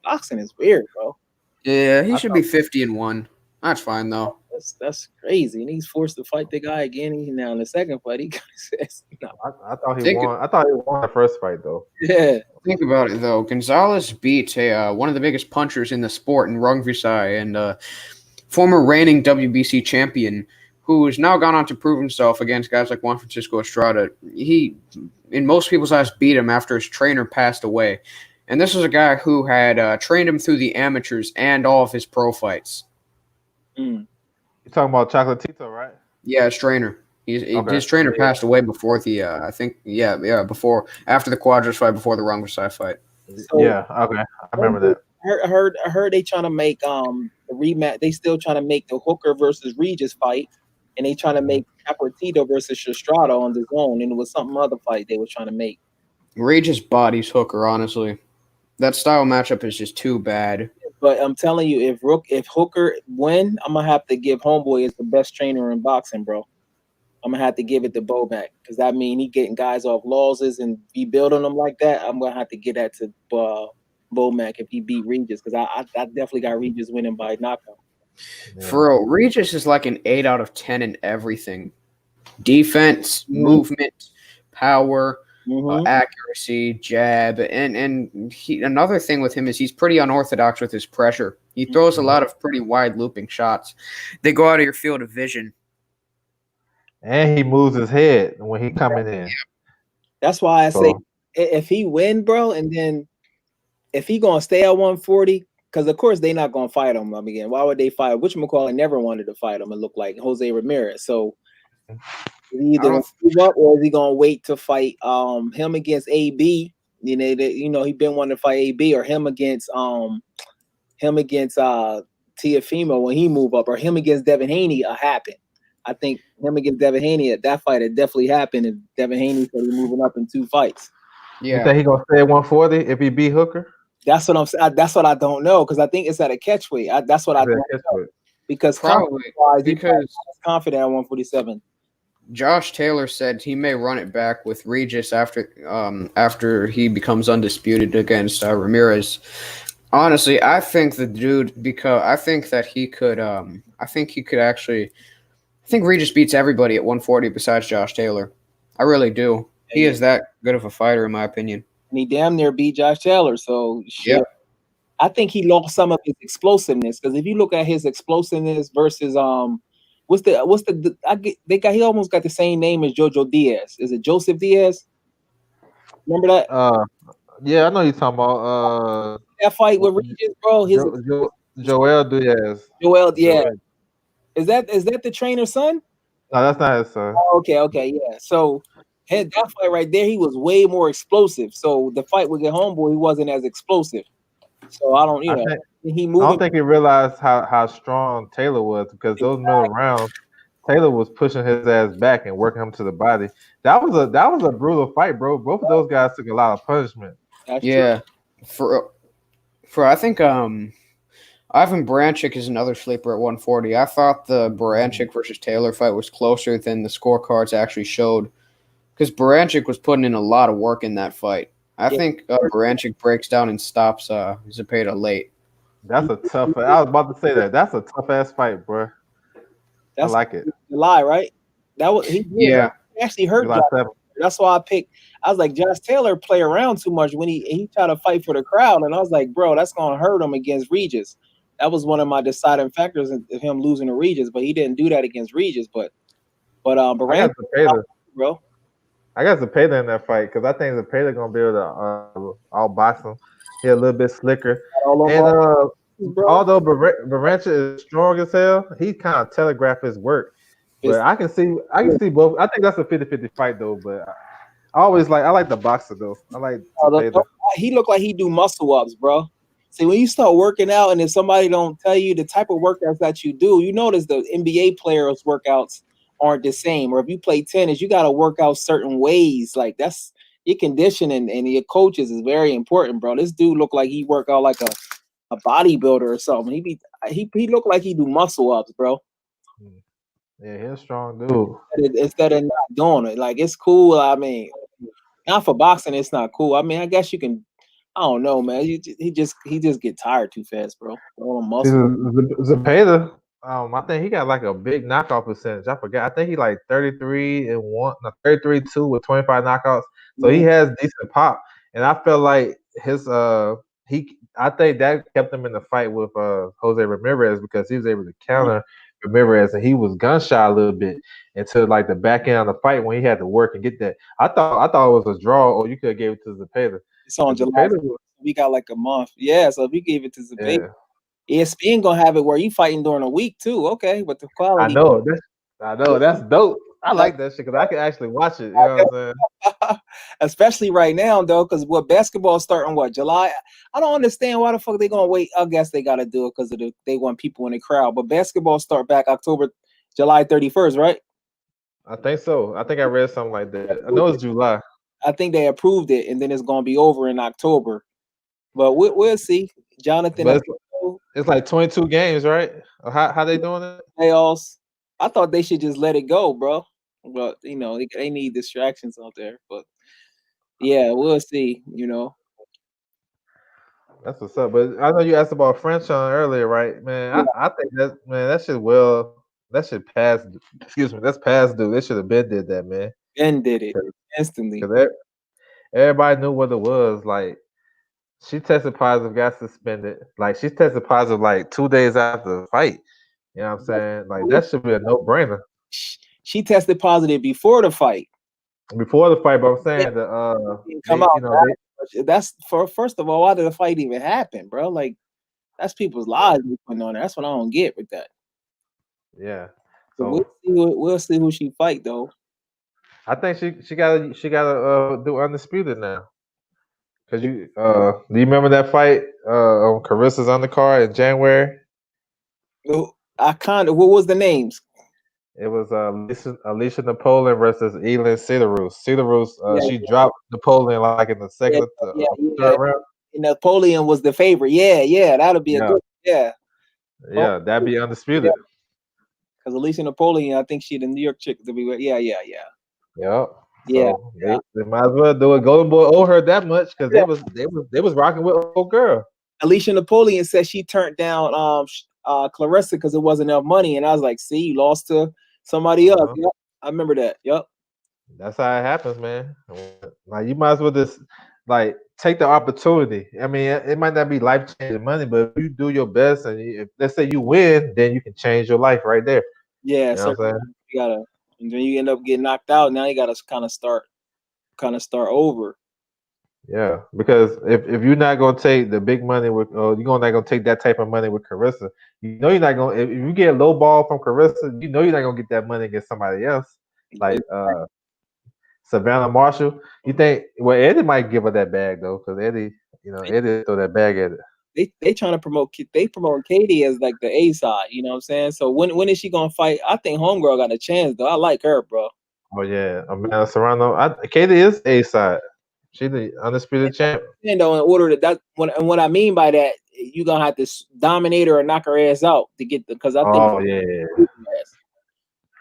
boxing. Is weird, bro. Yeah, he should be 50-1. That's fine though. That's crazy. And he's forced to fight the guy again. He's now in the second fight. He says no. I thought he won. I thought he won the first fight though. Yeah. Think about it though. Gonzalez beat one of the biggest punchers in the sport in Rungvisai and former reigning WBC champion who has now gone on to prove himself against guys like Juan Francisco Estrada. He, in most people's eyes, beat him after his trainer passed away. And this was a guy who had trained him through the amateurs and all of his pro fights. You talking about Chocolatito, right? Yeah, his trainer. Okay. His trainer passed away before the I think before after the Quadras fight, before the Rungvisai fight. So Yeah. Okay. I remember that. I heard they trying to make the rematch. They still trying to make the Hooker versus Regis fight, and they trying to make Chocolatito versus Shostrado on the zone, and it was something other fight they were trying to make. Regis bodies Hooker, honestly. That style matchup is just too bad. But I'm telling you, if Hooker win, I'm gonna have to give Homeboy as the best trainer in boxing, bro. I'm gonna have to give it to Bomac because that mean he getting guys off losses and be building them like that. I'm gonna have to get that to Bomac if he beat Regis because I definitely got Regis winning by knockout. Yeah. For real, Regis is like an 8 out of 10 in everything: defense, movement, power, accuracy, jab, and another thing with him is he's pretty unorthodox with his pressure. He throws a lot of pretty wide looping shots. They go out of your field of vision. And he moves his head when he coming in. That's why I say if he win, bro, and then if he gonna stay at 140, because of course they not gonna fight him again. Why would they fight? Whatchamacallit never wanted to fight him. It looked like Jose Ramirez. So he either move up or is he gonna wait to fight him against AB? He been wanting to fight AB or him against Teofimo when he move up, or him against Devin Haney happen. I think him against Devin Haney at that fight, it definitely happened. And Devin Haney said he's moving up in 2 fights. Yeah, you think he gonna stay at 140 if he beat Hooker? That's what I'm saying. That's what I don't know because I think it's at a catchweight. That's what I don't know. Because probably because confident at 147. Josh Taylor said he may run it back with Regis after he becomes undisputed against Ramirez. Honestly, I think the dude I think Regis beats everybody at 140 besides Josh Taylor. I really do. He is that good of a fighter, in my opinion. And he damn near beat Josh Taylor. So shit. Yeah. I think he lost some of his explosiveness because if you look at his explosiveness versus he almost got the same name as Jojo Diaz. Is it Joseph Diaz? Remember that? Yeah, I know you're talking about that fight with Regis, bro. Joel Diaz. Joel, yeah. Is that the trainer's son? No, that's not his son. Oh, okay, yeah. So that fight right there, he was way more explosive. So the fight with the Homeboy, he wasn't as explosive. So I don't think he realized how strong Taylor was because those middle rounds, Taylor was pushing his ass back and working him to the body. That was a brutal fight, bro. Both of those guys took a lot of punishment. That's true. For I think Ivan Baranchyk is another sleeper at 140. I thought the Baranchyk versus Taylor fight was closer than the scorecards actually showed because Baranchyk was putting in a lot of work in that fight. I think Baranchyk breaks down and stops Zepeda late. That's a tough. I was about to say that. That's a tough ass fight, bro. I like it. July, right? That was he actually hurt. That's why I picked. I was like, Josh Taylor play around too much when he tried to fight for the crowd, and I was like, bro, that's gonna hurt him against Regis. That was one of my deciding factors of him losing to Regis, but he didn't do that against Regis. But Baranchyk, bro. I got Zepeda in that fight because I think Zepeda gonna be able to outbox him. He's a little bit slicker. And although Baranchyk is strong as hell, he kind of telegraphed his work. But I can see both. I think that's a 50-50 fight though. But I like the boxer though. I like Zepeda. He looked like he do muscle ups, bro. See, when you start working out and if somebody don't tell you the type of workouts that you do, you notice the NBA players' workouts aren't the same. Or if you play tennis, you got to work out certain ways. Like that's your conditioning and your coaches is very important, bro. This dude looked like he work out like a bodybuilder or something. He looked like he do muscle ups, bro. Yeah, he's a strong dude. Instead of not doing it, like it's cool. I mean, not for boxing, it's not cool. I mean, I guess you can. I don't know, man. He just get tired too fast, bro. Zepeda, I think he got like a big knockout percentage. I forgot. I think he like 33-1, 33-2 with 25 knockouts. So he has decent pop, and I feel like I think that kept him in the fight with Jose Ramirez because he was able to counter Ramirez, and he was gun shy a little bit until like the back end of the fight when he had to work and get that. I thought it was a draw, or you could have gave it to Zepeda. It's on July. We got like a month. Yeah, so if you gave it to Zepeda, ESPN gonna have it where you fighting during the week too. Okay, but the quality. I know that's dope. I like that shit because I can actually watch it. You know what I'm saying? Especially right now though, because what basketball starting July? I don't understand why the fuck they gonna wait. I guess they gotta do it because they want people in the crowd. But basketball start back July 31st, right? I think so. I think I read something like that. I know it's July. I think they approved it, and then it's gonna be over in October. But we'll see. Jonathan, But it's like 22 games, right? How they doing it? playoffs. I thought they should just let it go, bro. But they need distractions out there. But yeah, we'll see. That's what's up. But I know you asked about French on earlier, right? Man, I think that should pass. Excuse me, that's past due. They should have been did that, man. Ben did it instantly. Because everybody knew what it was. Like she tested positive, got suspended. Like she tested positive like 2 days after the fight. You know what I'm saying? Like that should be a no-brainer. She tested positive before the fight. Before the fight, but I'm saying that's first of all, why did the fight even happen, bro? Like that's people's lives we putting on there. That's what I don't get with that. Yeah. So we'll see who she fight though. I think she gotta do undisputed now. Cause do you remember that fight on Carissa's undercard in January? What was the names? It was Alicia Napoleon versus Elin Cederroos. She dropped Napoleon like in the second third round. And Napoleon was the favorite. Yeah, that'll be a good. Yeah, that'd be undisputed. Because Alicia Napoleon, I think she the New York chick to be. Yeah. So they might as well do it. Golden Boy owe her that much because they was rocking with old girl. Alicia Napoleon said she turned down Clarissa because it wasn't enough money, and I was like, "See, you lost to somebody else." Yep, I remember that. Yep. That's how it happens, man. Like you might as well just like take the opportunity. I mean, it might not be life changing money, but if you do your best and if let's say you win, then you can change your life right there. Yeah, so you gotta, and then you end up getting knocked out. Now you gotta kind of start over. Yeah, because if you're not gonna take the big money with, you're not gonna take that type of money with Carissa. You know you're not gonna. If you get low ball from Carissa, you know you're not gonna get that money against somebody else, like Savannah Marshall. You think? Well, Eddie might give her that bag though, because Eddie throw that bag at it. They trying to promote. They promote Katie as like the A side. You know what I'm saying? So when is she gonna fight? I think Homegirl got a chance though. I like her, bro. Oh yeah, Amanda Serrano. Katie is A side. She's the undisputed champ. And though, in order and what I mean by that, you're gonna have to dominate her or knock her ass out to get because I think. Oh yeah.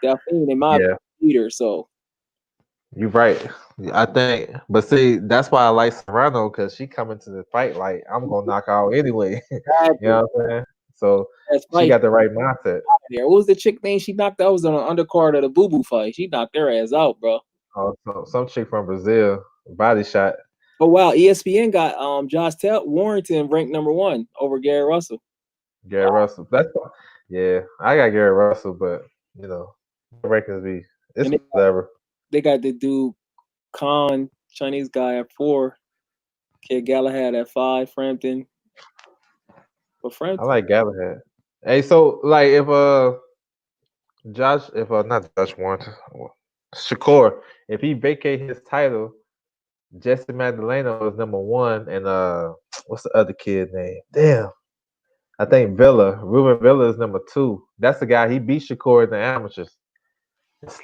Delphine in my leader, so. You're right. I think, but see, that's why I like Serrano because she coming to the fight like I'm gonna knock her out anyway. You know what I'm saying? So she got the right mindset. Yeah, what was the chick name she knocked out? That was on the undercard of the Boo Boo fight. She knocked their ass out, bro. Oh, some chick from Brazil, body shot. Oh wow, ESPN got Josh Warrington ranked #1 over Gary Russell. Russell, that's I got Gary Russell, but rankings it's whatever. They got the dude Khan, Chinese guy at 4, Kid Galahad at 5, Frampton. But Frampton, I like Galahad. Hey, so like if not Josh Warrington, Shakur, if he vacate his title, Jesse Magdaleno is #1, and what's the other kid name? Damn, I think Ruben Villa is #2. That's the guy he beat Shakur in the amateurs.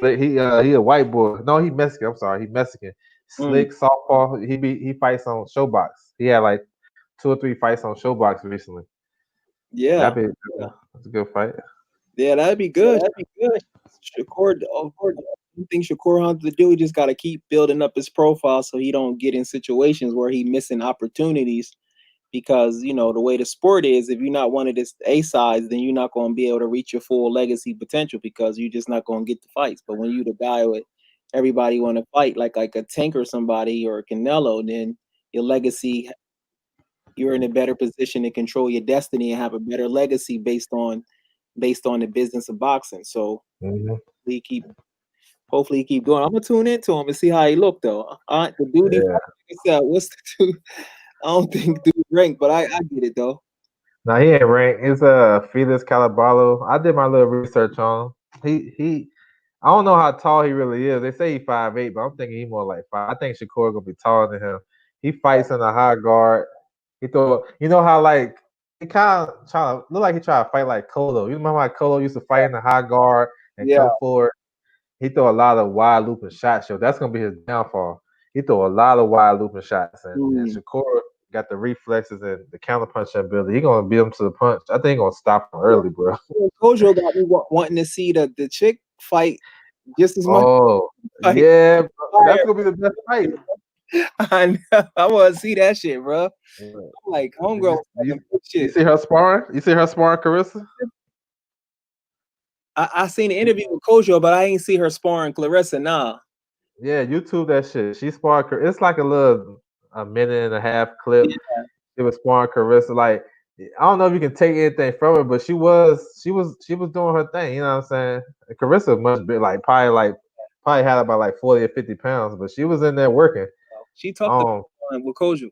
He a white boy. No, he Mexican. I'm sorry, he Mexican. Slick softball. He fights on Showbox. He had like 2 or 3 fights on Showbox recently. Yeah, that's a good fight. Yeah, that'd be good. Shakur, I think Shakur Hunter to do. He just got to keep building up his profile so he don't get in situations where he missing opportunities. Because the way the sport is, if you're not one of the A sides, then you're not going to be able to reach your full legacy potential because you're just not going to get the fights. But when you the guy with everybody want to fight, like a Tank or somebody or a Canelo, then your legacy, you're in a better position to control your destiny and have a better legacy based on the business of boxing. So hopefully he keep going. I'm gonna tune into him and see how he look though. The dude, what's the dude? I don't think dude ranked, but I get it though. No, he ain't ranked. It's Felix Caraballo. I did my little research on him. He I don't know how tall he really is. They say he's 5'8", but I'm thinking he's more like 5. I think Shakur gonna be taller than him. He fights in the high guard. He throw. You know how like he kind of trying to look like he try to fight like Colo. You remember how Colo used to fight in the high guard and Yeah. come forward? He throw a lot of wide looping shots. Yo, that's gonna be his downfall. He throw a lot of wide looping shots, and Shakur got the reflexes and the counter punching ability. He gonna beat him to the punch. I think he gonna stop him early, bro. Kojo got me wanting to see the chick fight just as much. Oh Like, yeah, bro. That's gonna be the best fight. I know. I want to see that shit, bro. Yeah. I'm like, homegirl, You shit. see her sparring? You see her sparring Carissa? I seen an interview with Kojo, but I ain't see her sparring Clarissa. Nah. Yeah, YouTube that shit. She sparred. It's like a minute and a half clip. Yeah. It was sparring Carissa. Like I don't know if you can take anything from it, but she was doing her thing. You know what I'm saying? And Carissa much big, probably had about like 40 or 50 pounds, but she was in there working. She talked with Kojo.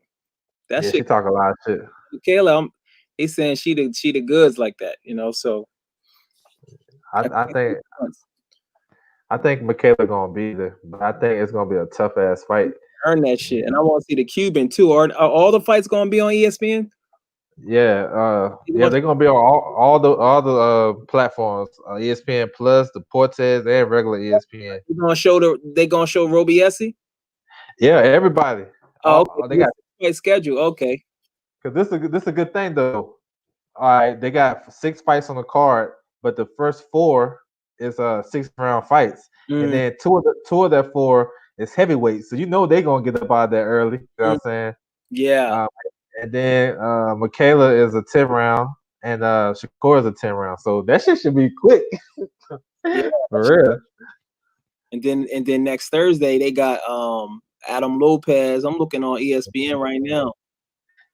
That Yeah, shit. she talk a lot of shit. Kayla, they saying she the goods like that, you know. So I think Michaela gonna be there, but I think it's gonna be a tough ass fight. Earn that shit, and I want to see the Cuban too. Are all the fights gonna be on ESPN? Yeah, they're gonna be on all the platforms, ESPN Plus, the Portes, and regular ESPN. They gonna show Robiesi? Yeah, everybody. Oh, okay. They got fight schedule. Okay, because this is a good thing though. All right, they got 6 fights on the card, but the first 4 is 6-round fights, and then two of that 4 is heavyweight. So you know they're gonna get up out there early. You know what I'm saying? Yeah. And then Michaela is a 10-round, and Shakur is a 10-round. So that shit should be quick. Yeah, for real. And then next Thursday they got Adam Lopez. I'm looking on ESPN right now.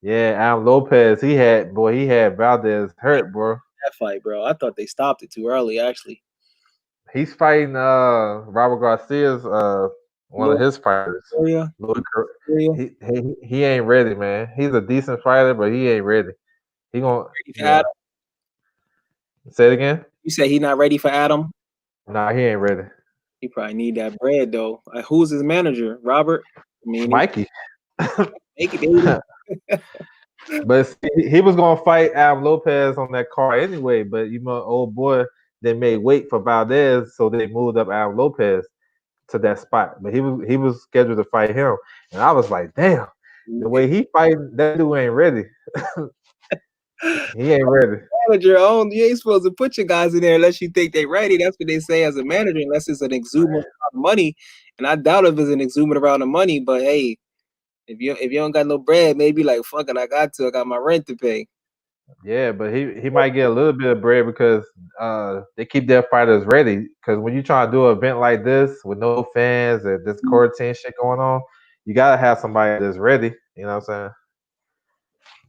Yeah, Adam Lopez. He had Valdez hurt, bro. That fight, bro. I thought they stopped it too early. Actually, he's fighting Robert Garcia's one of his fighters. Yeah. He ain't ready, man. He's a decent fighter, but he ain't ready. He gonna say it again. You say he not ready for Adam? Nah, he ain't ready. He probably need that bread though. Who's his manager? Robert? Mikey. Make it, baby. But he was gonna fight Adam Lopez on that card anyway. But old boy, they made weight for Valdez, so they moved up Adam Lopez to that spot. But he was scheduled to fight him, and I was like, damn, the way he fighting, that dude ain't ready. He ain't ready. Manager, you ain't supposed to put your guys in there unless you think they're ready. That's what they say as a manager, unless it's an exuberant amount of money. And I doubt if it's an exuberant amount of money. But hey, if you don't got no bread, maybe like fuck it, I got my rent to pay. Yeah, but he might get a little bit of bread because they keep their fighters ready. Because when you try to do an event like this with no fans and this quarantine shit going on, you gotta have somebody that's ready. You know what I'm saying?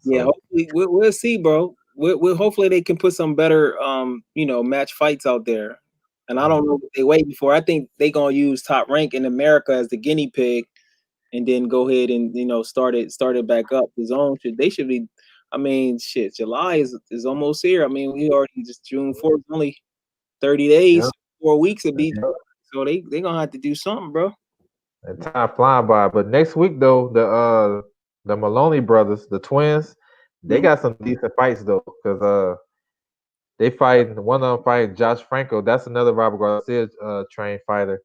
Yeah, hopefully we'll see, bro. We'll hopefully they can put some better match fights out there. And I don't know what they waiting for. I think they gonna use Top Rank in America as the guinea pig, and then go ahead and start it back up. The zone they should be. I mean, shit, July is almost here. I mean, we already just June 4th, only 30 days, 4 weeks to be. So they gonna have to do something, bro. And time flying by. But next week though, the Maloney brothers, the twins, they got some decent fights though, because they fighting, one of them fighting Josh Franco. That's another Robert Garcia trained fighter.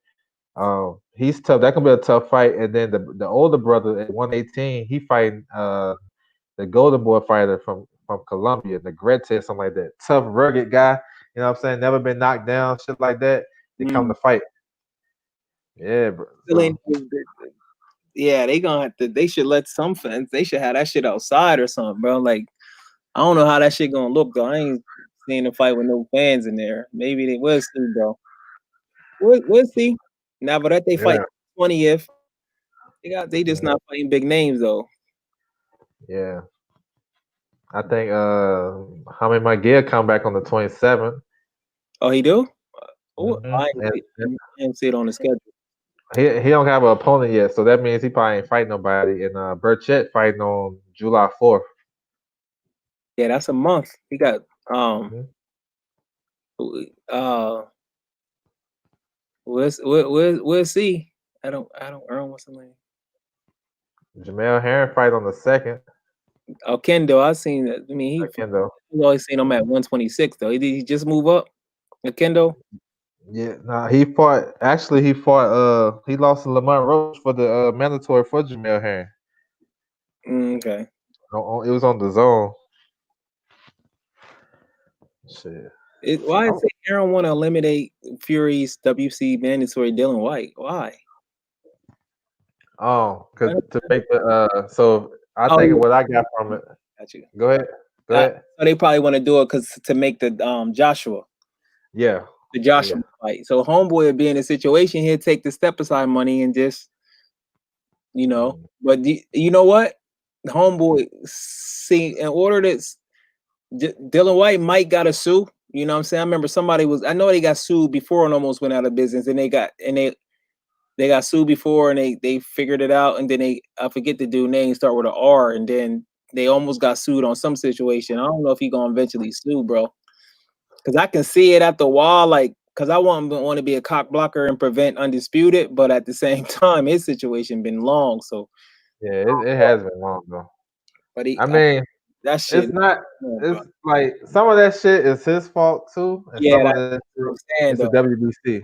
He's tough. That can be a tough fight. And then the older brother at 118, he fighting the Golden Boy fighter from Colombia, Negrete, something like that. Tough, rugged guy. You know what I'm saying? Never been knocked down, shit like that. They come to fight. Yeah, bro. Yeah, they gonna have to. They should let some fans. They should have that shit outside or something, bro. Like, I don't know how that shit gonna look though. I ain't seen a fight with no fans in there. Maybe they will see, bro. We'll see. Now, but that they fight 20th, they just not fighting big names though. Yeah, I think Jaime Maguire come back on the 27th. Oh, he do? I didn't see it on the schedule. He don't have an opponent yet, so that means he probably ain't fighting nobody. And Burchett fighting on July 4th. Yeah, that's a month. He got Mhm. uh we'll see. I don't earn what's the name. Jamel Herring fight on the second. Oh, Kendo, I seen that. I mean, Kendo. I've always seen him at 126 though. Did he just move up? Kendo? Yeah, nah, he fought. Actually, he lost to Lamont Roach for the mandatory for Jamel Herring. Okay. It was on the zone. Shit. Why is it Aaron want to eliminate Fury's WC mandatory Dylan White? Why? Oh, because to make the so I Oh, think what I got from it. got you. Go ahead. Go ahead. So they probably want to do it because to make the Joshua Yeah. fight. So homeboy would be in a situation he'd take the step aside money and just Mm. But you know what? The homeboy see in order that Dylan White might got to sue. You know what I'm saying? I remember I know they got sued before and almost went out of business, and they got sued before and they figured it out, and then I forget the dude name start with an R, and then they almost got sued on some situation. I don't know if he gonna eventually sue, bro, because I can see it at the wall, like because I want to be a cock blocker and prevent undisputed, but at the same time, his situation been long, so Yeah, it has been long though. but I mean, that shit. it's not. It's like some of that shit is his fault too, and Yeah, some of that's it what I'm saying it's the though. WBC.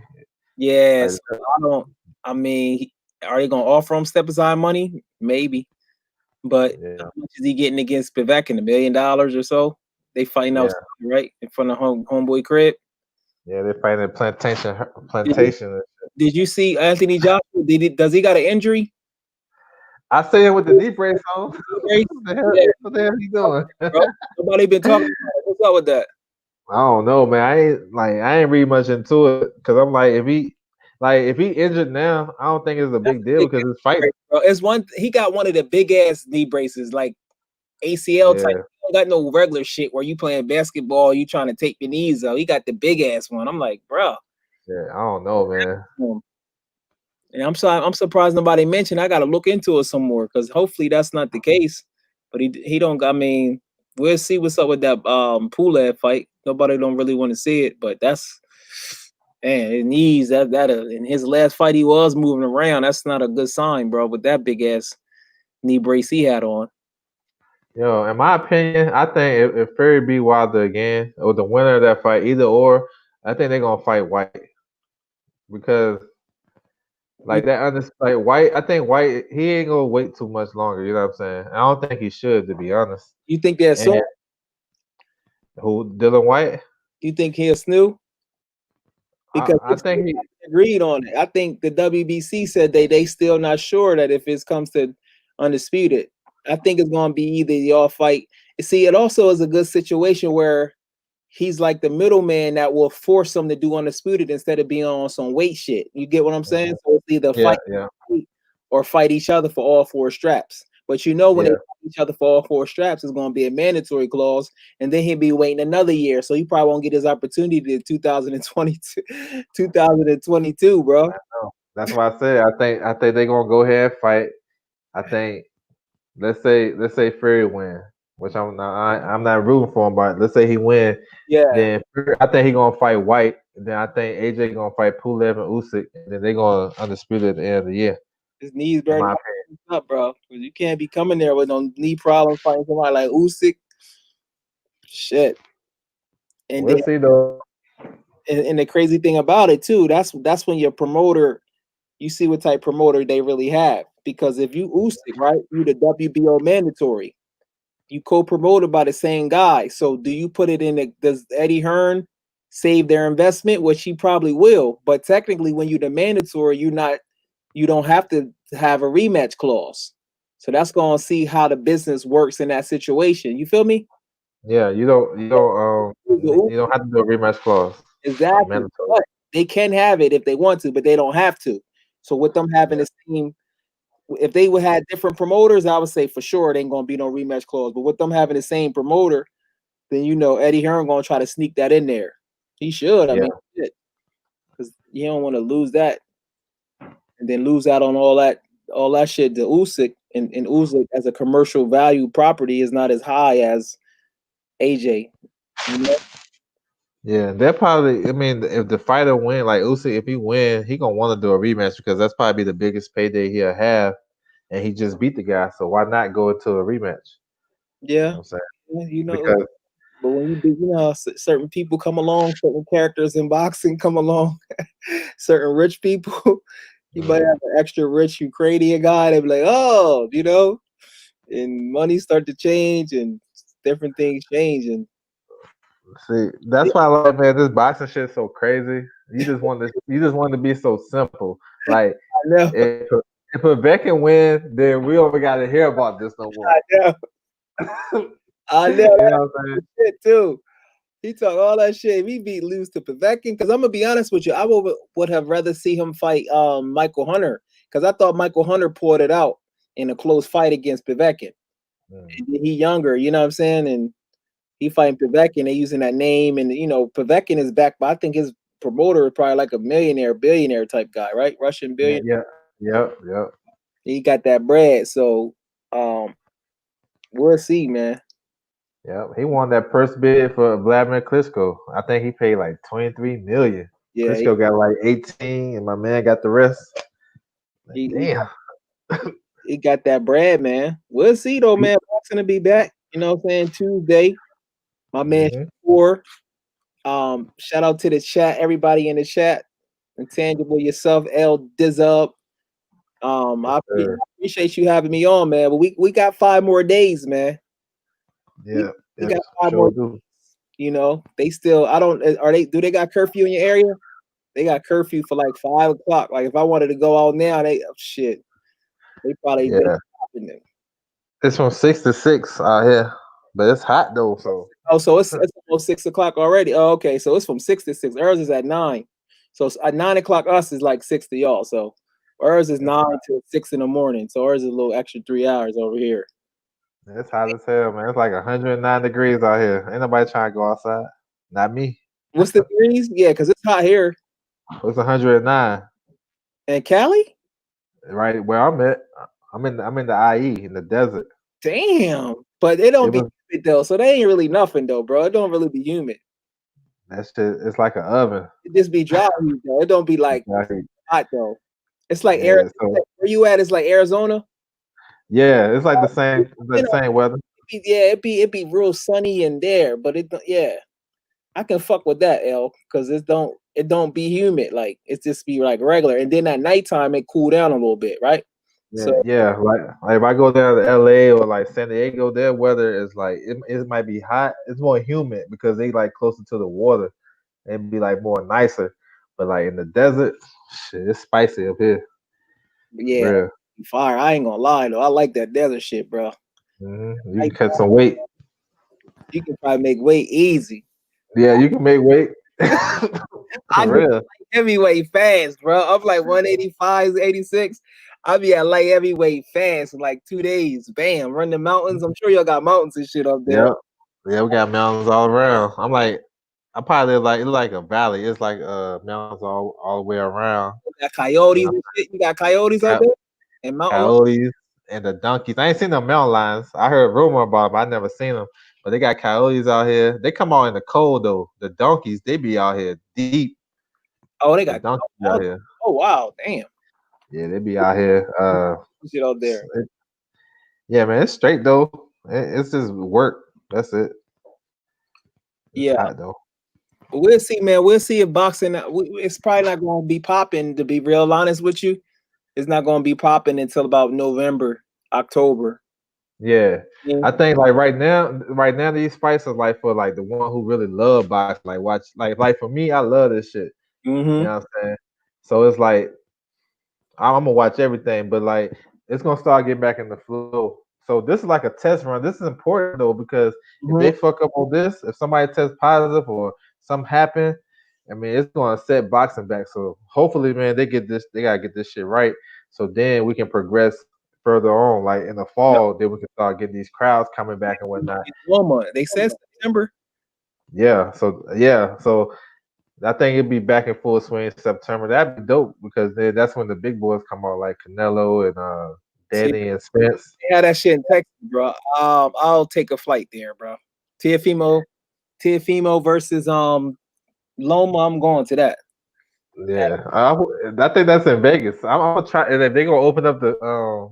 Yeah, Like, so I mean, are they gonna offer him step aside money? Maybe, but yeah, how much is he getting against Spivak? $1 million or so? They fighting yeah, out right in front of homeboy crib. yeah. They're fighting plantation. Did you see Anthony Joshua? Does he got an injury? I say it with the knee brace on. Right? Yeah, What the hell he doing? bro. Nobody been talking about it. What's up with that? I don't know, man. I ain't read much into it because I'm like, if he injured now, I don't think it's a big deal because it's fighting. Bro, he got one of the big ass knee braces, like ACL type. Yeah, He don't got no regular shit where you playing basketball, you trying to take your knees out. He got the big ass one. I'm like, bro. yeah. I don't know, man. And I'm surprised nobody mentioned. I got to look into it some more because hopefully that's not the case. But he don't. I mean, we'll see what's up with that Pulev fight. Nobody don't really want to see it, but that's his knees. That in his last fight he was moving around. That's not a good sign, bro. With that big ass knee brace he had on. Yo, in my opinion, I think if Fury beat Wilder again, or the winner of that fight, either or, I think they're gonna fight White because like like White. I think White he ain't gonna wait too much longer. You know what I'm saying? I don't think he should, to be honest. You think that's so? Who Dylan White? You think he'll snoo? Because I think he. agreed on it. I think the WBC said they still not sure that if it comes to undisputed. I think it's gonna be either y'all fight. See, it also is a good situation where he's like the middleman that will force them to do undisputed instead of being on some weight shit. You get what I'm saying? So it's either fight or fight each other for all four straps. But when they fight each other for all four straps, it's going to be a mandatory clause, and then he'll be waiting another year. So he probably won't get his opportunity in 2022, bro. That's why I said I think they're gonna go ahead and fight. I think let's say Fury win, which I'm not rooting for him, but let's say he win. Yeah. Then I think he's gonna fight White. Then I think AJ gonna fight Pulev and Usyk. And then they're gonna undisputed at the end of the year. His knees burning up, bro. You can't be coming there with no knee problems fighting somebody like Usyk. Shit. And we'll see though. And the crazy thing about it too, that's when your promoter, you see what type promoter they really have. Because if you Usyk, right, you the WBO mandatory, you co-promoted by the same guy. So do you put it in does Eddie Hearn save their investment? Which he probably will. But technically, when you're the mandatory, you don't have to have a rematch clause. So that's gonna see how the business works in that situation. You feel me? Yeah, you don't have to do a rematch clause. Exactly. But they can have it if they want to, but they don't have to. So with them having the same, if they would have different promoters, I would say for sure it ain't gonna be no rematch clause. But with them having the same promoter, then Eddie Hearn gonna try to sneak that in there. He should. I mean, because you don't want to lose that and then lose out on all that shit to Usyk. And Usyk as a commercial value property is not as high as AJ. You know? Yeah, that probably. I mean, if the fighter win, like Usyk, if he win, he gonna want to do a rematch because that's probably the biggest payday he'll have, and he just beat the guy. So why not go into a rematch? You know Yeah, what I'm saying? you know. Because But when you do, you know, how certain people come along, certain characters in boxing come along, certain rich people. You might have an extra rich Ukrainian guy. They be like, oh, you know, and money start to change and different things change. And see, that's why I like, man, this boxing shit's so crazy. You just want to be so simple. Like I know, if a vet can win, then we don't got to hear about this no more. I know, I know You know that what I'm saying? shit too. He talk all that shit. We beat lose to Povetkin because I'm gonna be honest with you. I would have rather see him fight Michael Hunter because I thought Michael Hunter pulled it out in a close fight against Povetkin. He younger, you know what I'm saying, and he fighting Povetkin. They using that name, and you know Povetkin is back, but I think his promoter is probably like a millionaire, billionaire type guy, right? Russian Yeah, billionaire. yep. He got that bread, so we'll see, man. Yep, he won that first bid for Vladimir Klitschko. I think he paid like 23 million. Yeah, Klitschko got like 18, and my man got the rest. he, Damn. he got that bread, man. We'll see though, man. Box gonna be back. You know what I'm saying? Tuesday. My man Mhm. Shakur. Shout out to the chat, everybody in the chat. Intangible yourself, L Dizub. I Sure. appreciate you having me on, man. But we got 5 more days, man. Yeah, We yeah, got 5 more. sure do. You know, they still. I don't. Are they? Do they got curfew in your area? They got curfew for like 5 o'clock. Like if I wanted to go out now, shit. They probably Yeah, stopping them. it's from 6 to 6 out here, but it's hot though. So Oh, so it's almost 6 o'clock already. Oh, okay. So it's from 6 to 6. Ours is at 9. So it's at 9 o'clock, us is like 6 to y'all. So ours is 9 to 6 in the morning. So ours is a little extra 3 hours over here. it's hot as hell, man. It's like 109 degrees out here. Ain't nobody trying to go outside. Not me. What's the degrees? Yeah, because it's hot here. It's 109 And Cali? right where I'm at. I'm in the IE in the desert. Damn. But it don't It be was humid though. So they ain't really nothing though, bro. It don't really be humid. that shit. It's like an oven. It just be dry heat though. It don't be like Exactly. hot though. It's like Yeah. So where you at is like Arizona. yeah, it's like the You know, same weather. it'd be real sunny in there, but yeah. I can fuck with that, L, because it don't be humid. Like it just be like regular. And then at nighttime it cool down a little bit, right? Yeah, So yeah. Like if I go down to LA or like San Diego, their weather is like it might be hot. It's more humid because they like closer to the water and be like more nicer. But like in the desert, shit, it's spicy up here. yeah, Real. fire. I ain't gonna lie though. I like that desert shit, bro. You can cut some weight. You can probably make weight easy. Yeah, you can make weight. I For get real. heavyweight fast, bro. I'm like 185, 86. I'll be at light heavyweight fast in like 2 days. Bam, run the mountains. I'm sure y'all got mountains and shit up there. Yep. Yeah, we got mountains all around. I probably live like it's like a valley. It's like mountains all the way around. You got coyotes You and shit. You got coyotes know, out there and mountain lions. coyotes and the donkeys. I ain't seen no mountain lions. I heard rumor about them. I never seen them. But they got coyotes out here. They come out in the cold though. The donkeys, they be out here deep. Oh, they The got donkeys out here. oh wow, damn. Yeah, they be out here. Shit out there. Yeah, man, it's straight though. It's just work. That's it. It's Yeah. hot though. But we'll see, man. We'll see if boxing. It's probably not going to be popping. To be real honest with you, it's not going to be popping until about November, October. Yeah. Yeah. I think like right now these fights are like for like the one who really love boxing. Like watch like for me, I love this shit. You know what I'm saying? So it's like I'm gonna watch everything, but like it's gonna start getting back in the flow. So this is like a test run. This is important though because if they fuck up on this, if somebody tests positive or something happen, I mean it's gonna set boxing back. So hopefully, man, they gotta get this shit right. So then we can progress further on. Like in the fall, then we can start getting these crowds coming back and whatnot. They said September. Yeah. So I think it'd be back in full swing in September. That'd be dope because then that's when the big boys come out, like Canelo and See, Danny and Spence. they had that shit in Texas, bro. I'll take a flight there, bro. Teofimo versus Loma. I'm going to that. Yeah, I think that's in Vegas. I'm gonna try, and if they gonna open up the,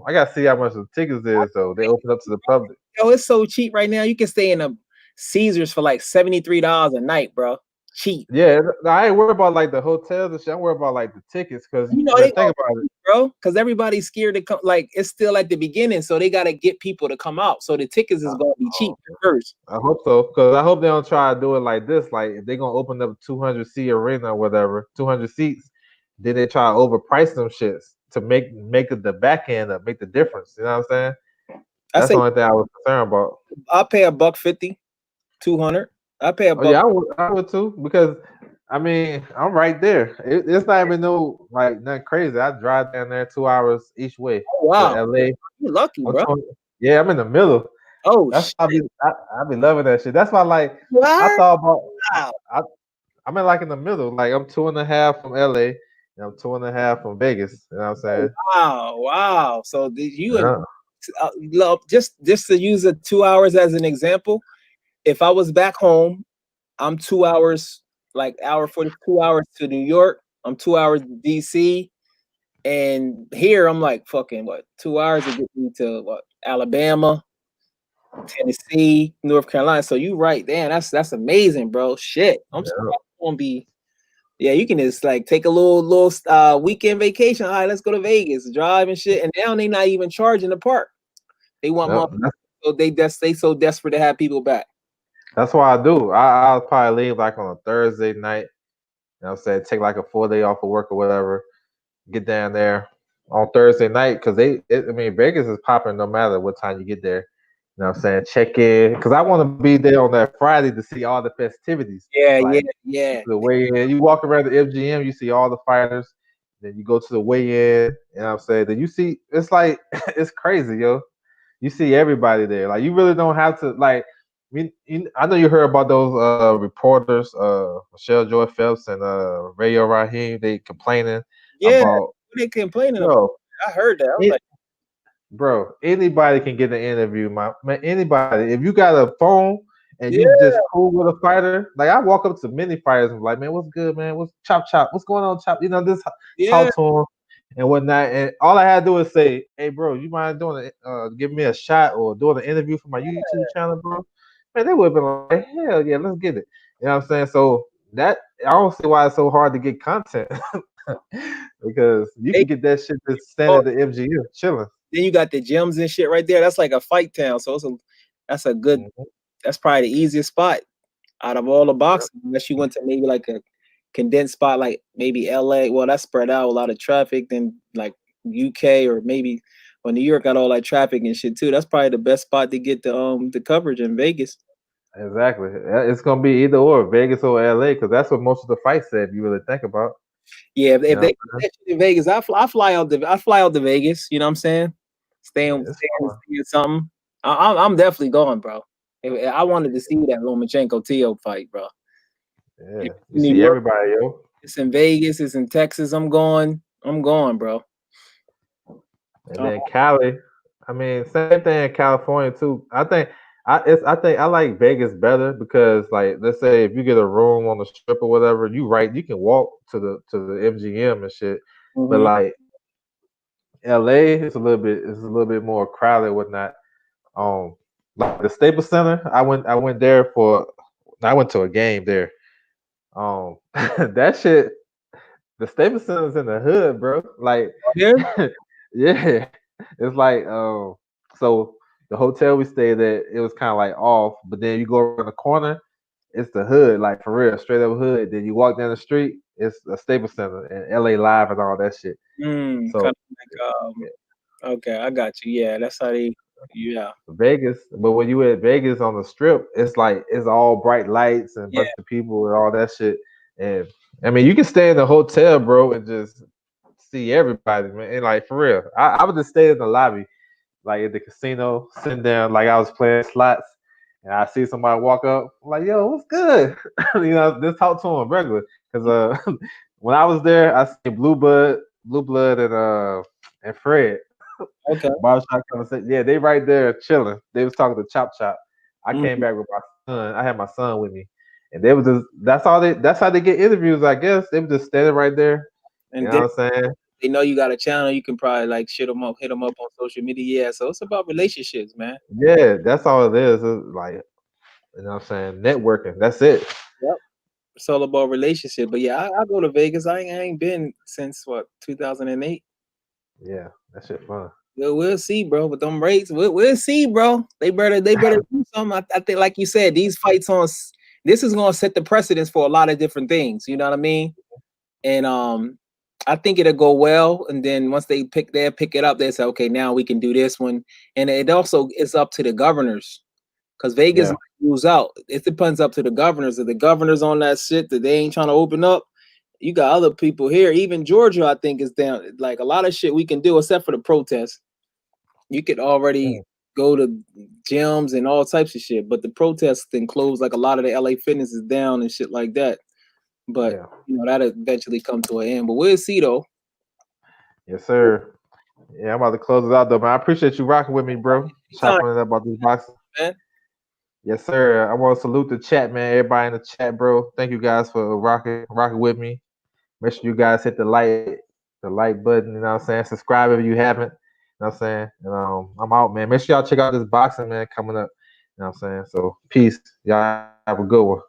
I gotta see how much the tickets is though. They open up to the public. Yo, it's so cheap right now. You can stay in a Caesars for like $73 a night, bro. Cheap. Yeah, I ain't worried about like the hotels and shit. I'm worried about like the tickets because You know they think gonna about it. bro, because everybody's scared to come. Like it's still at the beginning, so they gotta get people to come out. So the tickets is gonna be cheap first. I hope so because I hope they don't try to do it like this. Like if they're gonna open up 200 seat arena or whatever, 200 seats, then they try to overprice them shits to make it the back end up, make the difference. You know what I'm saying? That's the only thing I was concerned about. I'll pay $150, 200. I pay a buck. Oh yeah, I would too because I mean I'm right there. It's not even no like nothing crazy. I drive down there 2 hours each way. Oh, wow, to LA. you're lucky, bro. Yeah, I'm in the middle. Oh, that's I be loving that shit. That's why like I thought about. Wow. I'm in like in the middle. Like I'm 2.5 from LA and I'm 2.5 from Vegas. You know what I'm saying? Wow. So did you just to use the 2 hours as an example? If I was back home, I'm 2 hours, like hour 42 hours to New York. I'm 2 hours to DC. And here I'm like fucking 2 hours to get me to Alabama, Tennessee, North Carolina. So you right, damn, that's amazing, bro. Shit. I'm gonna be you can just like take a little weekend vacation. All right, let's go to Vegas, drive and shit. And now they not even charging the park. They want so they so desperate to have people back. That's why I do. I'll probably leave like on a Thursday night. You know what I'm saying? Take like a 4 day off of work or whatever. Get down there on Thursday night because Vegas is popping no matter what time you get there. You know what I'm saying? Check in because I want to be there on that Friday to see all the festivities. Yeah. The weigh-in. You walk around the MGM, you see all the fighters. Then you go to the weigh-in. You know what I'm saying? Then you see it's like it's crazy, yo. You see everybody there. Like you really don't have to like. I know you heard about those reporters, Michelle Joy Phelps and Rayo Rahim. They complaining about. They complaining about. I heard that. I was like, bro, anybody can get an interview, man. Anybody. If you got a phone and you just cool with a fighter, like I walk up to many fighters and be like, man, what's good, man? What's chop? What's going on, chop? You know, this talk to them and whatnot. And all I had to do is say, hey, bro, you mind doing give me a shot or doing an interview for my YouTube channel, bro? Man, they would have been like, hell yeah, let's get it. You know what I'm saying? So that I don't see why it's so hard to get content. Because you can get that shit just standing at the MGM chilling. Then you got the gyms and shit right there. That's like a fight town. So that's a good that's probably the easiest spot out of all the boxing. Unless you went to maybe like a condensed spot like maybe LA. Well, that's spread out a lot of traffic than like UK or maybe New York got all that traffic and shit too. That's probably the best spot to get the coverage in Vegas. Exactly. It's gonna be either or Vegas or LA because that's what most of the fights said. If you really think about. Yeah, if they in Vegas, I fly out to Vegas. You know what I'm saying? Staying something. I'm definitely going, bro. I wanted to see that Lomachenko Teo fight, bro. Yeah, you see everybody, yo. It's in Vegas. It's in Texas. I'm going, bro. And then Cali. I mean, same thing in California too. I think I like Vegas better because, like, let's say if you get a room on the strip or whatever, you can walk to the MGM and shit. Mm-hmm. But like LA, it's a little bit more crowded and whatnot. Like the Staples Center, I went there I went to a game there. That shit, the Staples Center's in the hood, bro. Like, yeah, it's like so. The hotel we stayed at, it was kind of like off, but then you go around the corner, it's the hood, like for real, straight up hood. Then you walk down the street, it's a Staples Center and LA Live and all that shit. So, kind of like, okay, I got you. Yeah, that's how they. Yeah, Vegas, but when you at Vegas on the strip, it's like it's all bright lights and bunch of people and all that shit. And I mean, you can stay in the hotel, bro, and just see everybody, man. And like for real, I would just stay in the lobby. Like at the casino, sitting down, like I was playing slots, and I see somebody walk up, I'm like, yo, what's good? You know, just talk to him regular. Because when I was there, I see Blue Blood, and Fred. Okay. Barbershop conversation. Yeah, they right there chilling. They was talking to Chop. I came back with my son. I had my son with me, and they was just that's how they get interviews. I guess they were just standing right there. And You then know what I'm saying? they know you got a channel. You can probably like hit them up on social media. Yeah, so it's about relationships, man. Yeah, that's all it is. It's like, you know what I'm saying? Networking. That's it. Yep. It's all about relationship. But yeah, I go to Vegas. I ain't been since what 2008. Yeah, that shit fun. We'll see, bro. With them rates, we'll see, bro. They better do something. I think, like you said, these fights this is gonna set the precedence for a lot of different things. You know what I mean? And I think it'll go well. And then once they pick it up, they say, okay, now we can do this one. And it also is up to the governors, because Vegas Yeah. might lose out. It depends up to the governors. If the governors on that shit that they ain't trying to open up, you got other people here. Even Georgia, I think, is down. Like a lot of shit we can do, except for the protests. You could already go to gyms and all types of shit, but the protests then close. Like a lot of the LA Fitness is down and shit like that. But Yeah. you know that'll eventually come to an end. But we'll see though. Yes, sir. Yeah, I'm about to close it out though, man. I appreciate you rocking with me, bro. Chopping it up about this boxing. Man. Yes, sir. I want to salute the chat, man. Everybody in the chat, bro. Thank you guys for rocking with me. Make sure you guys hit the like button, you know what I'm saying? Subscribe if you haven't. You know what I'm saying? And I'm out, man. Make sure y'all check out this boxing, man, coming up. You know what I'm saying? So peace. Y'all have a good one.